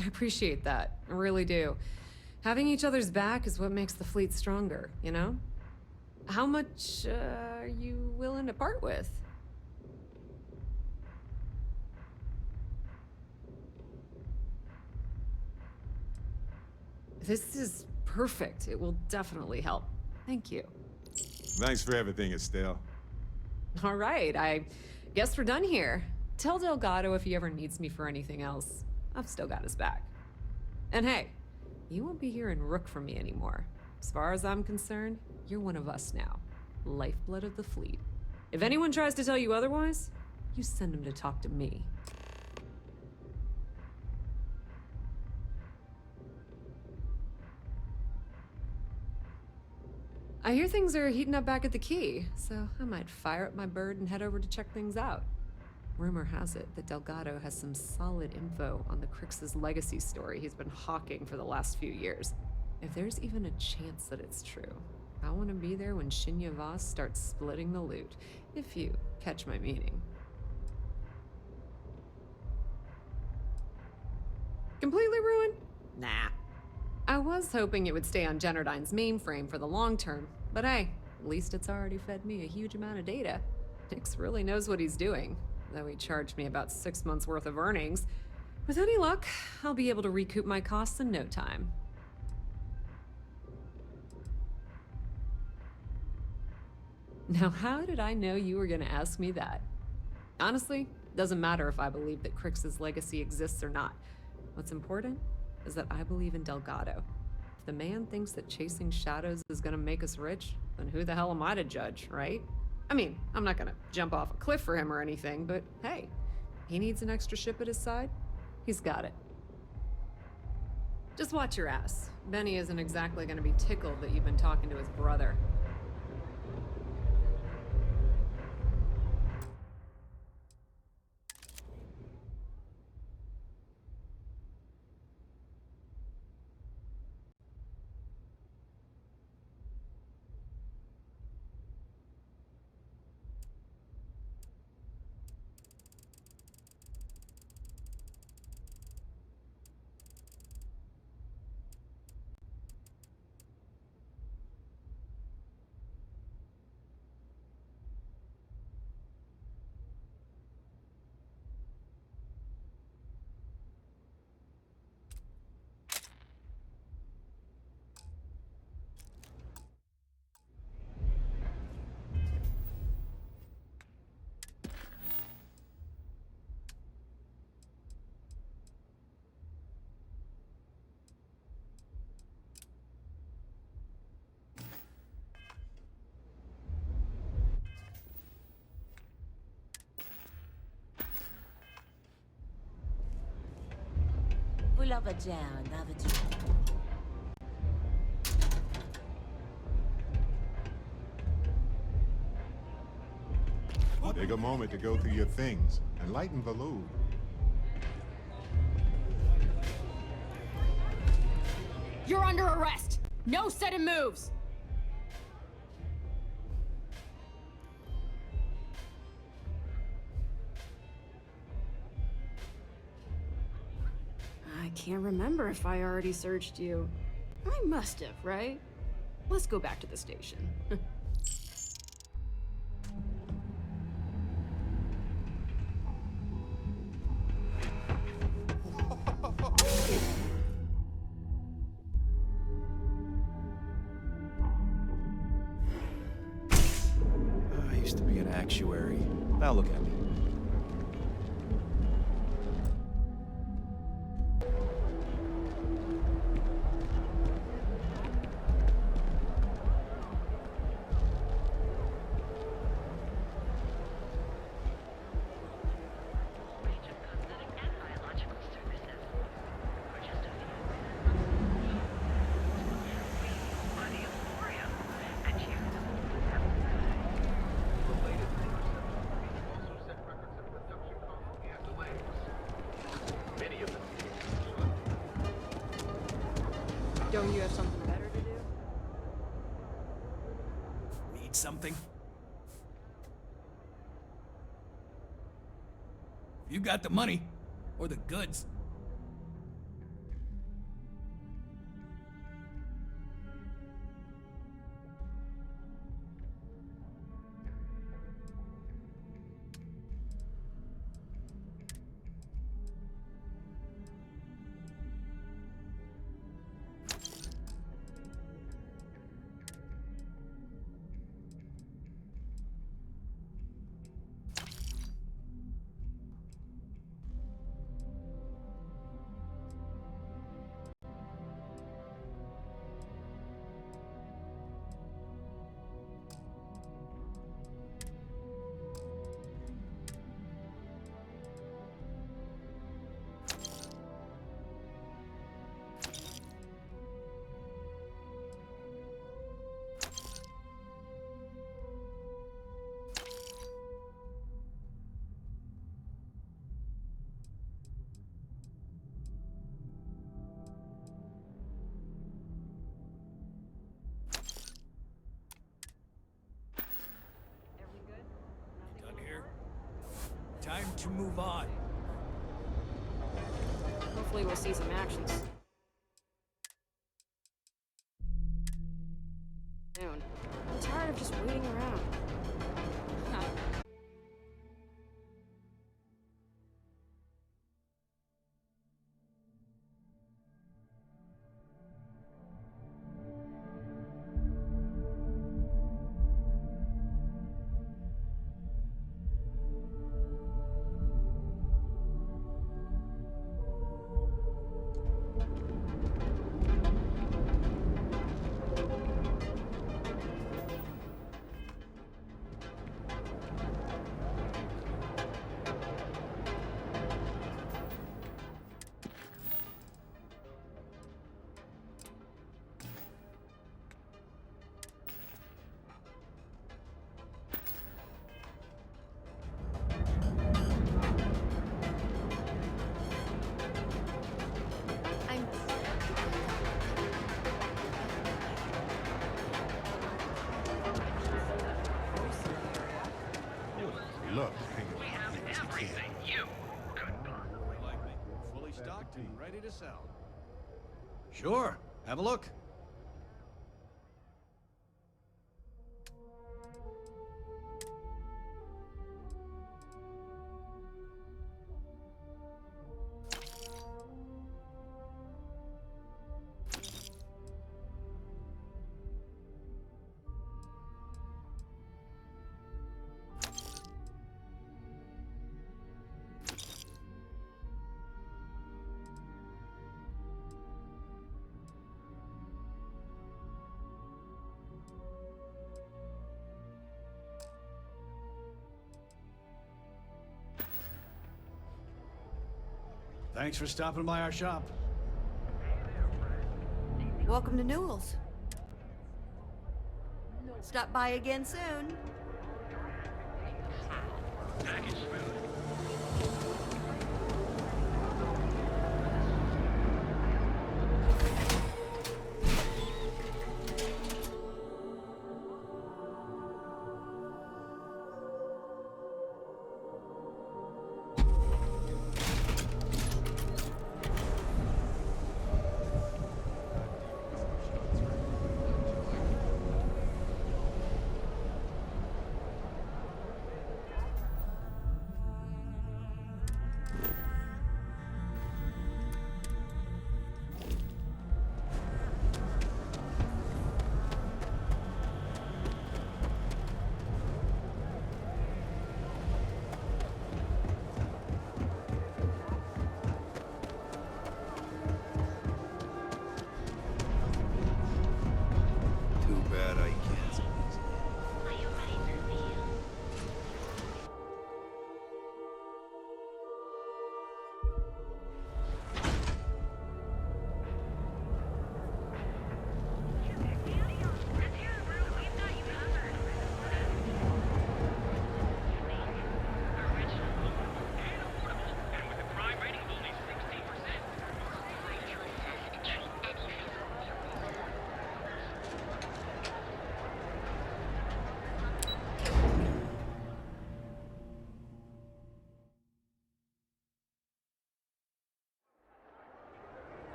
I appreciate that. I really do. Having each other's back is what makes the fleet stronger, you know? How much are you willing to part with? This is perfect. It will definitely help. Thank you.
Thanks for everything, Estelle.
All right, I guess we're done here. Tell Delgado if he ever needs me for anything else. I've still got his back. And hey, you won't be hearing Rook from me anymore. As far as I'm concerned, you're one of us now. Lifeblood of the fleet. If anyone tries to tell you otherwise, you send them to talk to me. I hear things are heating up back at the Key, so I might fire up my bird and head over to check things out. Rumor has it that Delgado has some solid info on the Crix's legacy story he's been hawking for the last few years. If there's even a chance that it's true, I want to be there when Shinya Voss starts splitting the loot, if you catch my meaning. Completely ruined? Nah. I was hoping it would stay on Generdyne's mainframe for the long term, but hey, at least it's already fed me a huge amount of data. Nix really knows what he's doing, though he charged me about 6 months worth of earnings. With any luck, I'll be able to recoup my costs in no time. Now, how did I know you were gonna ask me that? Honestly, doesn't matter if I believe that Crix's legacy exists or not. What's important is that I believe in Delgado. If the man thinks that chasing shadows is gonna make us rich, then who the hell am I to judge, right? I mean, I'm not gonna jump off a cliff for him or anything, but hey, he needs an extra ship at his side, he's got it. Just watch your ass. Benny isn't exactly gonna be tickled that you've been talking to his brother.
Take a moment to go through your things and lighten the load.
You're under arrest! No sudden moves! I can't remember if I already searched you. I must have, right? Let's go back to the station.
I used to be an actuary. Now look at me.
Don't you have something better to do?
Need something? You got the money, or the goods. Done here? Time to move on.
Hopefully
Hopefully we'll see some actions soon. I'm tired of just waiting around.
Look,
We have everything you could burn.
Like me. Fully stocked and ready to sell.
Sure, have a look. Thanks for stopping by our shop.
Welcome to Newell's. Stop by again soon.
Package food.
Too bad I can't.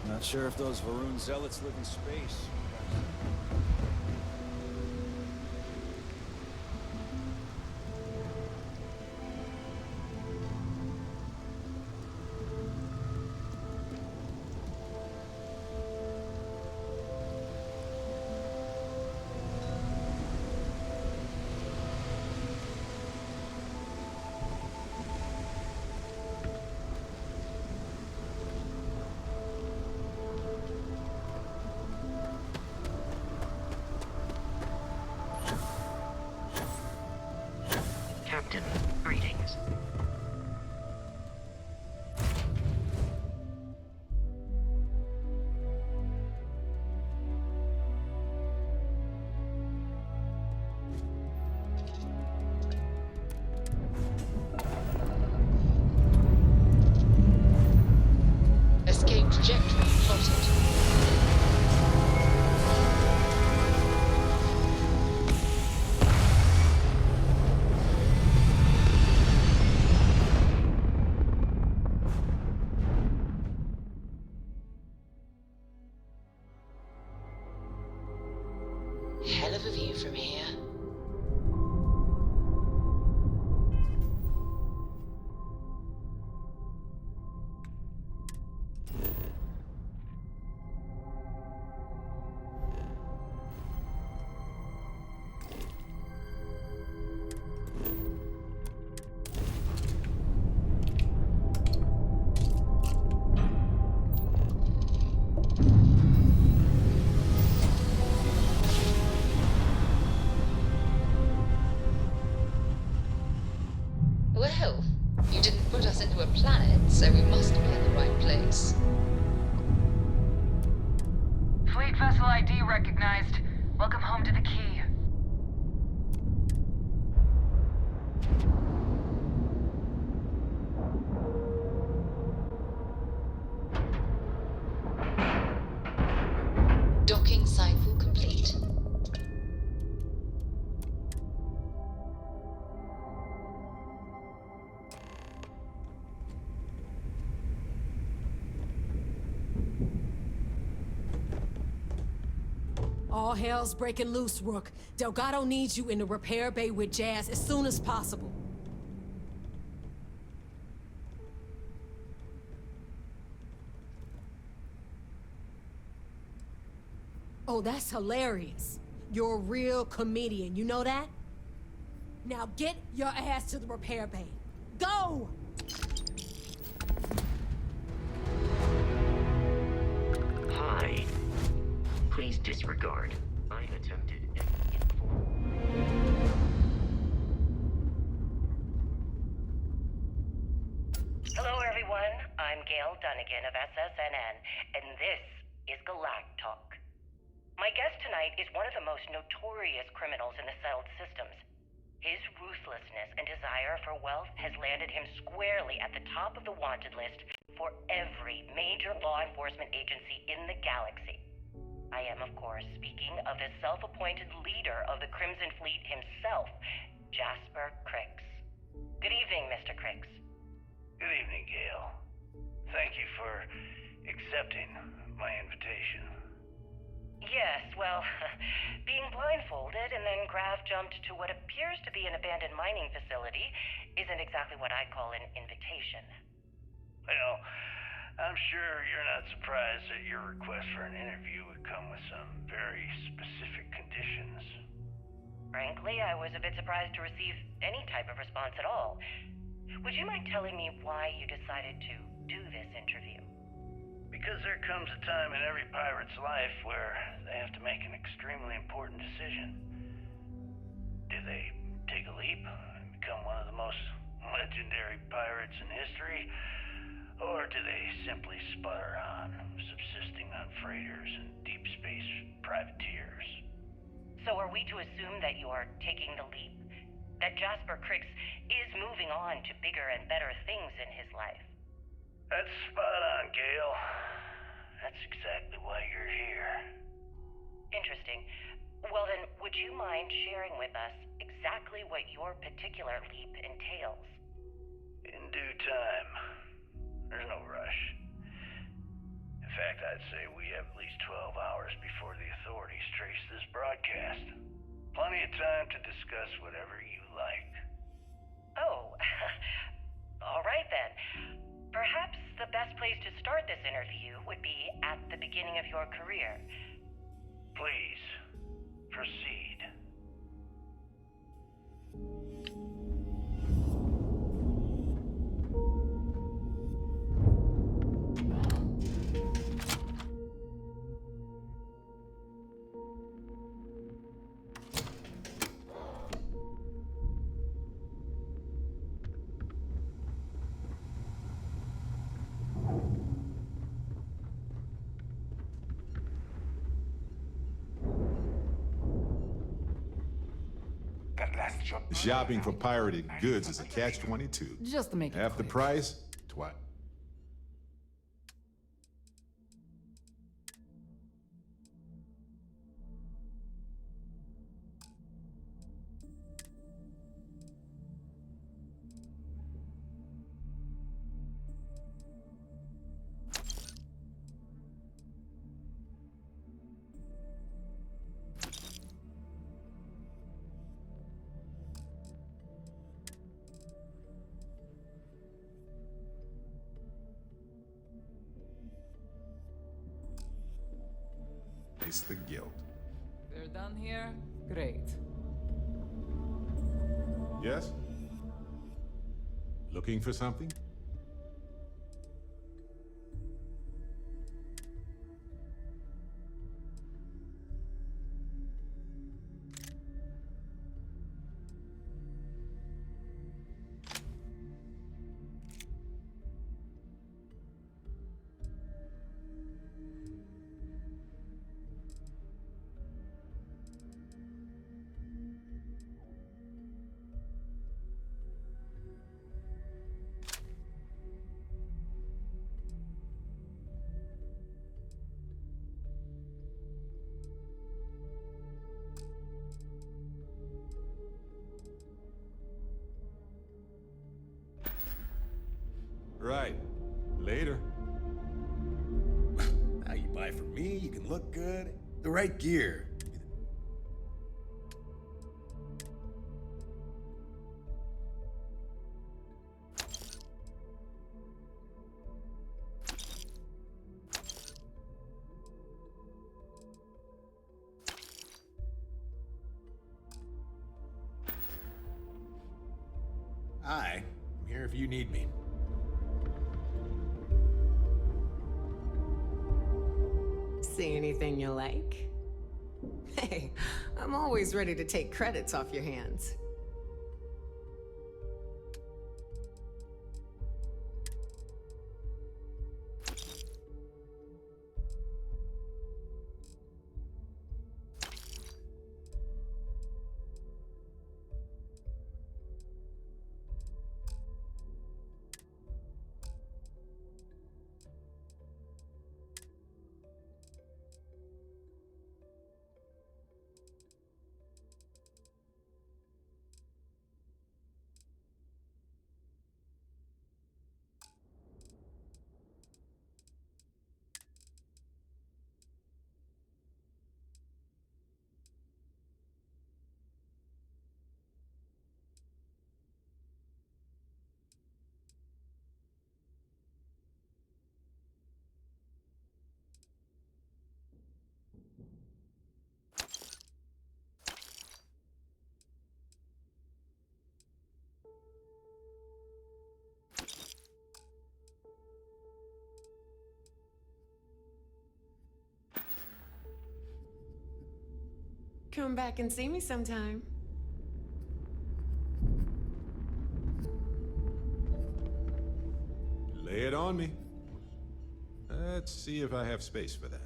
Not sure if those Varun zealots live in space.
Captain, greetings.
Escape trajectory plotted. Well, you didn't put us into a planet, so we must be in the right place.
Fleet vessel ID recognized. Welcome home to the key.
Docking cycle complete.
All hell's breaking loose, Rook. Delgado needs you in the repair bay with Jazz as soon as possible. Oh, that's hilarious. You're a real comedian, you know that? Now get your ass to the repair bay. Go!
Hi. Please disregard. I attempted
Hello, everyone. I'm Gail Dunnigan of SSNN, and this is Galactalk. My guest tonight is one of the most notorious criminals in the settled systems. His ruthlessness and desire for wealth has landed him squarely at the top of the wanted list for every major law enforcement agency in the galaxy. I am, of course, speaking of the self-appointed leader of the Crimson Fleet himself, Jasper Crix. Good evening, Mr. Crix.
Good evening, Gail. Thank you for accepting my invitation.
Yes, well, being blindfolded and then Grav jumped to what appears to be an abandoned mining facility isn't exactly what I call an invitation.
Well, I'm sure you're not surprised that your request for an interview would come with some very specific conditions.
Frankly, I was a bit surprised to receive any type of response at all. Would you mind telling me why you decided to do this interview?
Because there comes a time in every pirate's life where they have to make an extremely important decision. Do they take a leap and become one of the most legendary pirates in history? Or do they simply sputter on, subsisting on freighters and deep space privateers?
So are we to assume that you are taking the leap? That Jasper Crix is moving on to bigger and better things in his life?
That's spot on, Gail. That's exactly why you're here.
Interesting. Well then, would you mind sharing with us exactly what your particular leap entails?
In due time. There's no rush. In fact, I'd say we have at least 12 hours before the authorities trace this broadcast. Plenty of time to discuss whatever you like.
Oh, all right then. Perhaps the best place to start this interview would be at the beginning of your career.
Please, proceed.
Shopping for pirated goods is a catch-22.
Just to make it
Half the
quick.
price? Twat. It's the guild.
They're done here? Great.
Yes? Looking for something? Right. Later.
Now you buy from me, you can look good. The right gear. Hi, I'm here if you need me.
See anything you like? Hey, I'm always ready to take credits off your hands. Come back and see me sometime.
Lay it on me. Let's see if I have space for that.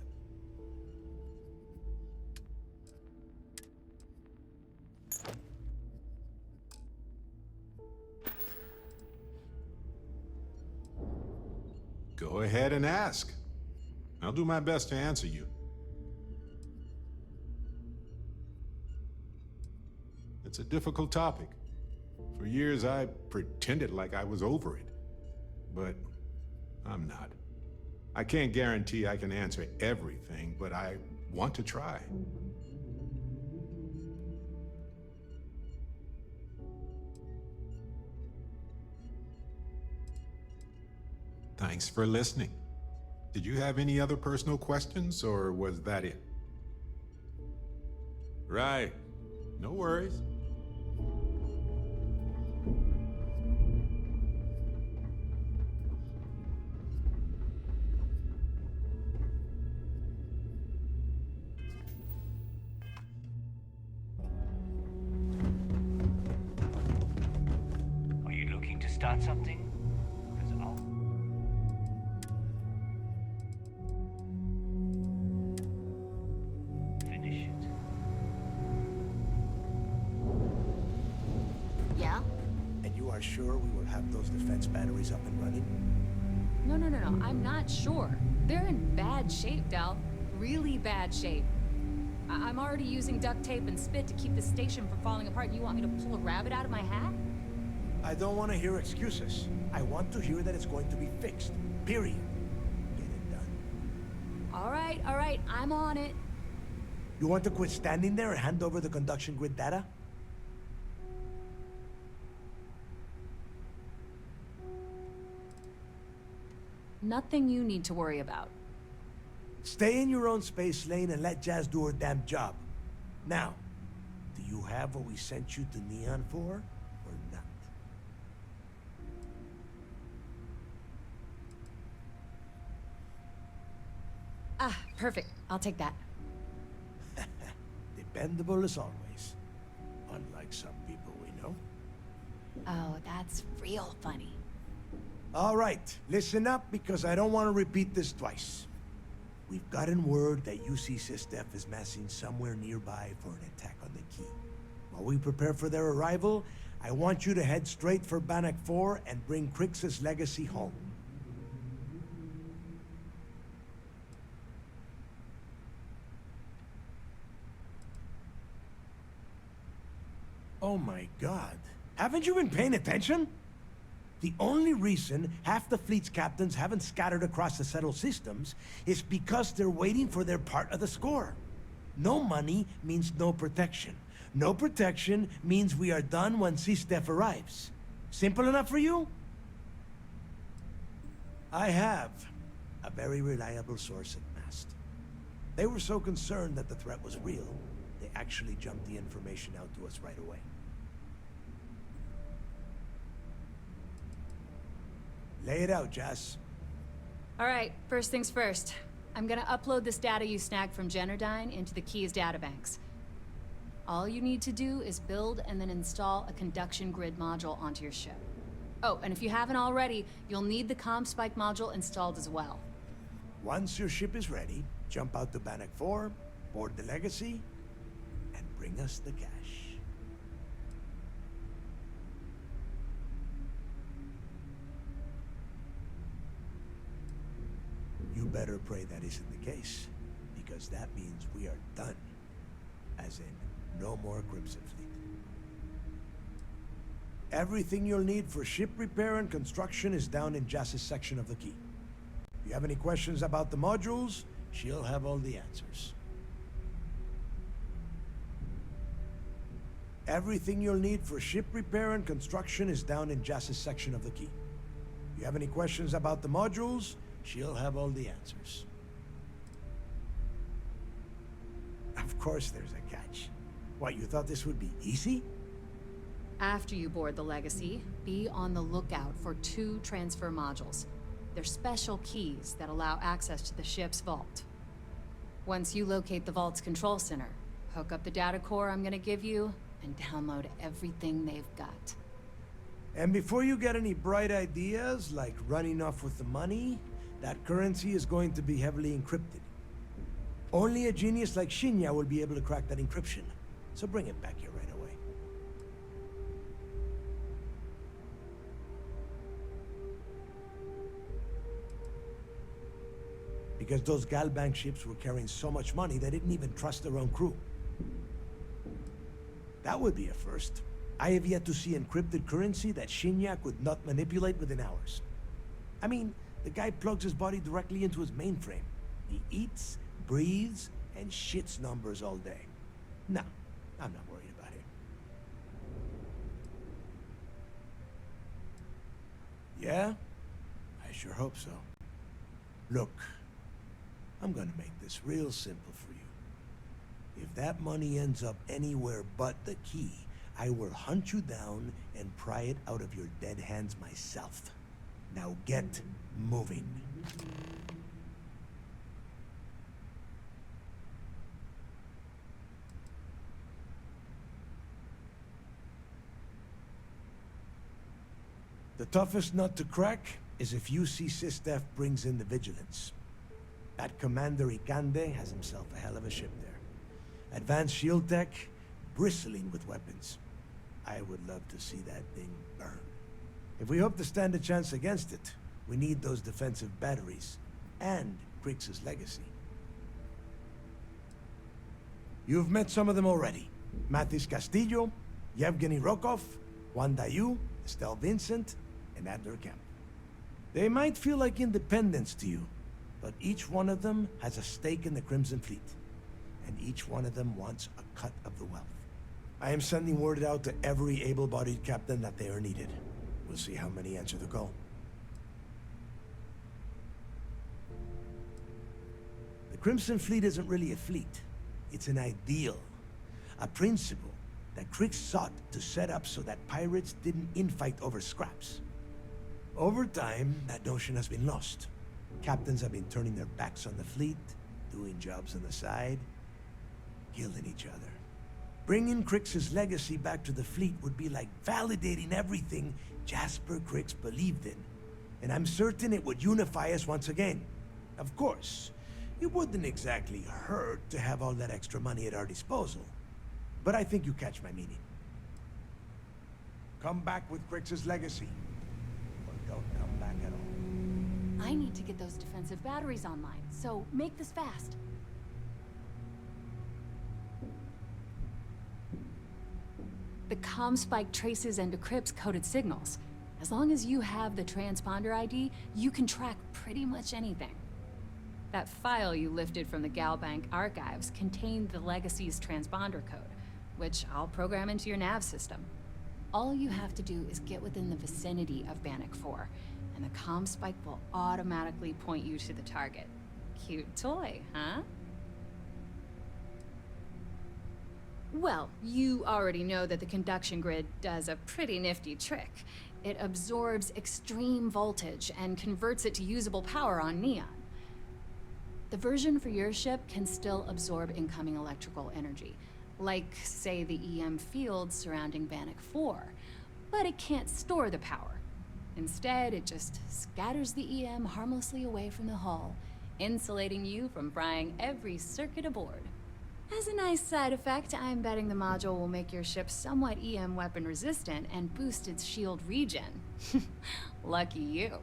Go ahead and ask. I'll do my best to answer you. It's a difficult topic. For years, I pretended like I was over it. But I'm not. I can't guarantee I can answer everything, but I want to try. Thanks for listening. Did you have any other personal questions, or was that it? Right. No worries.
Are you looking to start something? Because I'll... finish it.
Yeah?
And you are sure we will have those defense batteries up and running?
No, I'm not sure. They're in bad shape, Dal. Really bad shape. I'm already using duct tape and spit to keep the station from falling apart. You want me to pull a rabbit out of my hat?
I don't want to hear excuses. I want to hear that it's going to be fixed. Period. Get it done.
All right, I'm on it.
You want to quit standing there and hand over the conduction grid data?
Nothing you need to worry about.
Stay in your own space lane and let Jazz do her damn job. Now, do you have what we sent you to Neon for, or not?
Ah, perfect. I'll take that.
Dependable as always. Unlike some people we know.
Oh, that's real funny.
All right, listen up because I don't want to repeat this twice. We've gotten word that UC Systef is massing somewhere nearby for an attack on the key. While we prepare for their arrival, I want you to head straight for Bannock 4 and bring Crix's legacy home. Oh my God. Haven't you been paying attention? The only reason half the fleet's captains haven't scattered across the settled systems is because they're waiting for their part of the score. No money means no protection. No protection means we are done when C-Steph arrives. Simple enough for you? I have a very reliable source at Mast. They were so concerned that the threat was real, they actually jumped the information out to us right away. Lay it out, Jess.
All right, first things first. I'm gonna upload this data you snagged from Generdyne into the Keys databanks. All you need to do is build and then install a conduction grid module onto your ship. Oh, and if you haven't already, you'll need the CommSpike module installed as well.
Once your ship is ready, jump out to Bannock 4, board the Legacy, and bring us the cash. You better pray that isn't the case, because that means we are done. As in, no more Crimson Fleet. Everything you'll need for ship repair and construction is down in Jass's section of the key. If you have any questions about the modules, she'll have all the answers. Everything you'll need for ship repair and construction is down in Jass's section of the key. If you have any questions about the modules, she'll have all the answers. Of course there's a catch. What, you thought this would be easy?
After you board the Legacy, be on the lookout for 2 transfer modules. They're special keys that allow access to the ship's vault. Once you locate the vault's control center, hook up the data core I'm gonna give you, and download everything they've got.
And before you get any bright ideas, like running off with the money, that currency is going to be heavily encrypted. Only a genius like Shinya will be able to crack that encryption. So bring it back here right away. Because those Galbank ships were carrying so much money, they didn't even trust their own crew. That would be a first. I have yet to see encrypted currency that Shinya could not manipulate within hours. I mean, the guy plugs his body directly into his mainframe. He eats, breathes, and shits numbers all day. No, I'm not worried about it. Yeah? I sure hope so. Look, I'm gonna make this real simple for you. If that money ends up anywhere but the key, I will hunt you down and pry it out of your dead hands myself. Now get moving. The toughest nut to crack is if UC Sistef brings in the Vigilance. That Commander Ikande has himself a hell of a ship there. Advanced shield tech, bristling with weapons. I would love to see that thing burn. If we hope to stand a chance against it, we need those defensive batteries and Krix's legacy. You've met some of them already. Mathis Castillo, Yevgeny Rokov, Juan Dayu, Estelle Vincent, and Adler Kemp. They might feel like independents to you, but each one of them has a stake in the Crimson Fleet, and each one of them wants a cut of the wealth. I am sending word out to every able-bodied captain that they are needed. We'll see how many answer the call. The Crimson Fleet isn't really a fleet. It's an ideal. A principle that Krix sought to set up so that pirates didn't infight over scraps. Over time, that notion has been lost. Captains have been turning their backs on the fleet, doing jobs on the side, killing each other. Bringing Krix's legacy back to the fleet would be like validating everything Jasper Krix believed in. And I'm certain it would unify us once again. Of course, it wouldn't exactly hurt to have all that extra money at our disposal. But I think you catch my meaning. Come back with Krix's legacy. Or don't come back at all.
I need to get those defensive batteries online, so make this fast. The CommSpike traces and decrypts coded signals. As long as you have the transponder ID, you can track pretty much anything. That file you lifted from the Galbank archives contained the Legacy's transponder code, which I'll program into your nav system. All you have to do is get within the vicinity of Bannock 4, and the comm spike will automatically point you to the target. Cute toy, huh? Well, you already know that the conduction grid does a pretty nifty trick. It absorbs extreme voltage and converts it to usable power on Neon. The version for your ship can still absorb incoming electrical energy, like, say, the EM field surrounding Bannock 4, but it can't store the power. Instead, it just scatters the EM harmlessly away from the hull, insulating you from frying every circuit aboard. As a nice side effect, I'm betting the module will make your ship somewhat EM weapon resistant and boost its shield regen. Lucky you.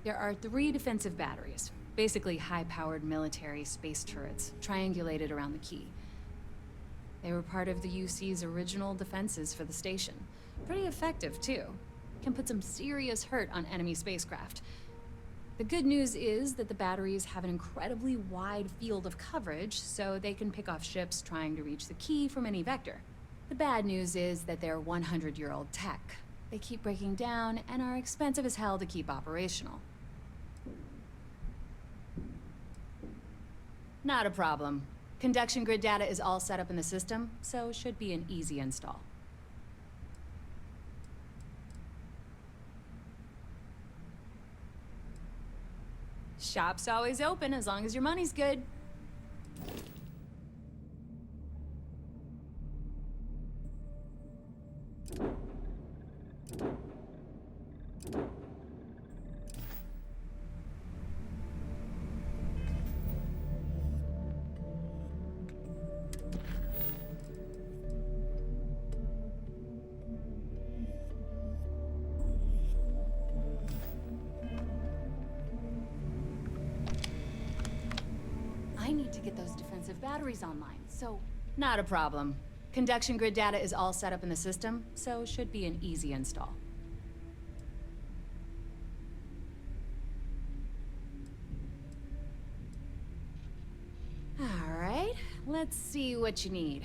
There are 3 defensive batteries, basically high-powered military space turrets, triangulated around the key. They were part of the UC's original defenses for the station. Pretty effective, too. Can put some serious hurt on enemy spacecraft. The good news is that the batteries have an incredibly wide field of coverage, so they can pick off ships trying to reach the key from any vector. The bad news is that they're 100-year-old tech. They keep breaking down and are expensive as hell to keep operational. Not a problem. Conduction grid data is all set up in the system, so should be an easy install. Shop's always open as long as your money's good. I need to get those defensive batteries online, so... Not a problem. Conduction grid data is all set up in the system, so should be an easy install. All right, let's see what you need.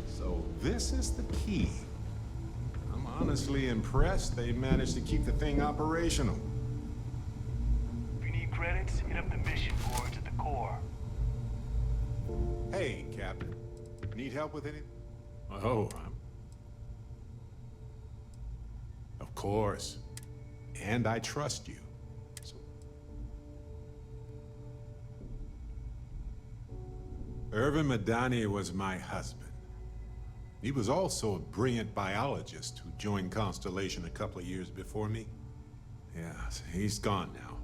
So this is the key. I'm honestly impressed they managed to keep the thing operational.
If you need credits, hit up the mission boards at the core.
Hey, Captain. Need help with anything? Oh, of course. And I trust you. So... Irvin Madani was my husband. He was also a brilliant biologist who joined Constellation a couple of years before me. Yeah, he's gone now.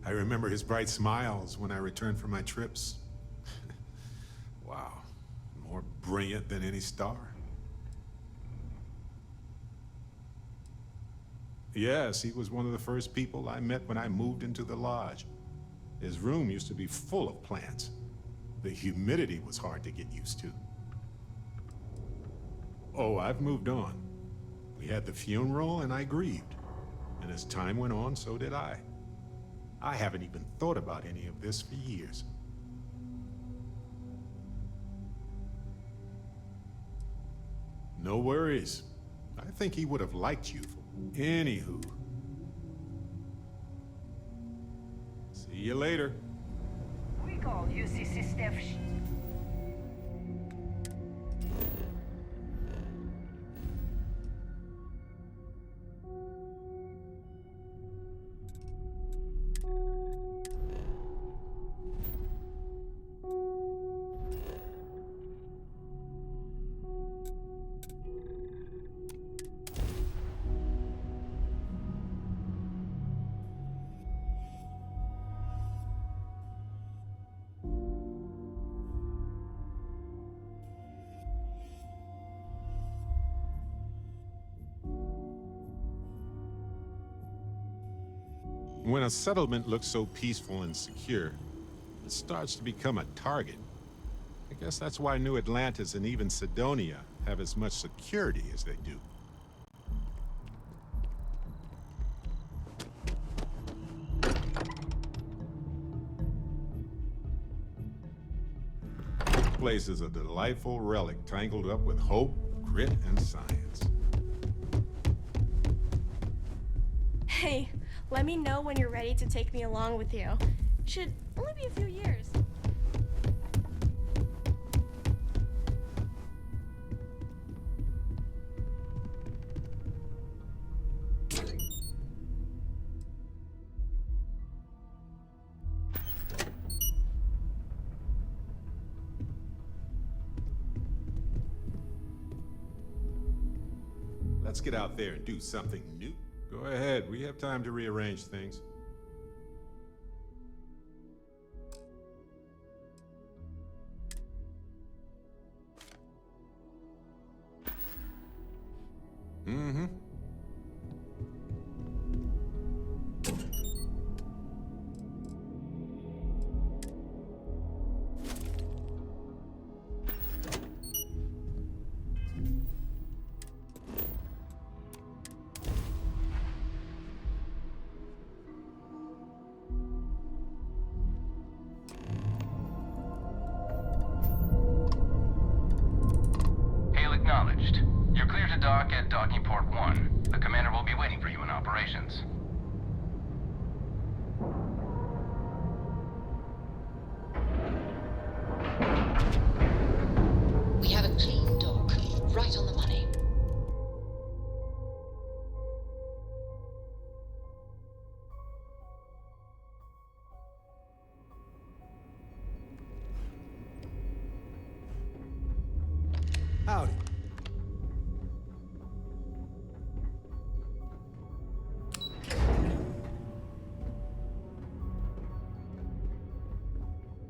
I remember his bright smiles when I returned from my trips. Wow, more brilliant than any star. Yes, he was one of the first people I met when I moved into the lodge. His room used to be full of plants. The humidity was hard to get used to. Oh, I've moved on. We had the funeral and I grieved. And as time went on, so did I. I haven't even thought about any of this for years. No worries. I think he would have liked you. Anywho. See you later.
We call UC System.
When a settlement looks so peaceful and secure, it starts to become a target. I guess that's why New Atlantis and even Sidonia have as much security as they do. This place is a delightful relic tangled up with hope, grit, and science.
Hey, let me know when you're ready to take me along with you. Should only be a few years.
Let's get out there and do something new. Go ahead, we have time to rearrange things. Mm-hmm.
Acknowledged. You're clear to dock at docking port 1. The commander will be waiting for you in operations.
We have a clean dock, right on the money.
Howdy.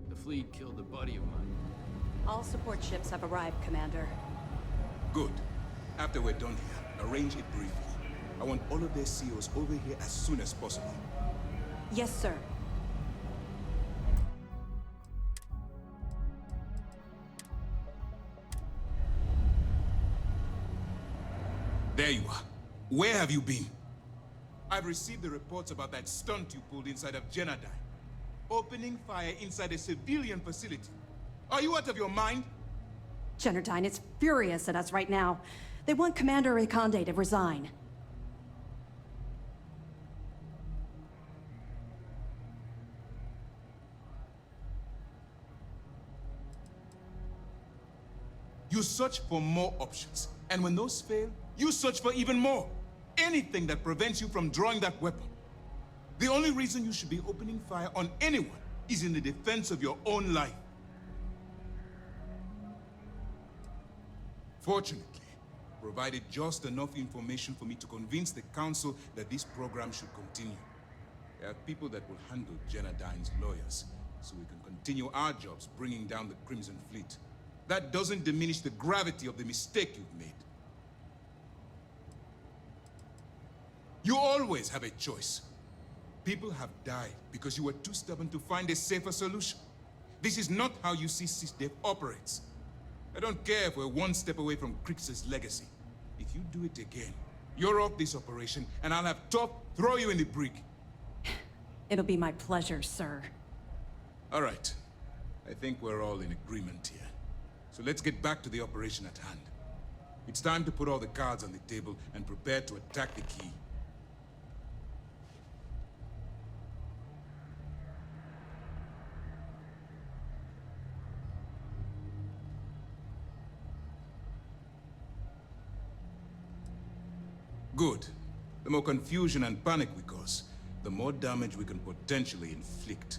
The fleet killed a buddy of mine.
All support ships have arrived, Commander.
Good. After we're done here, arrange it briefly. I want all of their COs over here as soon as possible.
Yes, sir.
There you are. Where have you been? I've received the reports about that stunt you pulled inside of Genadine. Opening fire inside a civilian facility. Are you out of your mind?
Generdine is furious at us right now. They want Commander Reconde to resign.
You search for more options, and when those fail, you search for even more. Anything that prevents you from drawing that weapon. The only reason you should be opening fire on anyone is in the defense of your own life. Fortunately, provided just enough information for me to convince the Council that this program should continue. There are people that will handle Genadine's lawyers, so we can continue our jobs bringing down the Crimson Fleet. That doesn't diminish the gravity of the mistake you've made. You always have a choice. People have died because you were too stubborn to find a safer solution. This is not how you see SysDev operates. I don't care if we're one step away from Crix's legacy. If you do it again, you're off this operation, and I'll have Top throw you in the brig.
It'll be my pleasure, sir.
All right. I think we're all in agreement here. So let's get back to the operation at hand. It's time to put all the cards on the table and prepare to attack the key. Good. The more confusion and panic we cause, the more damage we can potentially inflict.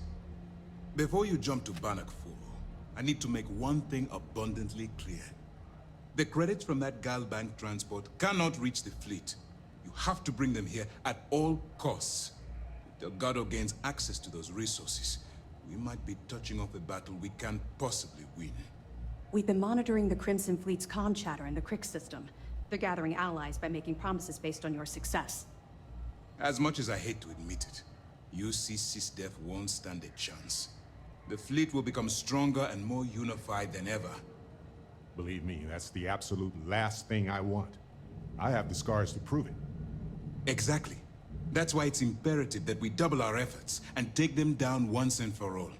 Before you jump to Bannock 4, I need to make one thing abundantly clear. The credits from that Galbank transport cannot reach the fleet. You have to bring them here at all costs. If Delgado gains access to those resources, we might be touching off a battle we can't possibly win.
We've been monitoring the Crimson Fleet's comm chatter in the Crix system. They're gathering allies by making promises based on your success.
As much as I hate to admit it, UC SysDev won't stand a chance. The fleet will become stronger and more unified than ever.
Believe me, that's the absolute last thing I want. I have the scars to prove it.
Exactly. That's why it's imperative that we double our efforts and take them down once and for all.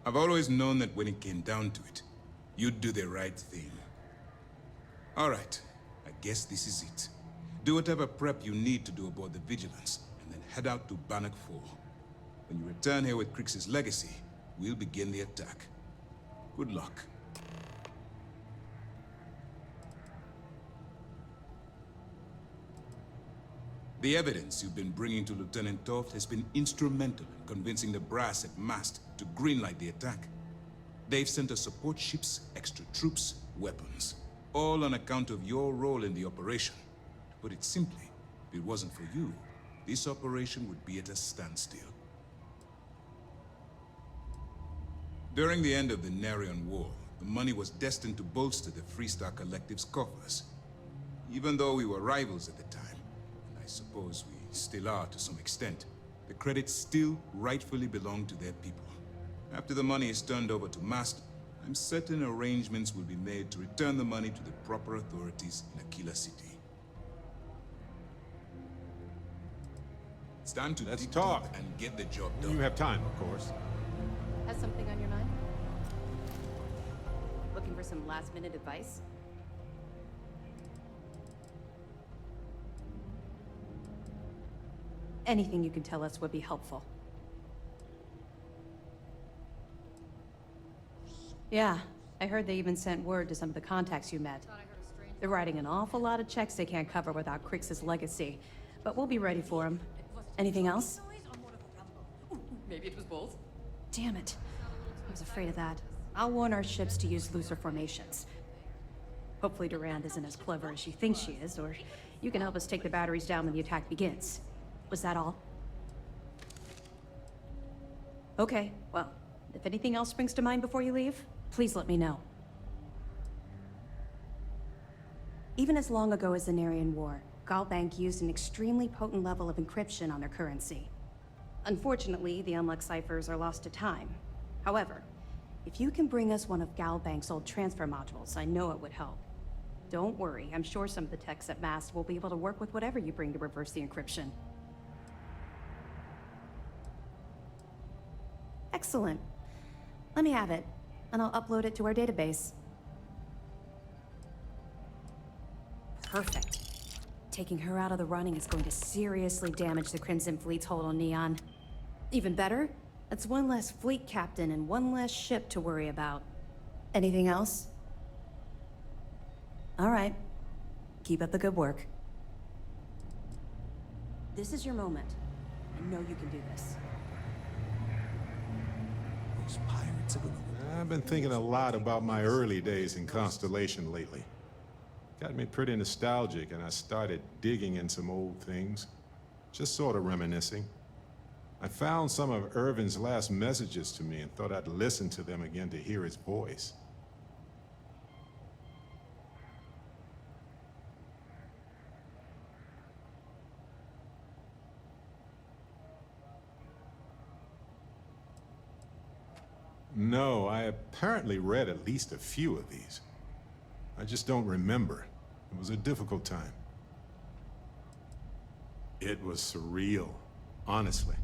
I've always known that when it came down to it, you'd do the right thing. All right, I guess this is it. Do whatever prep you need to do aboard the Vigilance, and then head out to Bannock 4. When you return here with Crix's legacy, we'll begin the attack. Good luck. The evidence you've been bringing to Lieutenant Toft has been instrumental in convincing the brass at Mast to greenlight the attack. They've sent us support ships, extra troops, weapons, all on account of your role in the operation. To put it simply, if it wasn't for you, this operation would be at a standstill. During the end of the Narion War, the money was destined to bolster the Freestar Collective's coffers. Even though we were rivals at the time, I suppose we still are to some extent, the credits still rightfully belong to their people. After the money is turned over to Mast, I'm certain arrangements will be made to return the money to the proper authorities in Aquila City. It's time to
Let's talk
and get the job done.
You have time, of course.
Has something on your mind? Looking for some last-minute advice? Anything you can tell us would be helpful. Yeah, I heard they even sent word to some of the contacts you met. They're writing an awful lot of checks they can't cover without Crix's legacy, but we'll be ready for them. Anything else?
Maybe it was both.
Damn it. I was afraid of that. I'll warn our ships to use looser formations. Hopefully Durand isn't as clever as she thinks she is, or you can help us take the batteries down when the attack begins. Was that all? Okay, well, if anything else springs to mind before you leave, please let me know. Even as long ago as the Narion War, Galbank used an extremely potent level of encryption on their currency. Unfortunately, the unlocked ciphers are lost to time. However, if you can bring us one of Galbank's old transfer modules, I know it would help. Don't worry, I'm sure some of the techs at MAST will be able to work with whatever you bring to reverse the encryption. Excellent. Let me have it, and I'll upload it to our database. Perfect. Taking her out of the running is going to seriously damage the Crimson Fleet's hold on Neon. Even better, that's one less fleet captain and one less ship to worry about. Anything else? All right. Keep up the good work. This is your moment. I know you can do this.
Those pirates are gonna...
I've been thinking a lot about my early days in Constellation lately. Got me pretty nostalgic, and I started digging in some old things. Just sort of reminiscing. I found some of Irvin's last messages to me and thought I'd listen to them again to hear his voice. No, I apparently read at least a few of these. I just don't remember. It was a difficult time. It was surreal, honestly.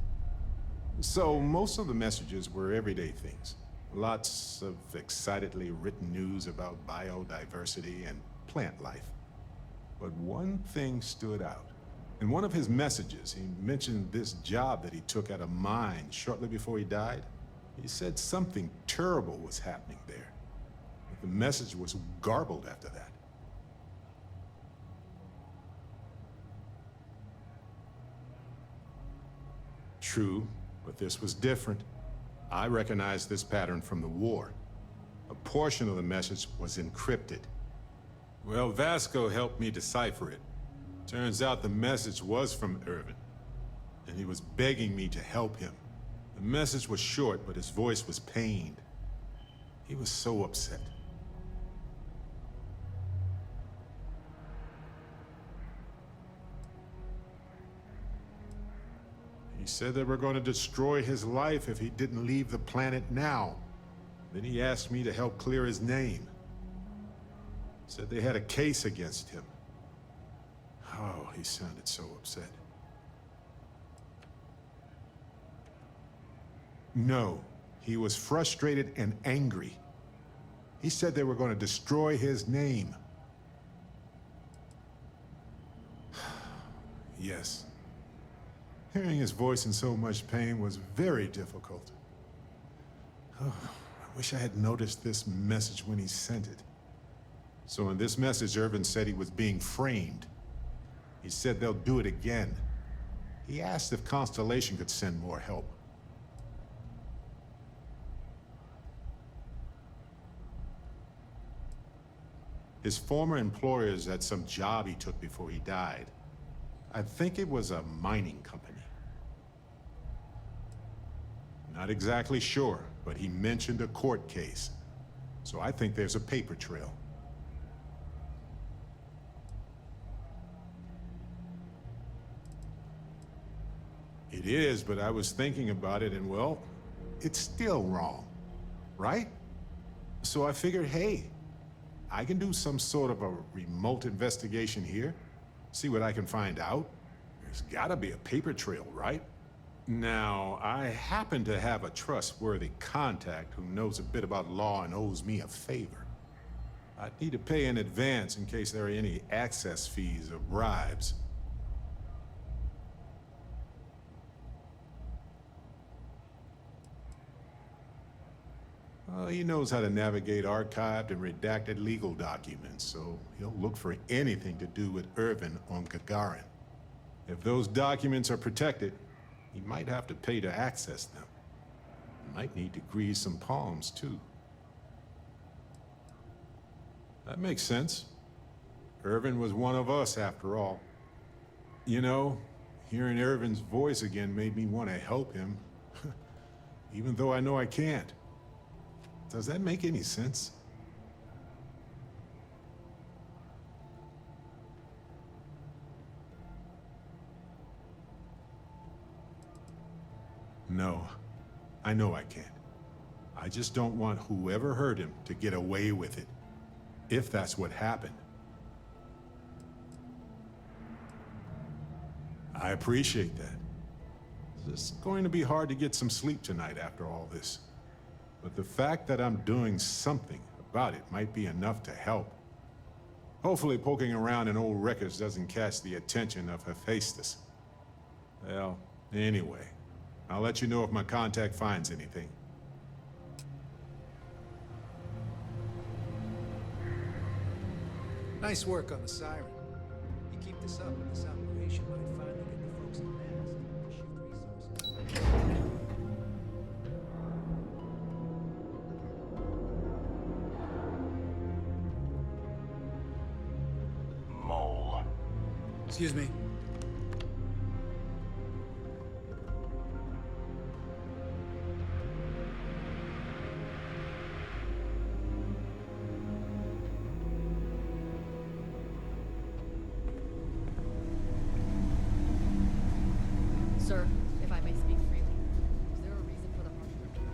So, most of the messages were everyday things. Lots of excitedly written news about biodiversity and plant life. But one thing stood out. In one of his messages, he mentioned this job that he took at a mine shortly before he died. He said something terrible was happening there. The message was garbled after that. True, but this was different. I recognized this pattern from the war. A portion of the message was encrypted. Well, Vasco helped me decipher it. Turns out the message was from Irvin, and he was begging me to help him. The message was short, but his voice was pained. He was so upset. He said they were going to destroy his life if he didn't leave the planet now. Then he asked me to help clear his name. Said they had a case against him. Oh, he sounded so upset. No, he was frustrated and angry. He said they were going to destroy his name. Yes. Hearing his voice in so much pain was very difficult. Oh, I wish I had noticed this message when he sent it. So in this message, Irvin said he was being framed. He said they'll do it again. He asked if Constellation could send more help. His former employers had some job he took before he died. I think it was a mining company. Not exactly sure, but he mentioned a court case. So I think there's a paper trail. It is, but I was thinking about it and, well, it's still wrong, right? So I figured, hey, I can do some sort of a remote investigation here, see what I can find out. There's gotta be a paper trail, right? Now, I happen to have a trustworthy contact who knows a bit about law and owes me a favor. I'd need to pay in advance in case there are any access fees or bribes. Well, he knows how to navigate archived and redacted legal documents, so he'll look for anything to do with Irvin on Gagarin. If those documents are protected, he might have to pay to access them. Might need to grease some palms, too. That makes sense. Irvin was one of us, after all. You know, hearing Irvin's voice again made me want to help him, even though I know I can't. Does that make any sense? No, I know I can't. I just don't want whoever hurt him to get away with it, if that's what happened. I appreciate that. It's going to be hard to get some sleep tonight after all this. But the fact that I'm doing something about it might be enough to help. Hopefully poking around in old records doesn't catch the attention of Hephaestus. Well, anyway, I'll let you know if my contact finds anything.
Nice work on the siren. You keep this up, and this operation might finally get the folks in Mast to shift resources.
Mole.
Excuse me.
Sir, if I may speak freely, is there a reason for the harsh treatment?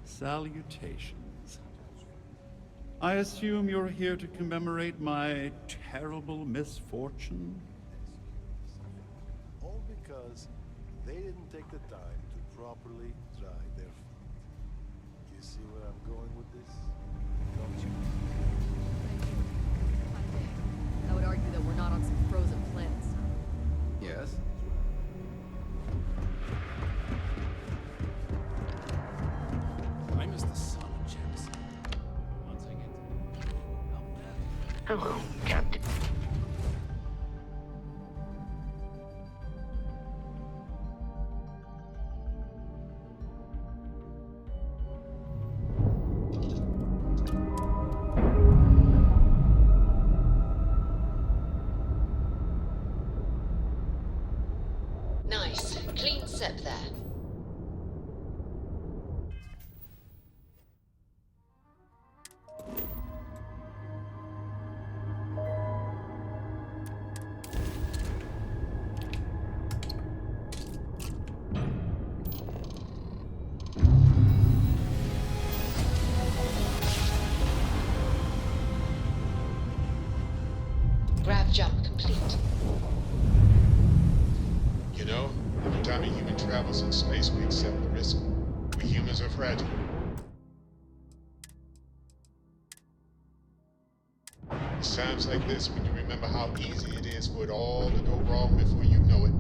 Salutations. I assume you're here to commemorate my terrible misfortune?
All because they didn't take the time to properly dry their feet. You see where I'm going with this? Don't you?
I would argue that we're not on some frozen planets.
Yes?
I miss the sun on Jemison. Once I get to...
Hello, Captain.
Nice. Clean sep there. Grav jump complete.
You know, every time a human travels in space, we accept the risk. We humans are fragile. It's times like this when you remember how easy it is for it all to go wrong before you know it.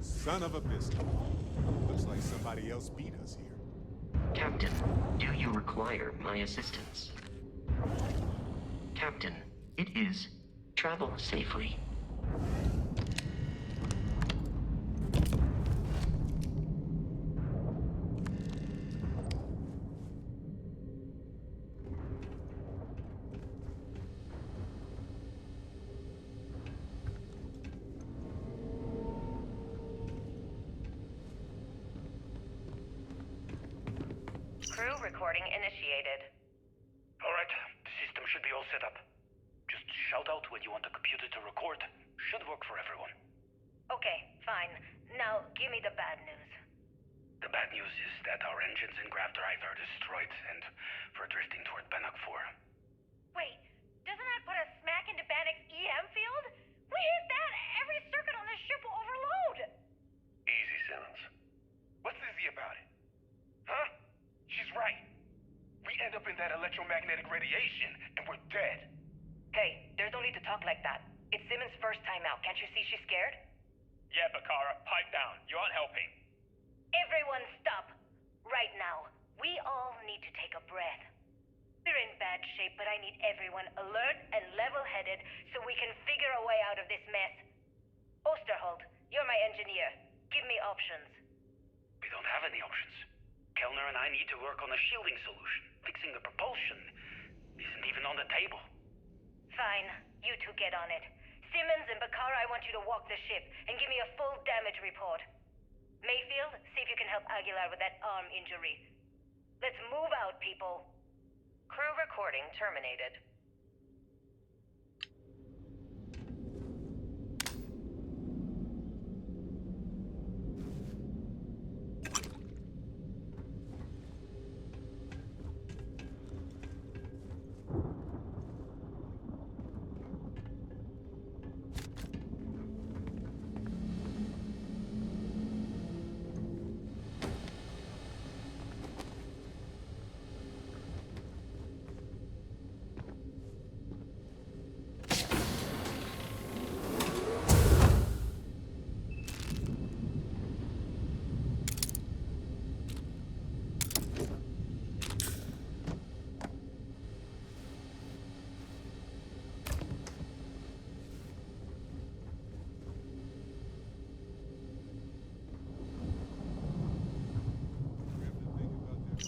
Son of a biscuit. Looks like somebody else beat us here.
Captain, do you require my assistance? Captain, it is. Travel safely.
Crew recording initiated.
Alright, the system should be all set up. Just shout out when you want the computer to record. Should work for everyone.
Okay, fine. Now, give me the bad news.
The bad news is that our engines and grav drive are destroyed, and we're drifting toward Bannock 4.
Wait, doesn't that put us smack into Bannock's EM field? We hit that! Every circuit on this ship will overload!
Easy, Simmons. What's easy about it? Huh? She's right. We end up in that electromagnetic radiation, and we're dead.
Hey, there's no need to talk like that. It's Simmons' first time out. Can't you see she's scared?
Yeah, Bakara, pipe down. You aren't helping.
Everyone stop. Right now, we all need to take a breath. We're in bad shape, but I need everyone alert and level-headed so we can figure a way out of this mess. Osterholt, you're my engineer. Give me options.
We don't have any options. Kellner and I need to work on a shielding solution. Fixing the propulsion isn't even on the table.
Fine, you two get on it. Simmons and Bakara, I want you to walk the ship and give me a full damage report. Mayfield, see if you can help Aguilar with that arm injury. Let's move out, people. Crew recording terminated.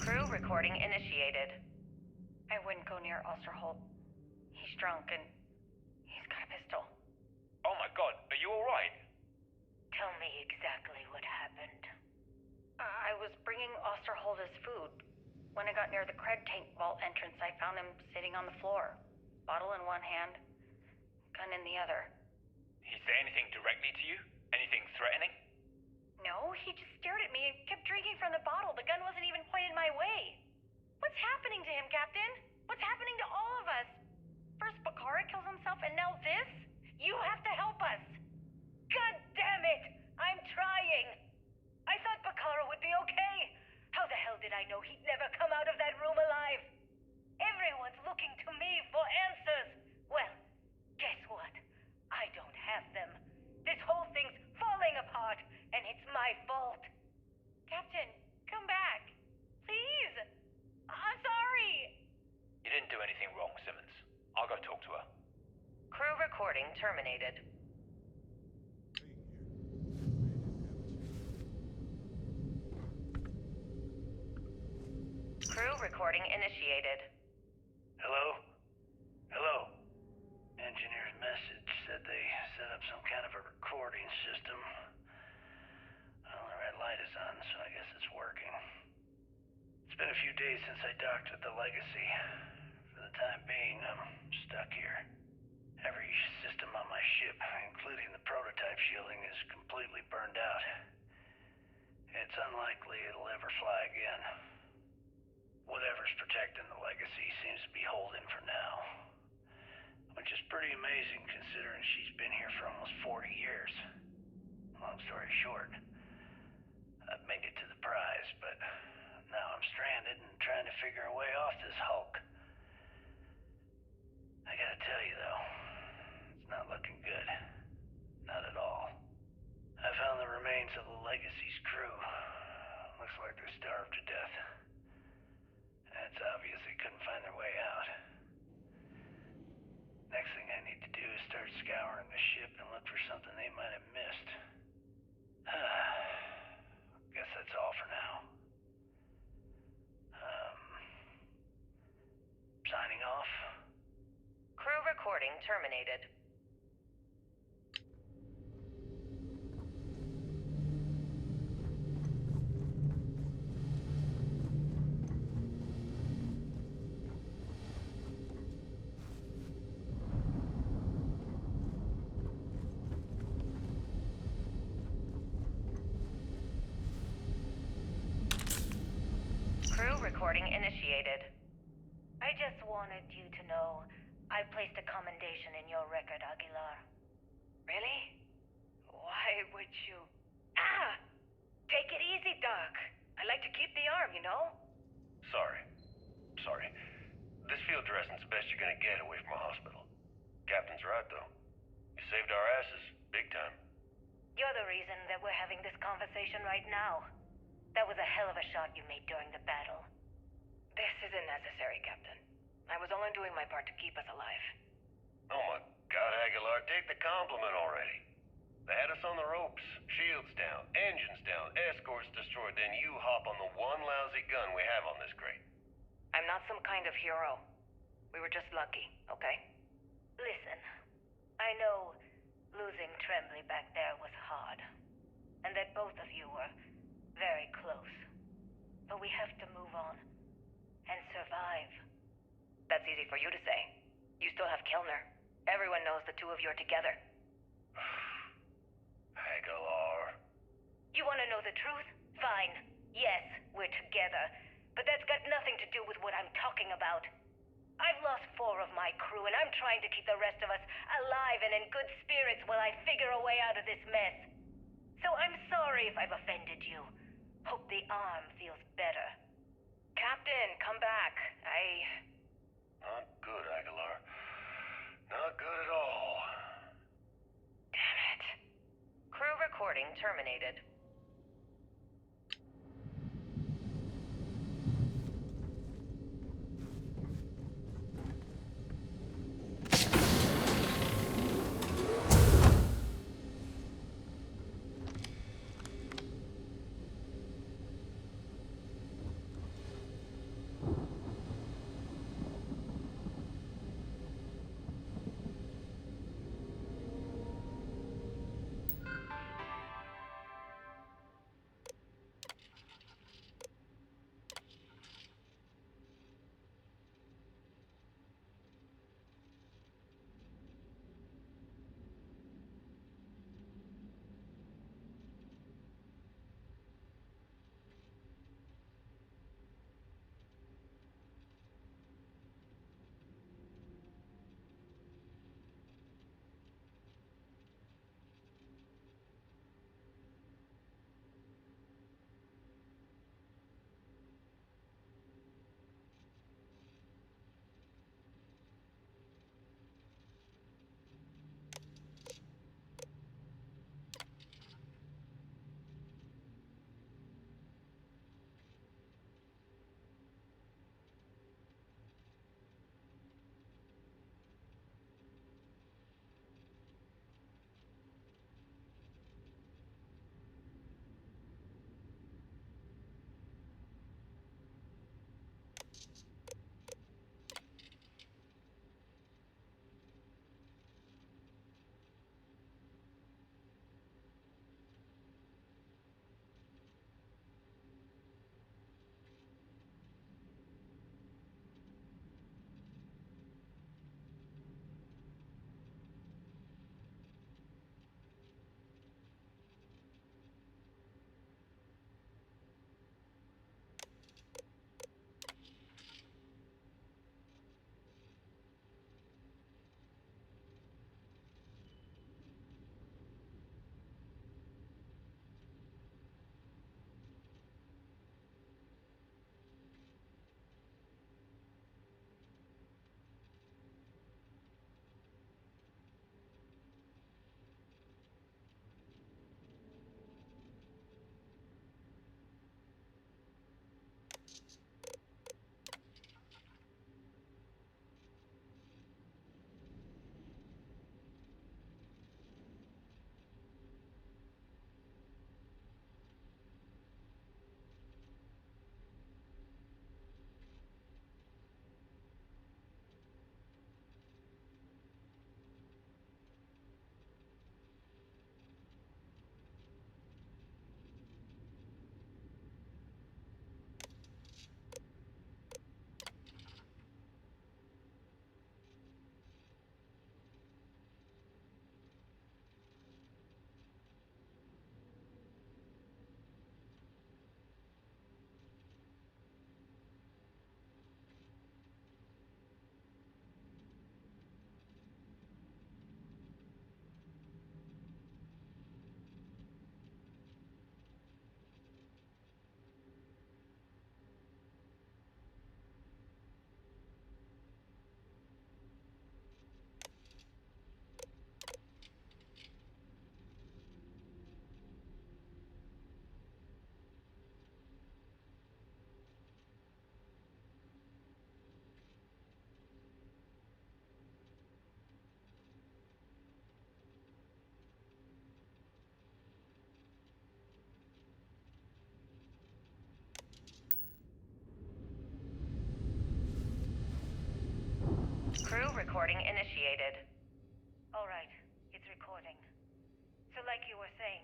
Crew recording initiated. I wouldn't go near Osterholt. He's drunk and he's got a pistol.
Oh my god, are you alright?
Tell me exactly what happened. I was bringing Osterholt his food. When I got near the cred tank vault entrance, I found him sitting on the floor. Bottle in one hand, gun in the other.
He say anything directly to you? Anything threatening?
No, he just stared at me and kept drinking from the bottle. The gun wasn't even pointed my way. What's happening to him, Captain? What's happening to all of us? First Bakara kills himself and now this? You have to help us! God damn it! I'm trying! I thought Bakara would be okay! How the hell did I know he'd never come out of that room alive? Everyone's looking to me for answers! Well, guess what? I don't have them. This whole thing's falling apart, and it's my fault. Captain, come back. Please! I'm sorry!
You didn't do anything wrong, Simmons. I'll go talk to her.
Crew recording terminated. Crew recording initiated.
Hello? Hello? Engineer's message said they set up some kind of a recording system. Well, the red light is on, so I guess it's working. It's been a few days since I docked with the Legacy. For the time being, I'm stuck here. Every system on my ship, including the prototype shielding, is completely burned out. It's unlikely it'll ever fly again. Whatever's protecting the Legacy seems to be holding for now. Which is pretty amazing considering she's been here for almost 40 years. Long story short, I've made it to the prize, but now I'm stranded and trying to figure a way off this hulk. I gotta tell you though, it's not looking good.
recording terminated. Crew recording initiated.
I just wanted you to know I placed a commendation in your record, Aguilar.
Really? Why would you... Ah! Take it easy, Doc. I like to keep the arm, you know?
Sorry. This field dressing's the best you're gonna get away from a hospital. Captain's right, though. You saved our asses, big time.
You're the reason that we're having this conversation right now. That was a hell of a shot you made during the battle.
This isn't necessary, Captain. I was only doing my part to keep us alive.
Oh my God, Aguilar, take the compliment already. They had us on the ropes, shields down, engines down, escorts destroyed, then you hop on the one lousy gun we have on this crate.
I'm not some kind of hero. We were just lucky, okay?
Listen, I know losing Tremblay back there was hard, and that both of you were very close. But we have to move on and survive.
That's easy for you to say. You still have Kilner. Everyone knows the two of you are together.
Aguilar.
You want to know the truth? Fine. Yes, we're together. But that's got nothing to do with what I'm talking about. I've lost 4 of my crew, and I'm trying to keep the rest of us alive and in good spirits while I figure a way out of this mess. So I'm sorry if I've offended you. Hope the arm feels better.
Captain, come back.
Not good, Aguilar. Not good at all.
Damn it. Crew recording terminated. Crew recording initiated. All right, it's recording. So like you were saying,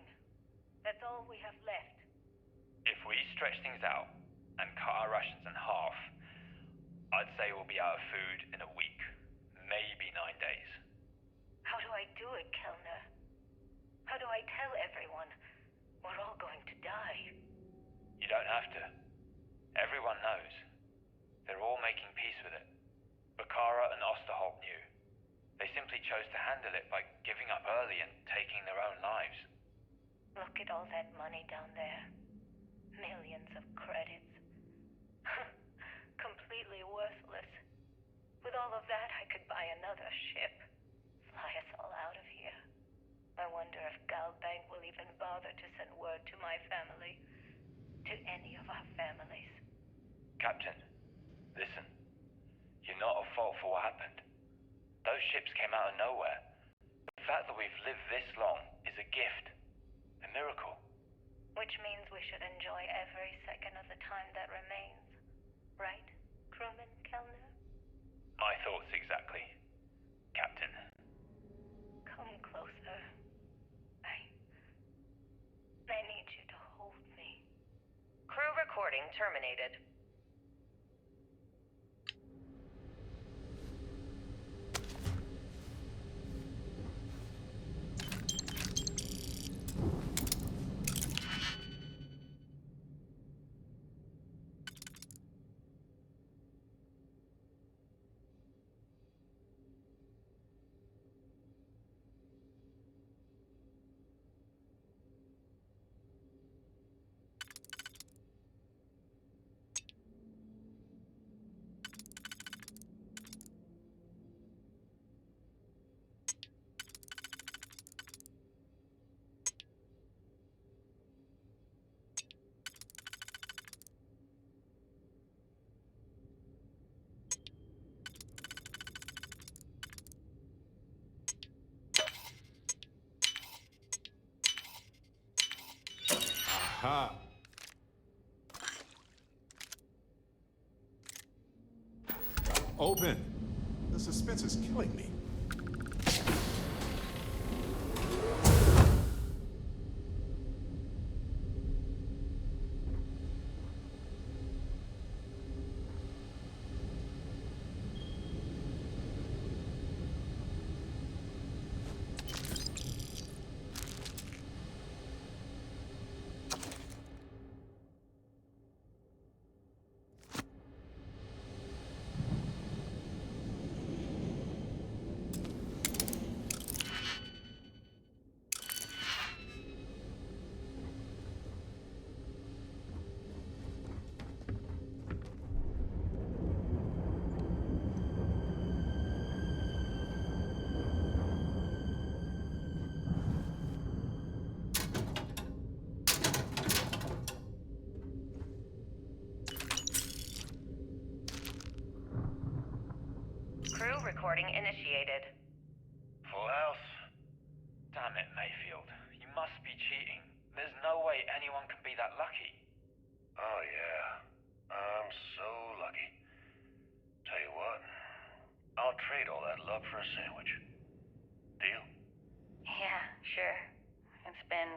that's all we have left.
If we stretch things out and cut our rations in half, I'd say we'll be out of food in a week, maybe 9 days.
How do I do it, Kellner? How do I tell everyone we're all going to die?
You don't have to. Everyone knows. They're all making peace with it. Bakara and Osterholt knew. They simply chose to handle it by giving up early and taking their own lives.
Look at all that money down there. Millions of credits. Completely worthless. With all of that, I could buy another ship. Fly us all out of here. I wonder if Galbank will even bother to send word to my family. To any of our families.
Captain, listen. You're not at fault for what happened. Those ships came out of nowhere. The fact that we've lived this long is a gift. A miracle.
Which means we should enjoy every second of the time that remains. Right, crewman Kellner?
My thoughts exactly, Captain.
Come closer. I need you to hold me. Crew recording terminated.
Aha! Open! The suspense is killing me.
Crew recording initiated.
Full house?
Damn it, Mayfield. You must be cheating. There's no way anyone can be that lucky.
Oh, yeah. I'm so lucky. Tell you what, I'll trade all that luck for a sandwich. Deal?
Yeah, sure. It's been,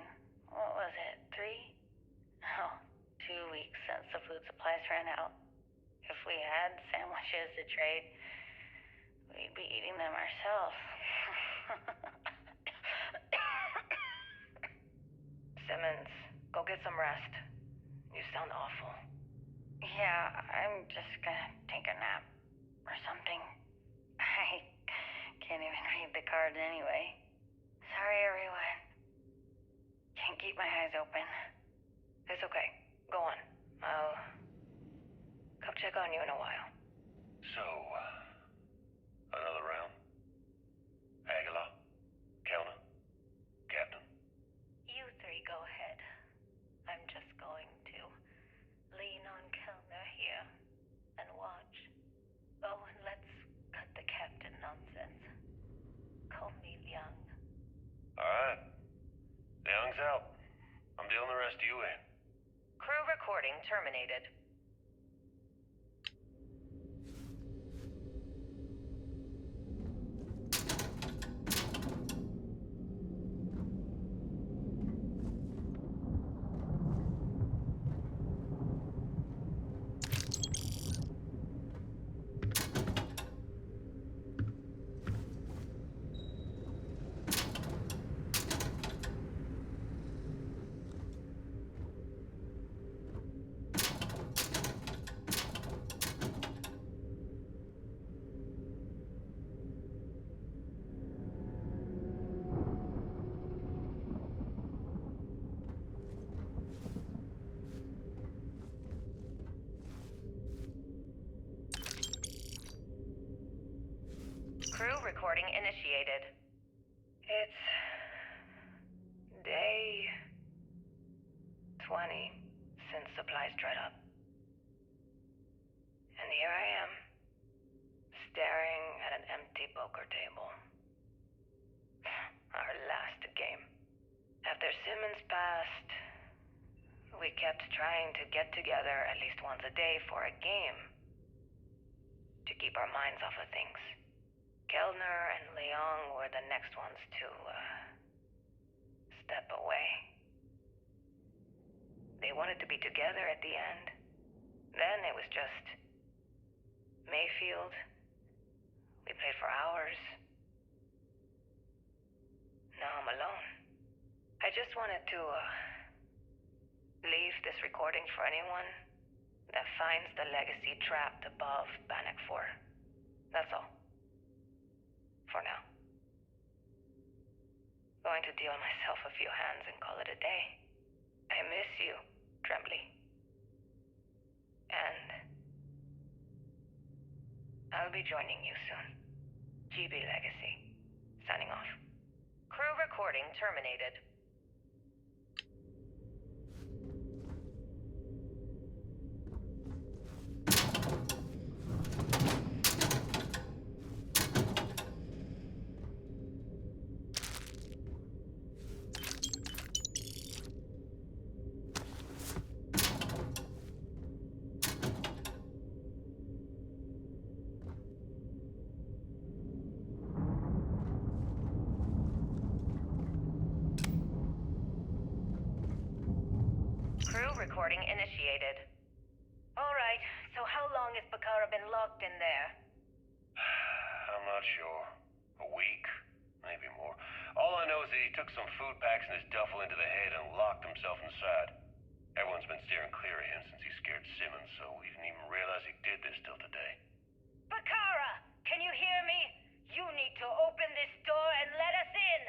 what was it, 3? Oh, 2 weeks since the food supplies ran out. If we had sandwiches to trade, we'd be eating them ourselves. Simmons, go get some rest. You sound awful. Yeah, I'm just gonna take a nap. Or something. I can't even read the cards anyway. Sorry, everyone. Can't keep my eyes open. It's okay. Go on. I'll come check on you in a while.
So, another round? Aguilar? Kellner? Captain?
You three go ahead. I'm just going to lean on Kellner here and watch. Oh, and let's cut the captain nonsense. Call me Liang.
Alright. Liang's out. I'm dealing the rest of you in.
Crew recording terminated. recording initiated. It's day 20 since supplies dried up. And here I am, staring at an empty poker table. Our last game. After Simmons passed, we kept trying to get together at least once a day for a game. To keep our minds off of things. Kellner and Leong were the next ones to, step away. They wanted to be together at the end. Then it was just Mayfield. We played for hours. Now I'm alone. I just wanted to, leave this recording for anyone that finds the legacy trapped above Bannock 4. That's all. For now. Going to deal myself a few hands and call it a day. I miss you, Trembly. And I'll be joining you soon. GB Legacy. Signing off. Crew recording terminated. Recording initiated. Alright, so how long has Bakara been locked in there?
I'm not sure. A week? Maybe more. All I know is that he took some food packs in his duffel into the head and locked himself inside. Everyone's been steering clear of him since he scared Simmons, so we didn't even realize he did this till today.
Bakara! Can you hear me? You need to open this door and let us in!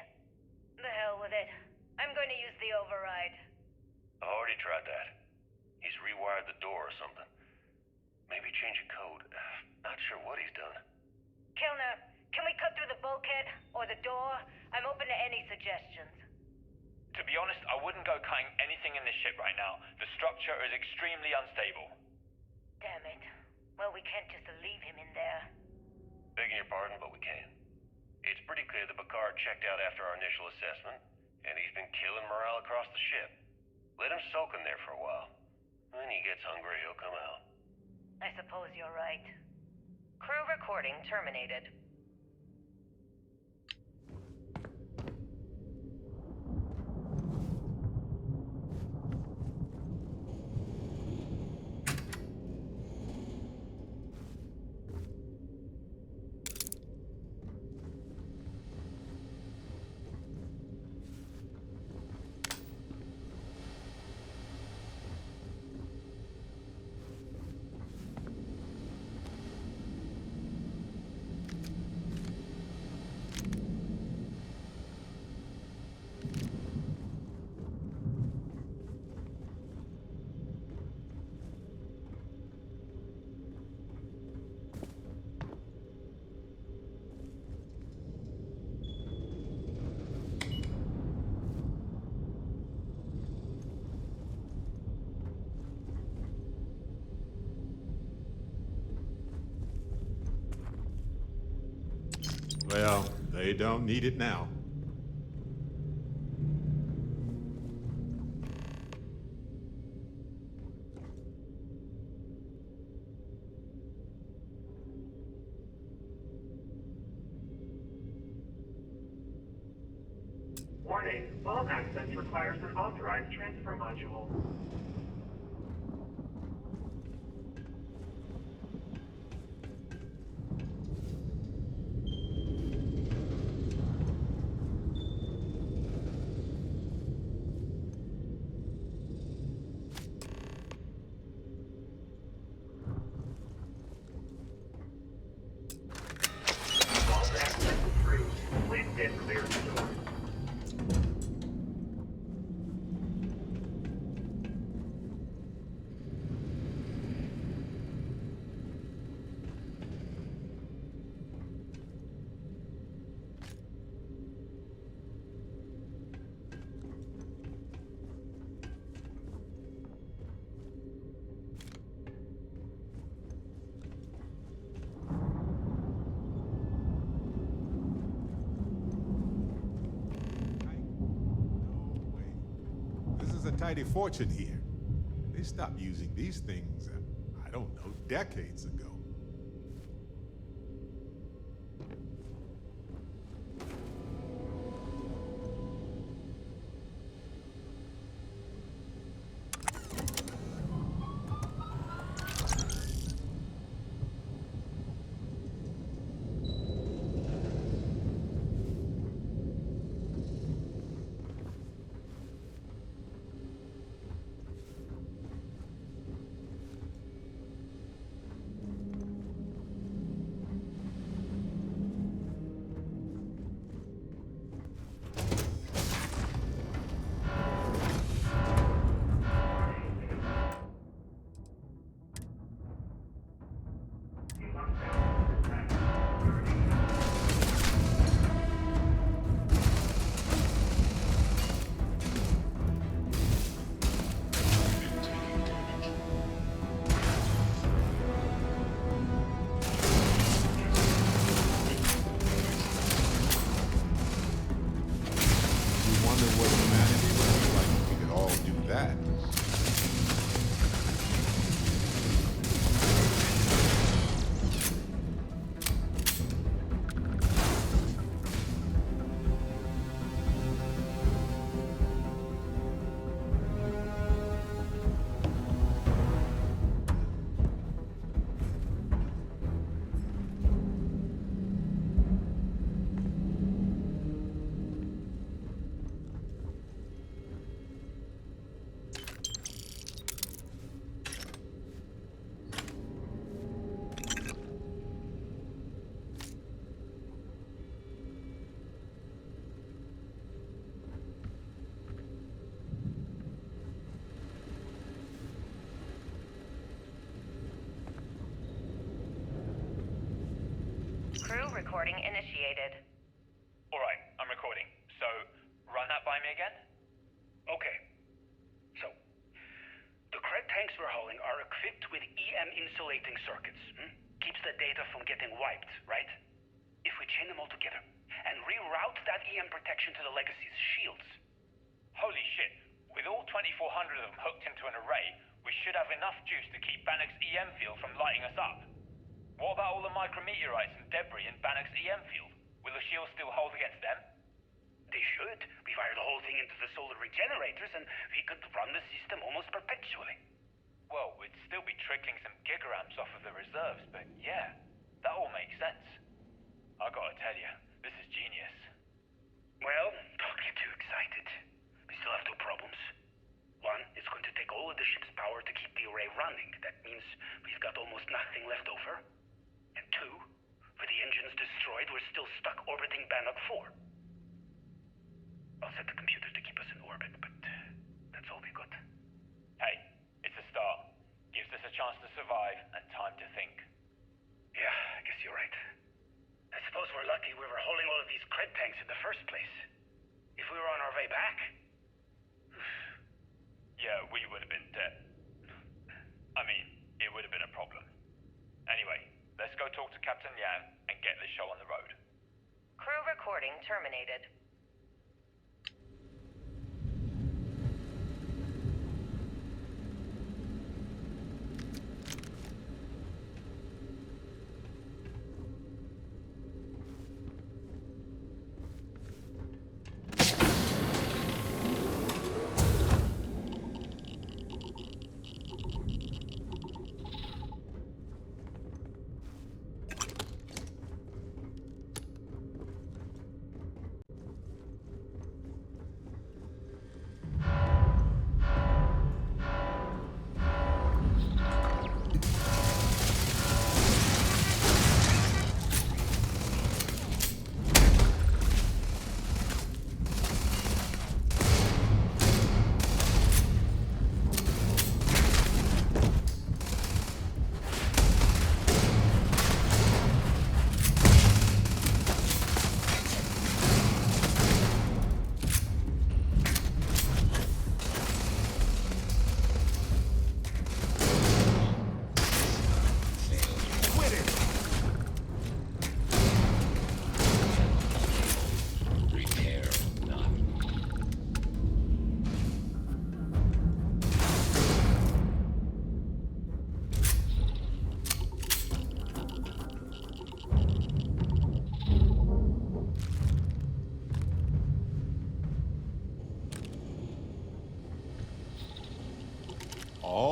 The hell with it. I'm going to use the override.
I've already tried that. He's rewired the door or something. Maybe change a code. Not sure what he's done.
Kellner, can we cut through the bulkhead? Or the door? I'm open to any suggestions.
To be honest, I wouldn't go cutting anything in this ship right now. The structure is extremely unstable.
Damn it. Well, we can't just leave him in there.
Begging your pardon, but we can. It's pretty clear that Bakar checked out after our initial assessment, and he's been killing morale across the ship. Let him soak in there for a while. When he gets hungry, he'll come out.
I suppose you're right. Crew recording terminated.
Well, they don't need it now.
Warning, vault access requires an authorized transfer module. Vault access approved. Please stand clear of the door.
tidy fortune here. They stopped using these things, I don't know, decades ago.
Crew recording initiated.
Alright, I'm recording. So, run that by me again?
Okay. So, the cred tanks we're hauling are equipped with EM insulating circuits. Keeps the data from getting wiped, right? If we chain them all together and reroute that EM protection to the Legacy's shields.
Holy shit. With all 2,400 of them hooked into an array, we should have enough juice to keep Bannock's EM field from lighting us up. What about all the micrometeorites and debris in Bannock's EM field? Will the shields still hold against them?
They should. We fire the whole thing into the solar regenerators and we could run the system almost perpetually.
Well, we'd still be trickling some gigaamps off of the reserves, but yeah, that all makes sense. I gotta tell you, this is genius.
Well, don't get too excited. We still have two problems. One, it's going to take all of the ship's power to keep the array running. That means we've got almost nothing left over. And two, with the engines destroyed, we're still stuck orbiting Bannock 4. I'll set the computers to keep us in orbit, but that's all we got.
Hey, it's a start. Gives us a chance to survive and time to think.
Yeah, I guess you're right. I suppose we're lucky we were hauling all of these cred tanks in the first place. If we were on our way back...
Yeah, we would have been dead. I mean, it would have been a problem. Anyway, let's go talk to Captain Yang and get this show on the road.
Crew recording terminated.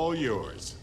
all yours.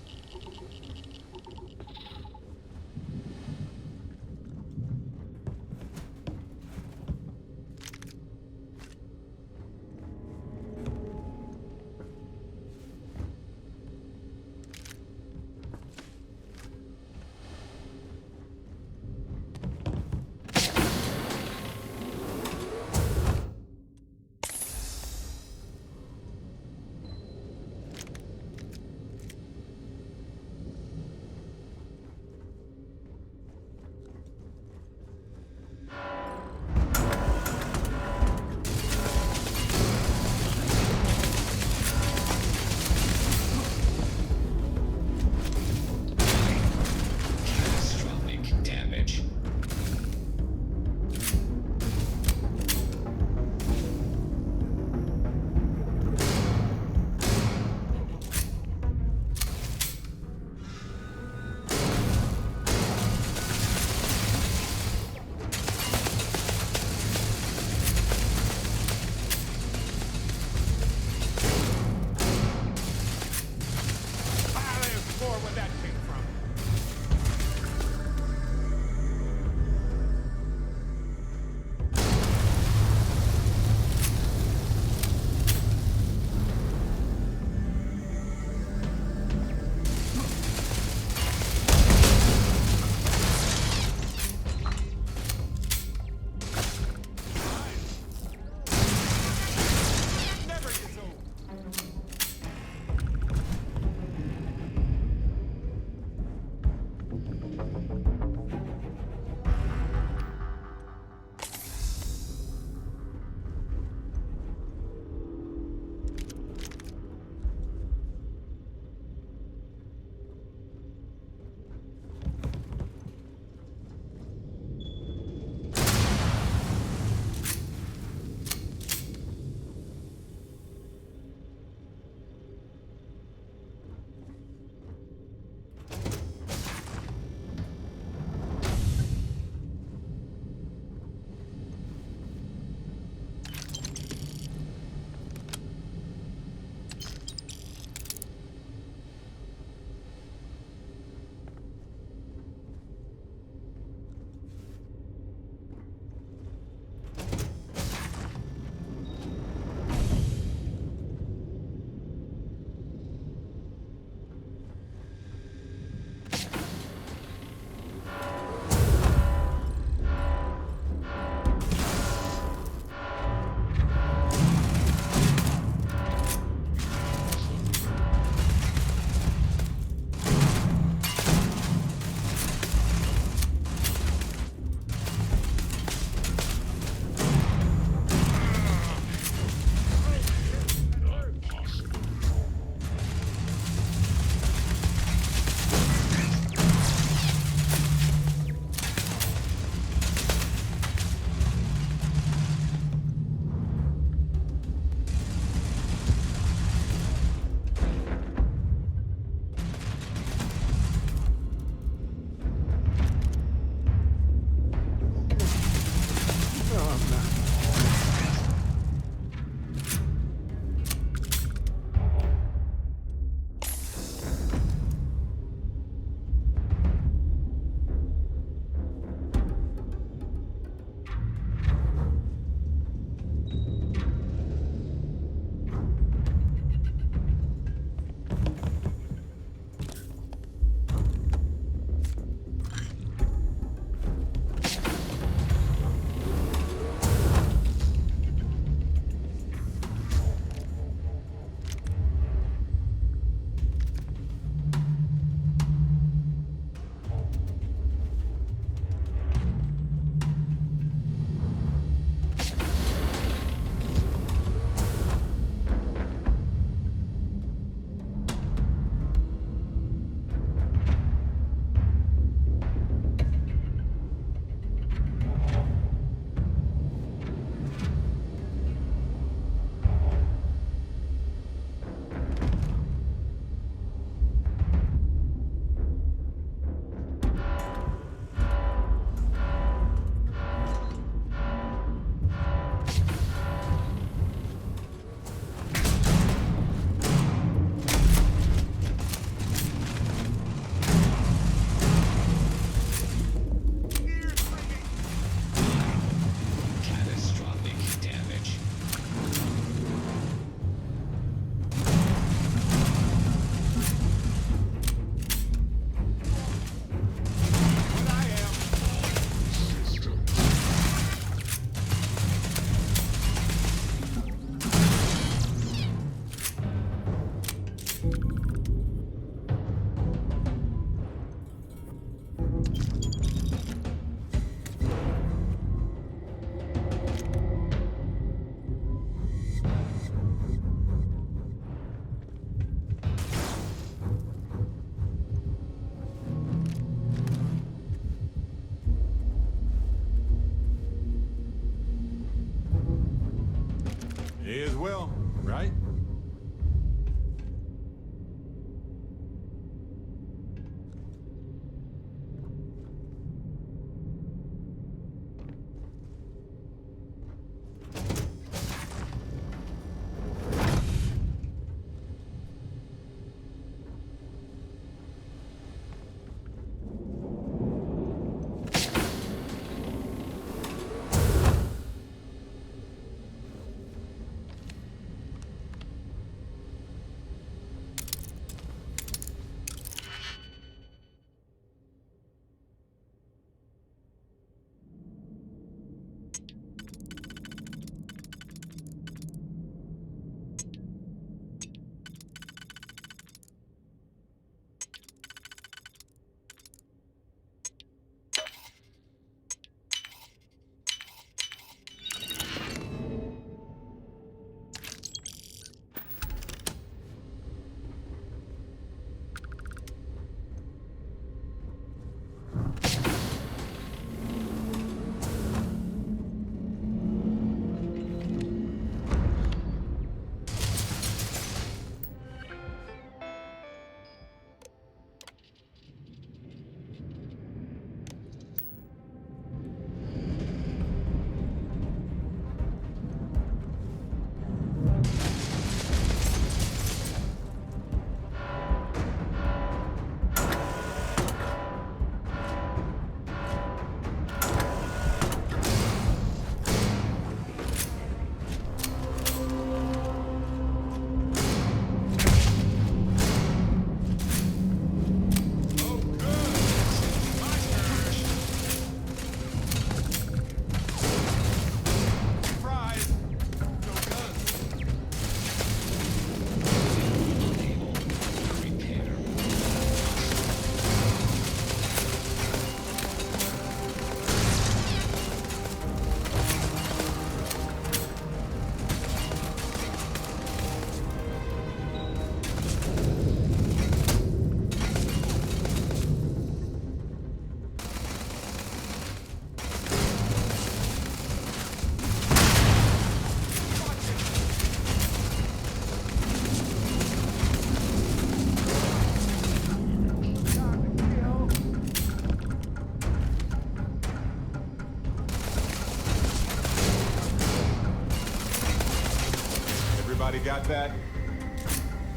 Everybody got that?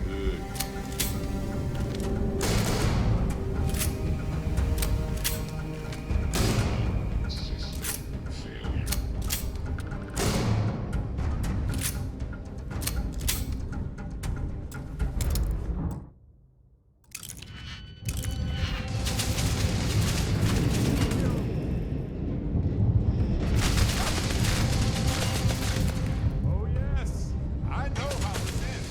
Good. Oh yes, I know how this ends.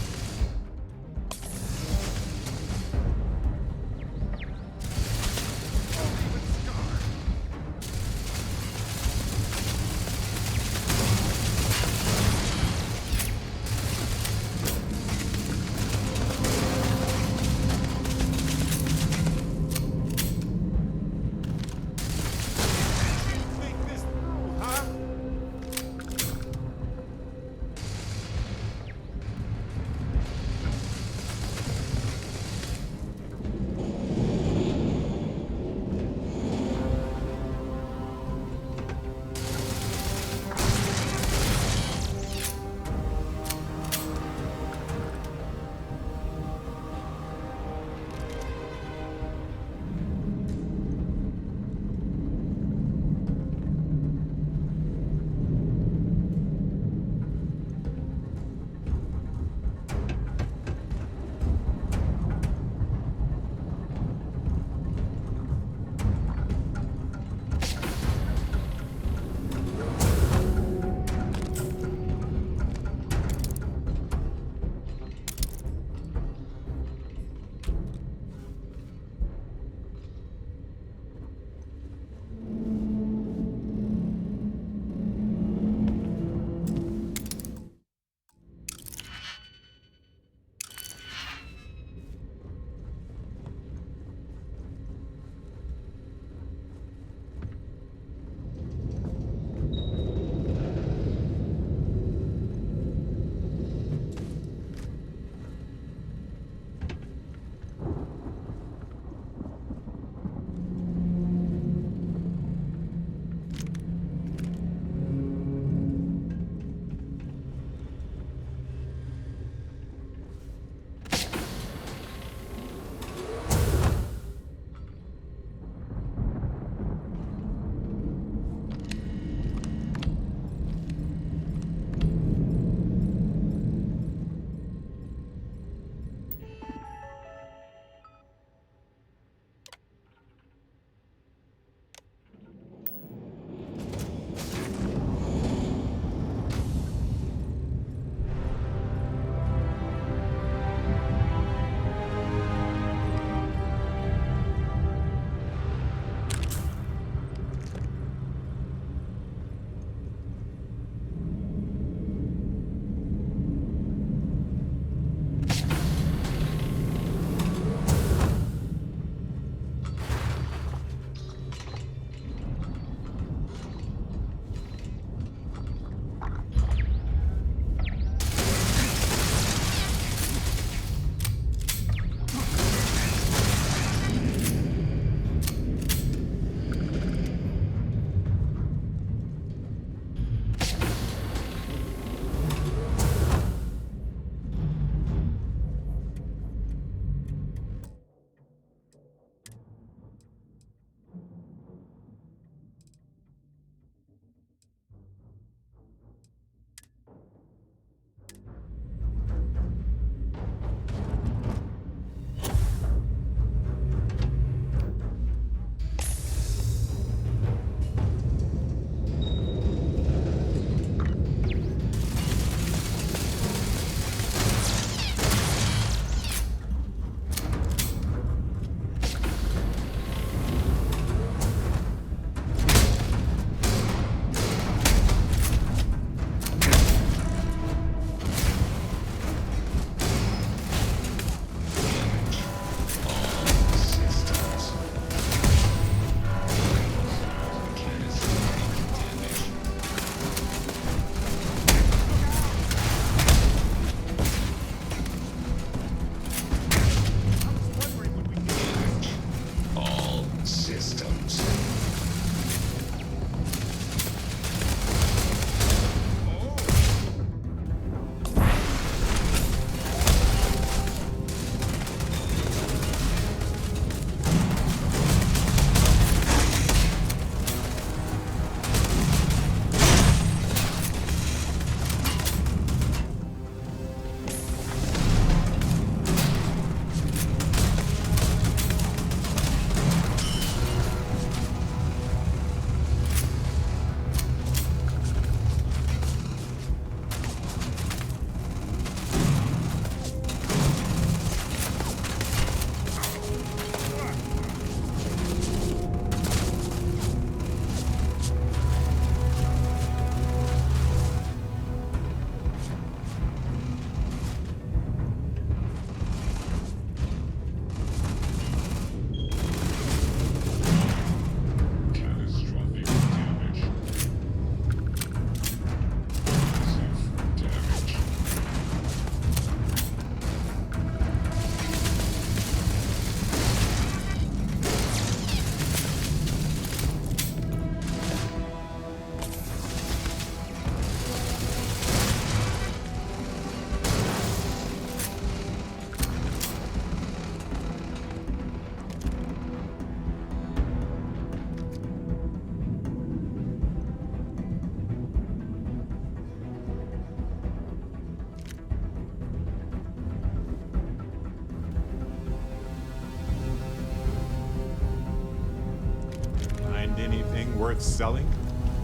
anything worth selling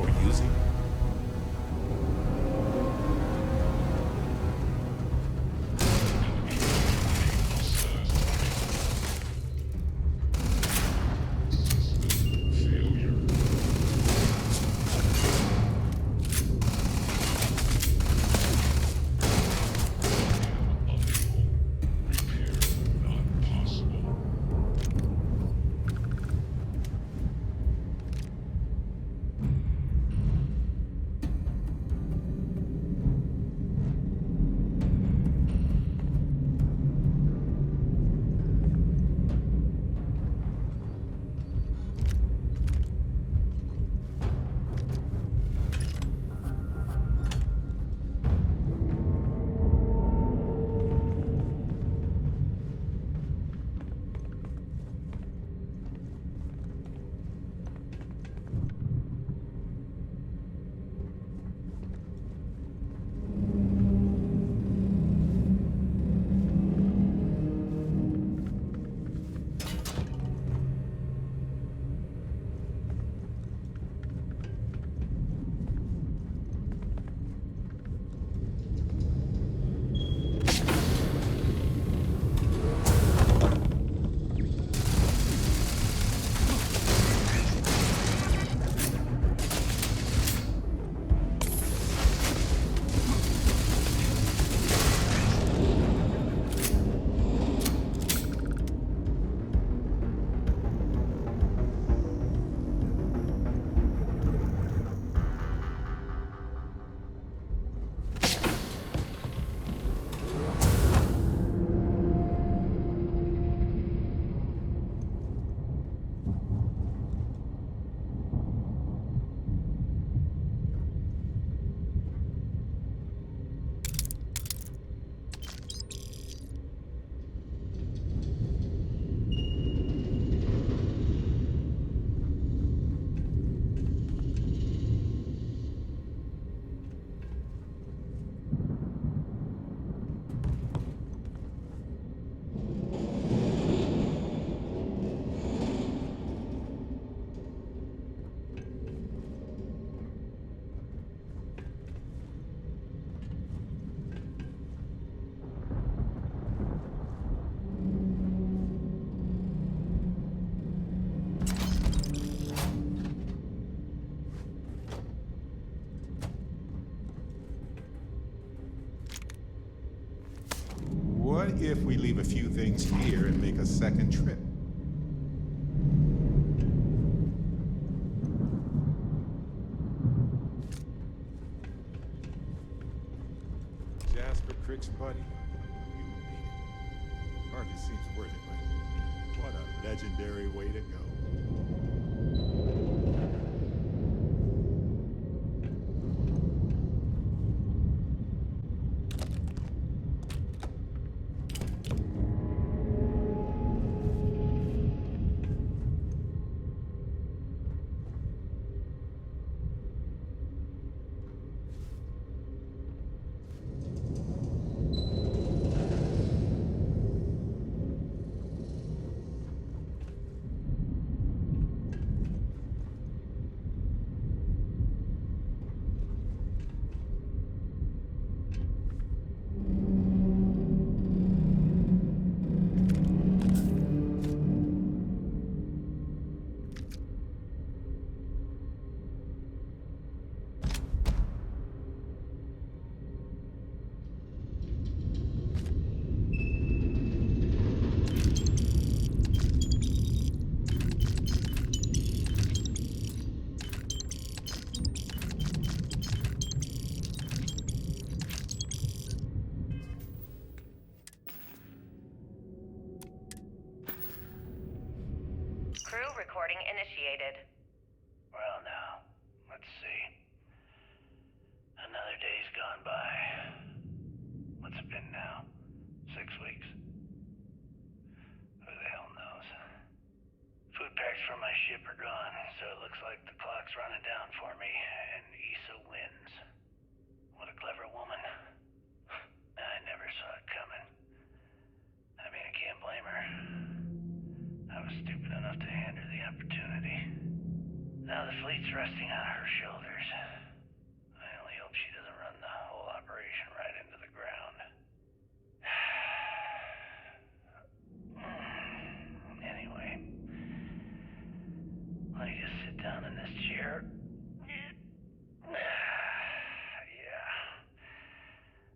or using? What if we leave a few things here and make a second trip? Jasper Crick's buddy? You made it. Hardly seems worth it, but what a legendary way to go.
Crew recording initiated.
Well, now, let's see. Another day's gone by. What's it been now? 6 weeks? Who the hell knows? Food packs from my ship are gone, so it looks like the clock's running down for me, and Issa wins. What a clever woman. I never saw it coming. I mean, I can't blame her. I was stupid enough to hand her the opportunity. Now the fleet's resting on her shoulders. I only hope she doesn't run the whole operation right into the ground. Anyway, let me just sit down in this chair. Yeah.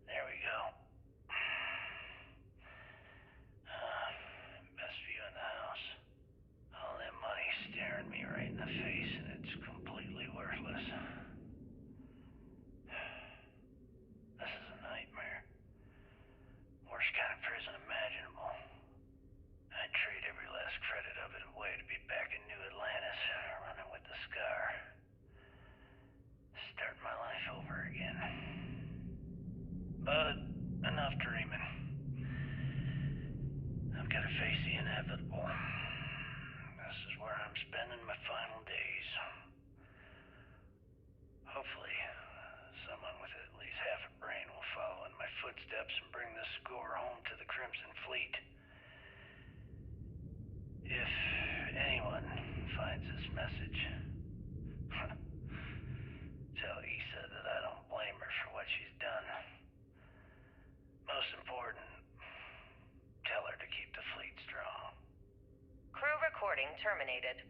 There we go. Best view in the house. All that money staring me right in the face, and it's completely worthless. This is a nightmare. Worst kind of prison imaginable. I'd trade every last credit of it away to be back in New Atlantis, running with the Scar. Start my life over again. But enough dreaming. I've got to face the inevitable. This is where I'm spending my final days. Hopefully, someone with at least half a brain will follow in my footsteps and bring the score home to the Crimson Fleet. If anyone finds this message, tell Issa that I don't blame her for what she's done. Most important, tell her to keep the fleet strong.
Crew recording terminated.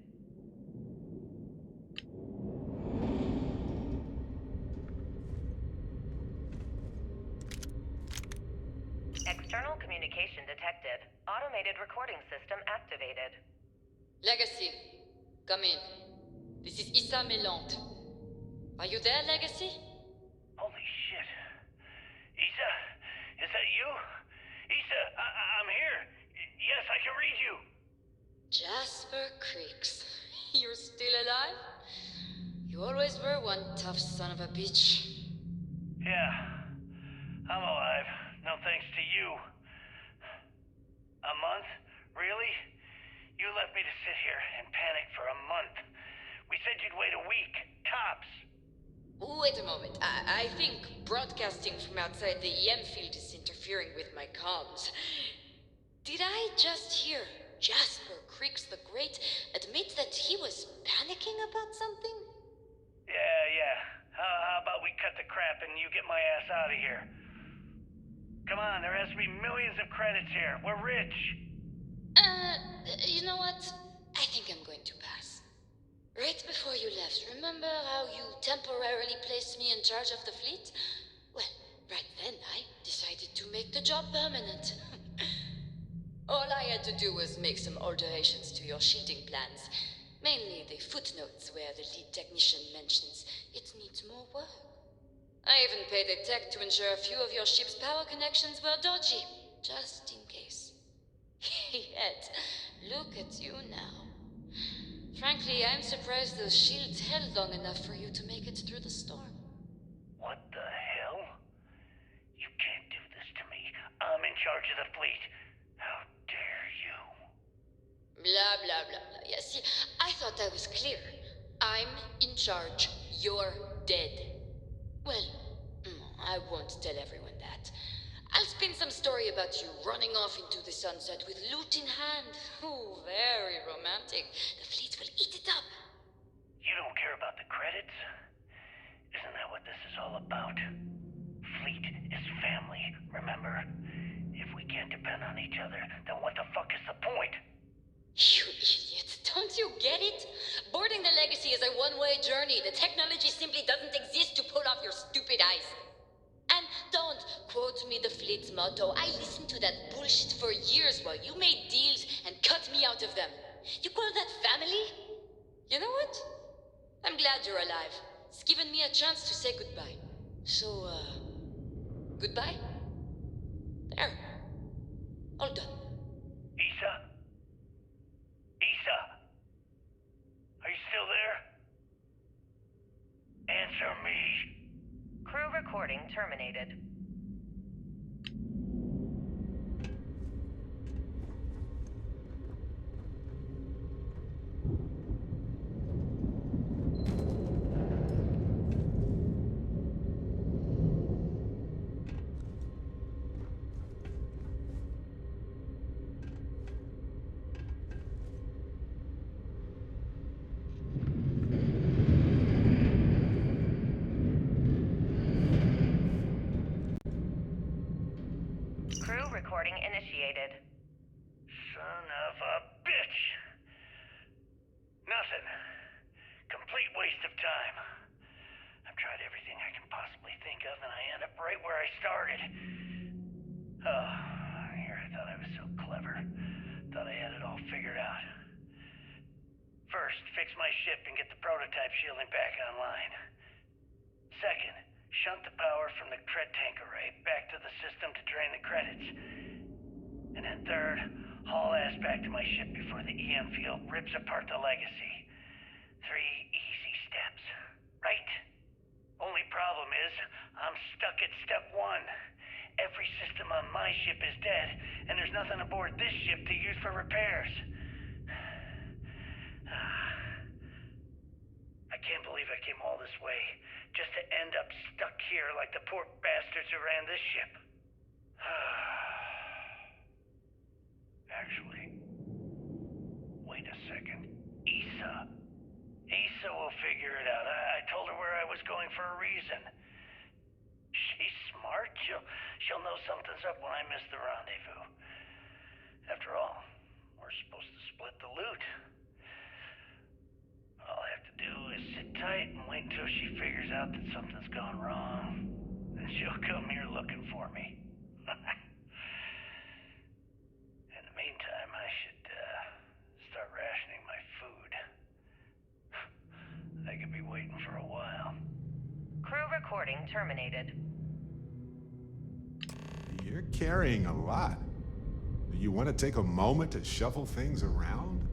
External communication detected. Automated recording system activated.
Legacy, come in. This is Issa Melant. Are you there, Legacy?
Holy shit. Issa, is that you? Issa, I'm here. Yes, I can read you.
Jasper Creeks. You're still alive? You always were one tough son of a bitch.
Yeah, I'm alive. No thanks to you. A month? Really? You left me to sit here and panic for a month. We said you'd wait a week, tops.
Wait a moment. I think broadcasting from outside the EM field is interfering with my comms. Did I just hear Jasper Creeks the Great admit that he was panicking about something?
Yeah. How about we cut the crap and you get my ass out of here? Come on, there has to be millions of credits here. We're rich.
You know what? I think I'm going to pass. Right before you left, remember how you temporarily placed me in charge of the fleet? Well, right then I decided to make the job permanent. All I had to do was make some alterations to your shielding plans. Mainly the footnotes where the lead technician mentions it needs more work. I even paid a tech to ensure a few of your ship's power connections were dodgy, just in case. Yet, look at you now. Frankly, I'm surprised those shields held long enough for you to make it through the storm.
What the hell? You can't do this to me. I'm in charge of the fleet. How dare you?
Blah, blah, blah, blah. Yeah, see, I thought I was clear. I'm in charge. You're dead. Well, I won't tell everyone that. I'll spin some story about you running off into the sunset with loot in hand. Oh, very romantic. The fleet will eat it up.
You don't care about the credits? Isn't that what this is all about? Fleet is family, remember? If we can't depend on each other, then what the fuck is the point?
You idiot. Don't you get it? Boarding the Legacy is a one-way journey. The technology simply doesn't exist to pull off your stupid eyes. And don't quote me the fleet's motto. I listened to that bullshit for years while you made deals and cut me out of them. You call that family? You know what? I'm glad you're alive. It's given me a chance to say goodbye. So, goodbye? There. All done.
Issa? Issa? Are you still there? Answer me.
Crew recording terminated.
right where I started. Oh, here I thought I was so clever. Thought I had it all figured out. First, fix my ship and get the prototype shielding back online. Second, shunt the power from the cred tank array back to the system to drain the credits. And then third, haul ass back to my ship before the EM field rips apart the legacy. 3 easy steps, right? Only problem is, I'm stuck at step 1. Every system on my ship is dead, and there's nothing aboard this ship to use for repairs. I can't believe I came all this way, just to end up stuck here like the poor bastards who ran this ship. Actually, wait a second. Issa will figure it out. I told her where I was going for a reason. She's smart. She'll know something's up when I miss the rendezvous. After all, we're supposed to split the loot. All I have to do is sit tight and wait until she figures out that something's gone wrong. Then she'll come here looking for me. In the meantime, I should start rationing my food. I could be waiting for a while.
Crew recording terminated.
You're carrying a lot. Do you want to take a moment to shuffle things around?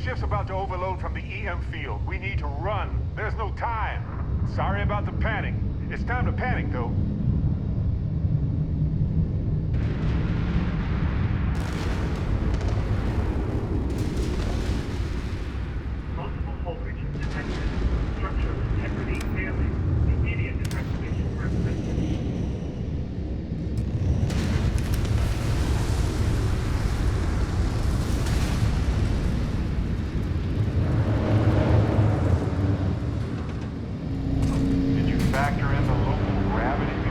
ship's about to overload from the EM field. We need to run. There's no time. Sorry about the panic. It's time to panic, though.
Multiple hull breaches detected. Structural integrity failing. Immediate evacuation recommended.
Did you factor in the local gravity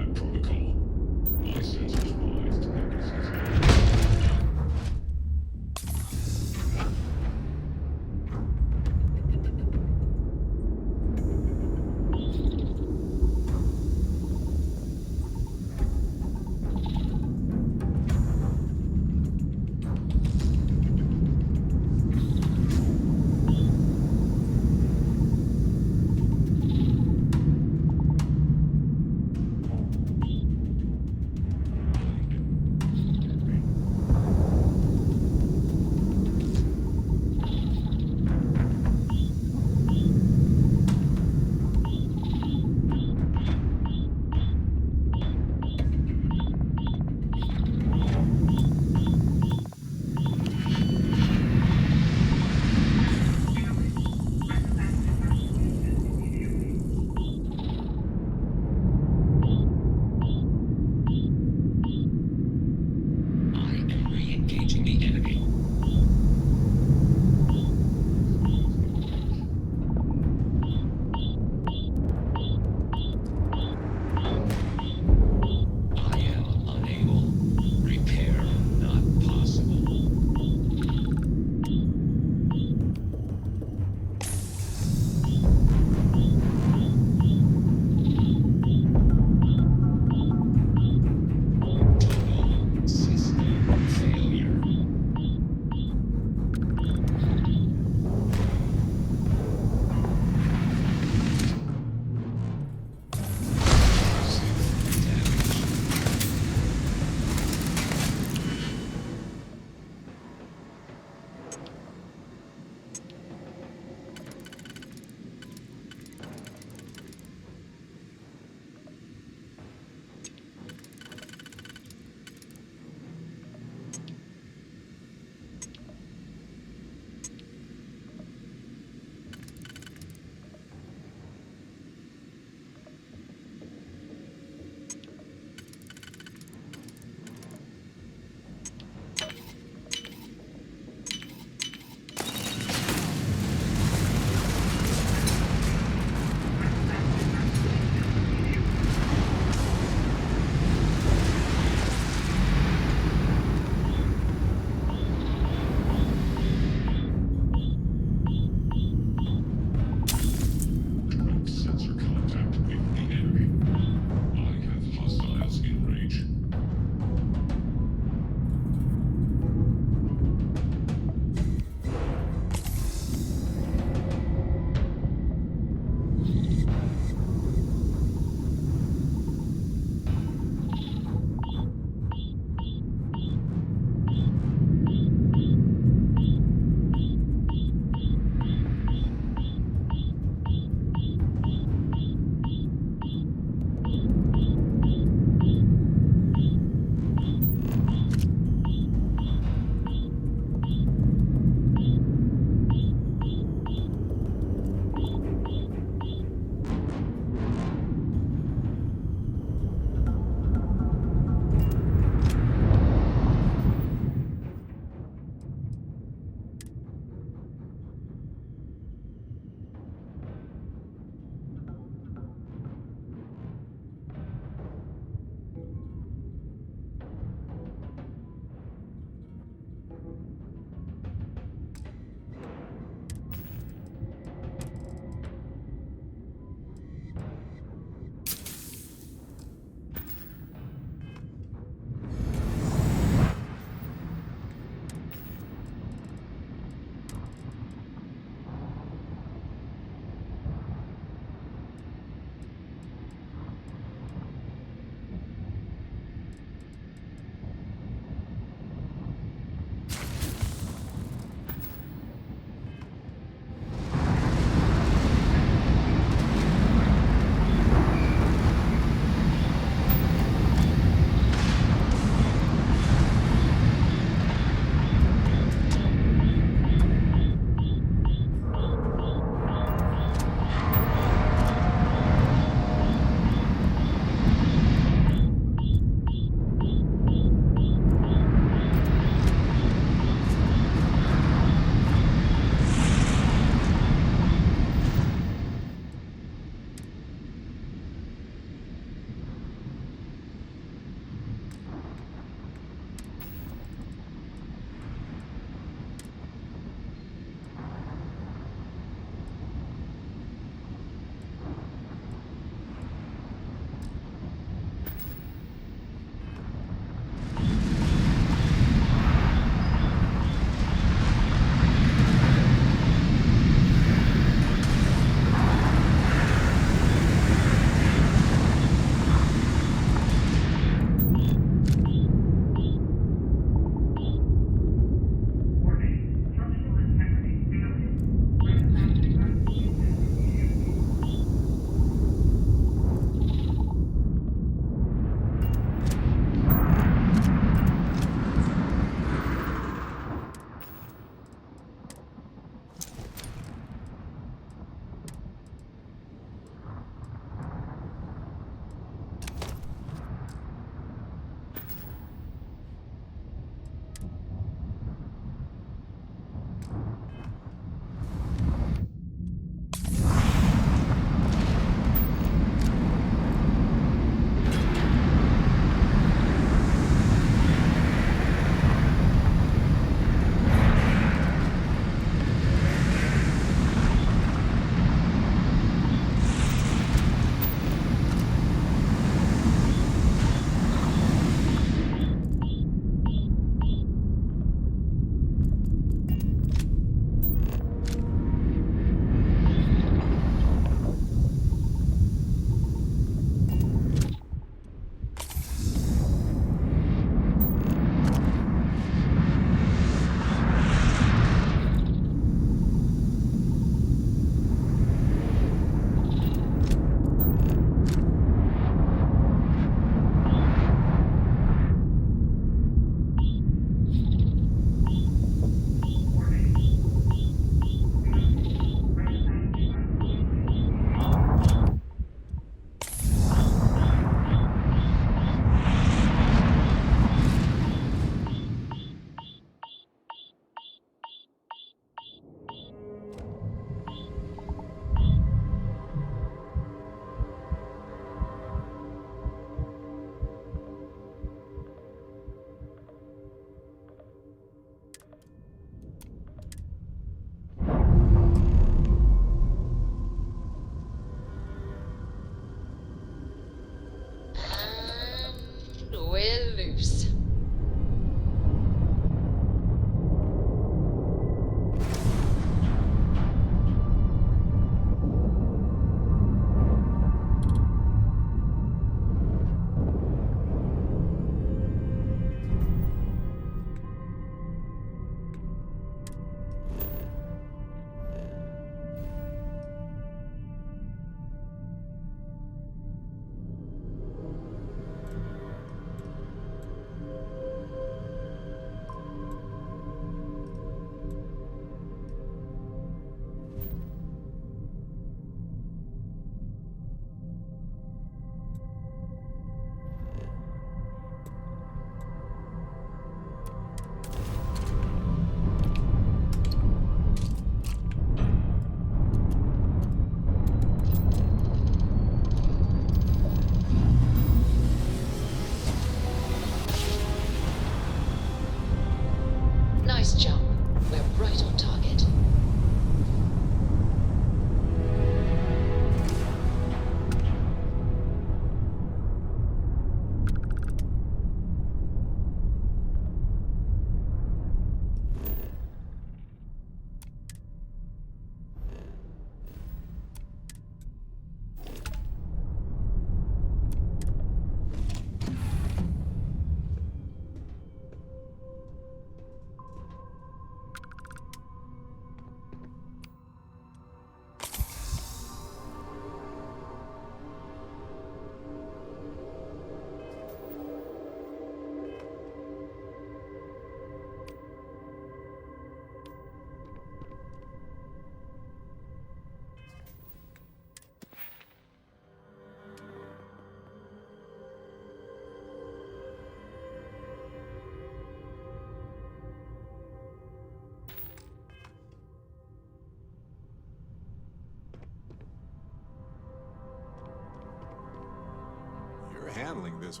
handling this.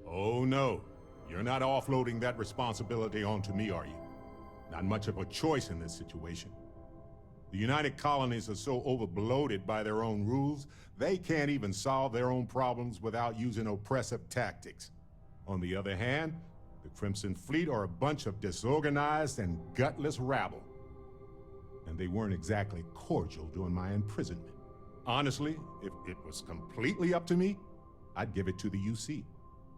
Oh no, you're not offloading that responsibility onto me, are you? Not much of a choice in this situation. The United Colonies are so overbloated by their own rules, they can't even solve their own problems without using oppressive tactics. On the other hand, the Crimson Fleet are a bunch of disorganized and gutless rabble. And they weren't exactly cordial during my imprisonment. Honestly, if it was completely up to me, I'd give it to the UC,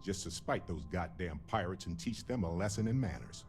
just to spite those goddamn pirates and teach them a lesson in manners.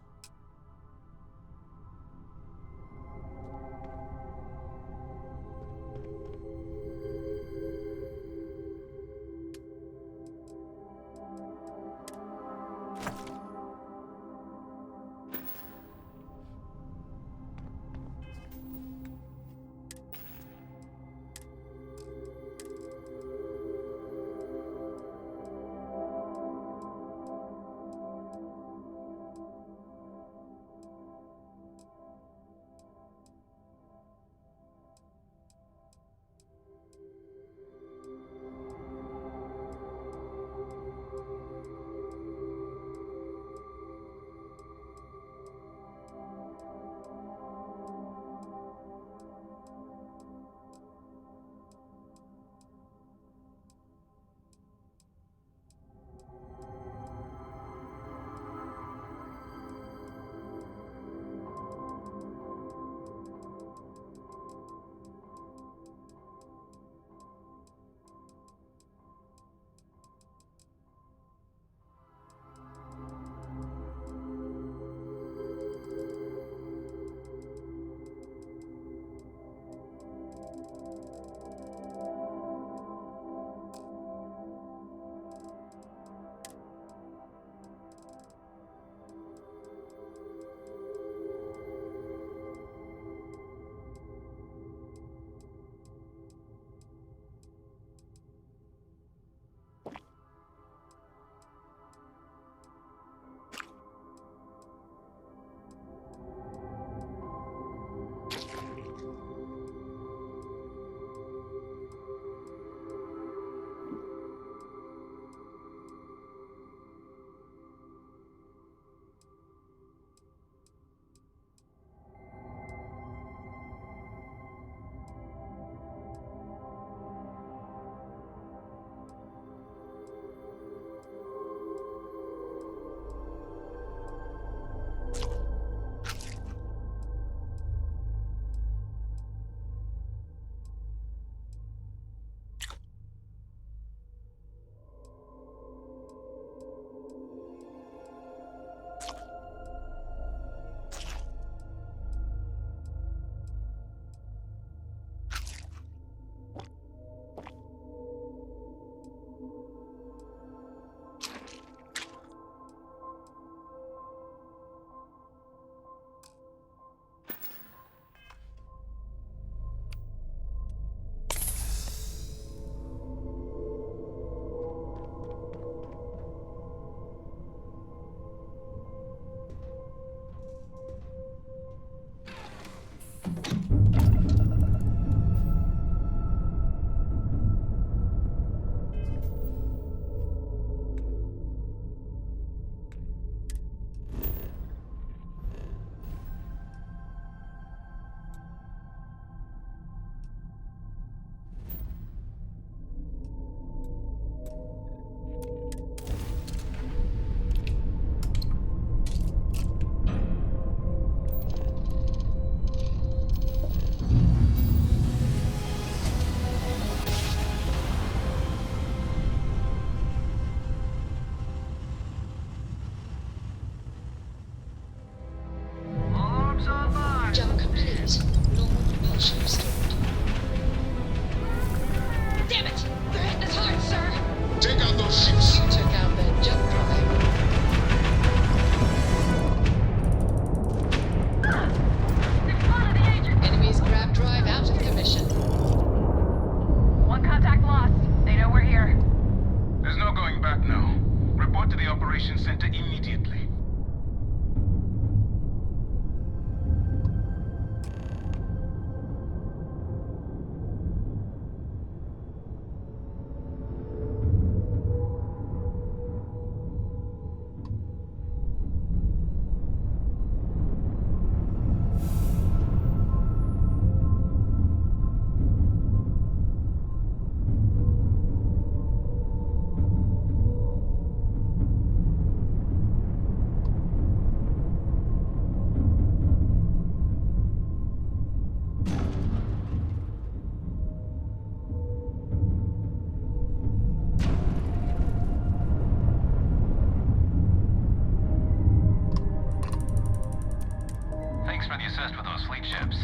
assist with those fleet ships.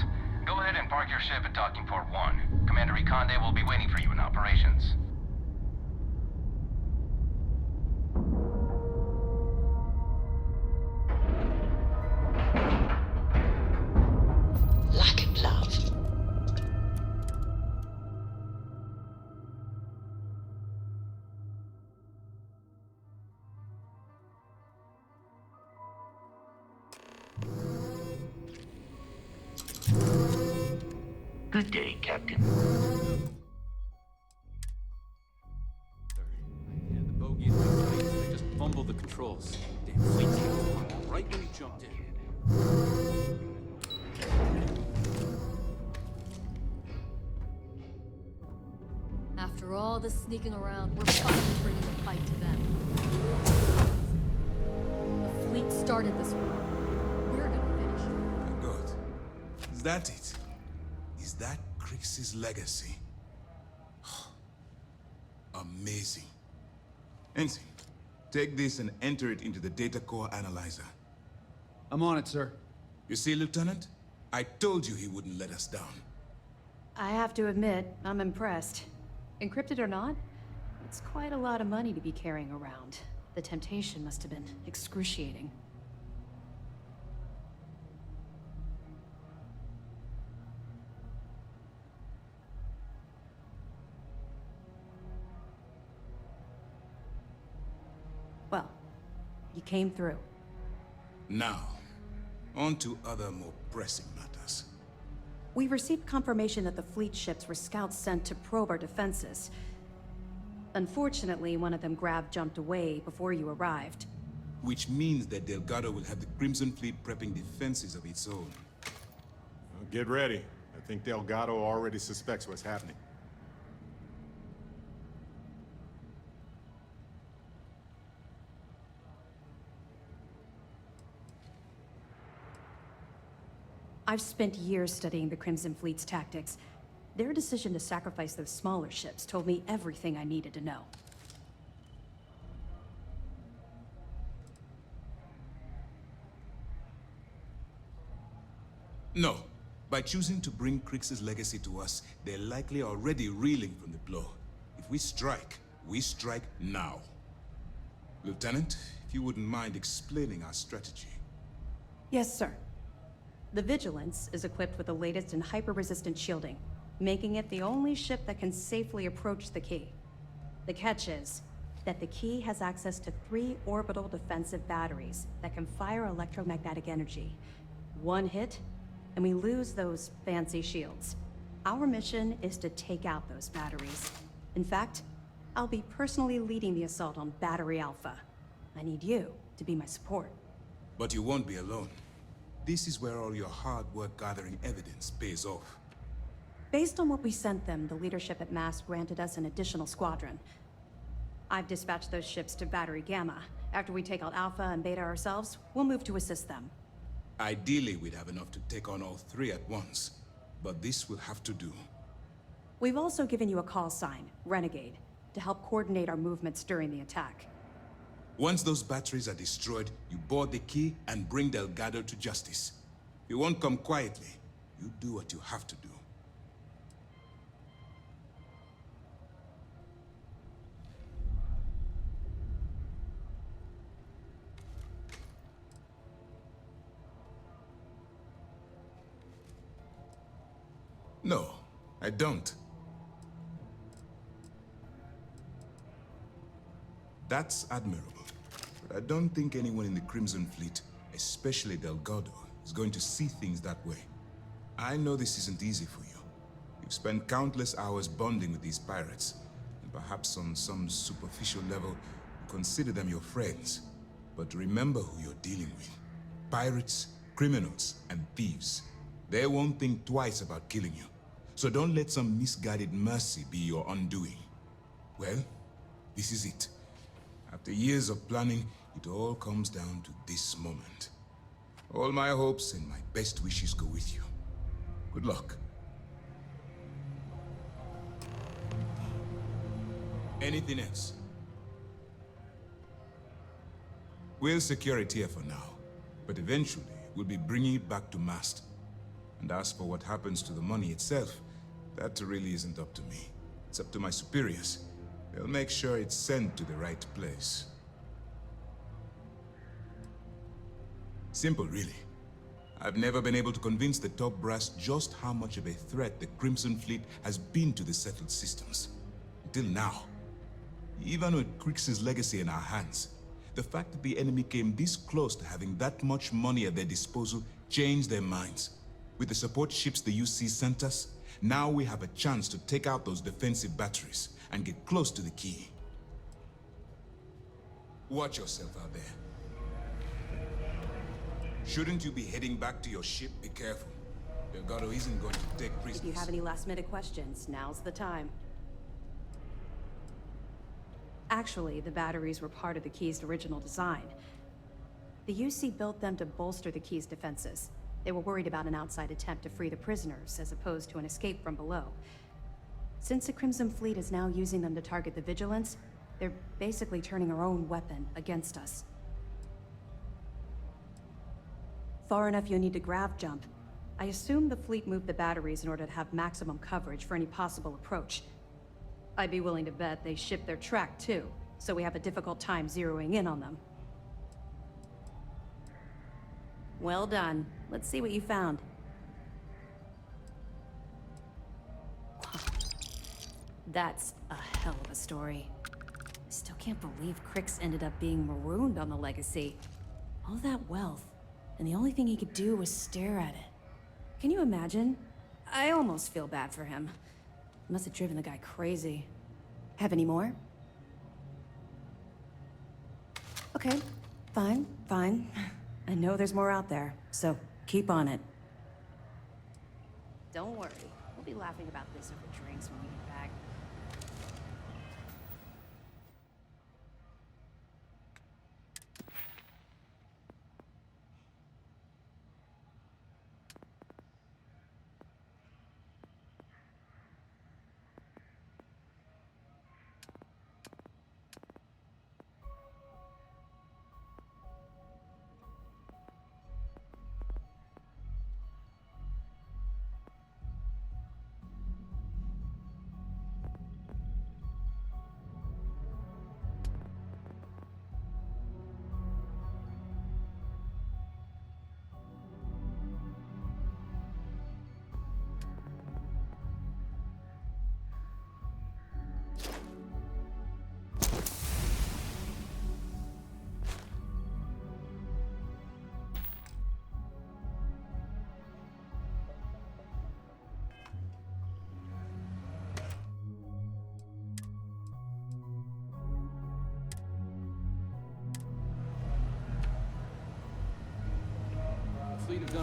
Go ahead and park your ship at Docking Port 1. Commander Reconde will be waiting for you in operations.
Like a glove.
Good day, Captain.
Yeah, the bogey and the plates, they just fumbled the controls. Damn fleet team, right when you jumped in.
After all this sneaking around, we're finally bringing the fight to them. The fleet started this war. We're gonna finish it.
God. Is that it? Is that Crix's legacy? Amazing. Ensign, take this and enter it into the data core analyzer.
I'm on it, sir.
You see, Lieutenant? I told you he wouldn't let us down.
I have to admit, I'm impressed. Encrypted or not, it's quite a lot of money to be carrying around. The temptation must have been excruciating. Well, you came through.
Now, on to other more pressing matters.
We received confirmation that the fleet ships were scouts sent to probe our defenses. Unfortunately, one of them jumped away before you arrived.
Which means that Delgado will have the Crimson Fleet prepping defenses of its own.
Well, get ready. I think Delgado already suspects what's happening.
I've spent years studying the Crimson Fleet's tactics. Their decision to sacrifice those smaller ships told me everything I needed to know.
No. By choosing to bring Crix's legacy to us, they're likely already reeling from the blow. If we strike now. Lieutenant, if you wouldn't mind explaining our strategy.
Yes, sir. The Vigilance is equipped with the latest in hyper-resistant shielding, making it the only ship that can safely approach the key. The catch is that the key has access to 3 orbital defensive batteries that can fire electromagnetic energy. One hit, and we lose those fancy shields. Our mission is to take out those batteries. In fact, I'll be personally leading the assault on Battery Alpha. I need you to be my support.
But you won't be alone. This is where all your hard work gathering evidence pays off.
Based on what we sent them, the leadership at MAST granted us an additional squadron. I've dispatched those ships to Battery Gamma. After we take out Alpha and Beta ourselves, we'll move to assist them.
Ideally, we'd have enough to take on all 3 at once. But this will have to do.
We've also given you a call sign, Renegade, to help coordinate our movements during the attack.
Once those batteries are destroyed, you board the key and bring Delgado to justice. You won't come quietly. You do what you have to do. No, I don't. That's admirable. But I don't think anyone in the Crimson Fleet, especially Delgado, is going to see things that way. I know this isn't easy for you. You've spent countless hours bonding with these pirates, and perhaps on some superficial level, you consider them your friends. But remember who you're dealing with. Pirates, criminals, and thieves. They won't think twice about killing you. So don't let some misguided mercy be your undoing. Well, this is it. After years of planning, it all comes down to this moment. All my hopes and my best wishes go with you. Good luck. Anything else? We'll secure it here for now, but eventually we'll be bringing it back to MAST. And as for what happens to the money itself, that really isn't up to me. It's up to my superiors. They'll make sure it's sent to the right place. Simple, really. I've never been able to convince the top brass just how much of a threat the Crimson Fleet has been to the settled systems. Until now. Even with Crix's legacy in our hands, the fact that the enemy came this close to having that much money at their disposal changed their minds. With the support ships the UC sent us, now we have a chance to take out those defensive batteries and get close to the key. Watch yourself out there. Shouldn't you be heading back to your ship? Be careful. Delgado isn't going to take prisoners.
If you have any last-minute questions, now's the time. Actually, the batteries were part of the key's original design. The UC built them to bolster the key's defenses. They were worried about an outside attempt to free the prisoners, as opposed to an escape from below. Since the Crimson Fleet is now using them to target the Vigilance, they're basically turning our own weapon against us. Far enough you'll need to grav jump. I assume the fleet moved the batteries in order to have maximum coverage for any possible approach. I'd be willing to bet they shipped their track too, so we have a difficult time zeroing in on them. Well done. Let's see what you found. That's a hell of a story. I still can't believe Crix ended up being marooned on the Legacy. All that wealth, and the only thing he could do was stare at it. Can you imagine? I almost feel bad for him. Must have driven the guy crazy. Have any more? Okay, fine. I know there's more out there, so keep on it. Don't worry, we'll be laughing about this over drinks when we get back.
Fleet have done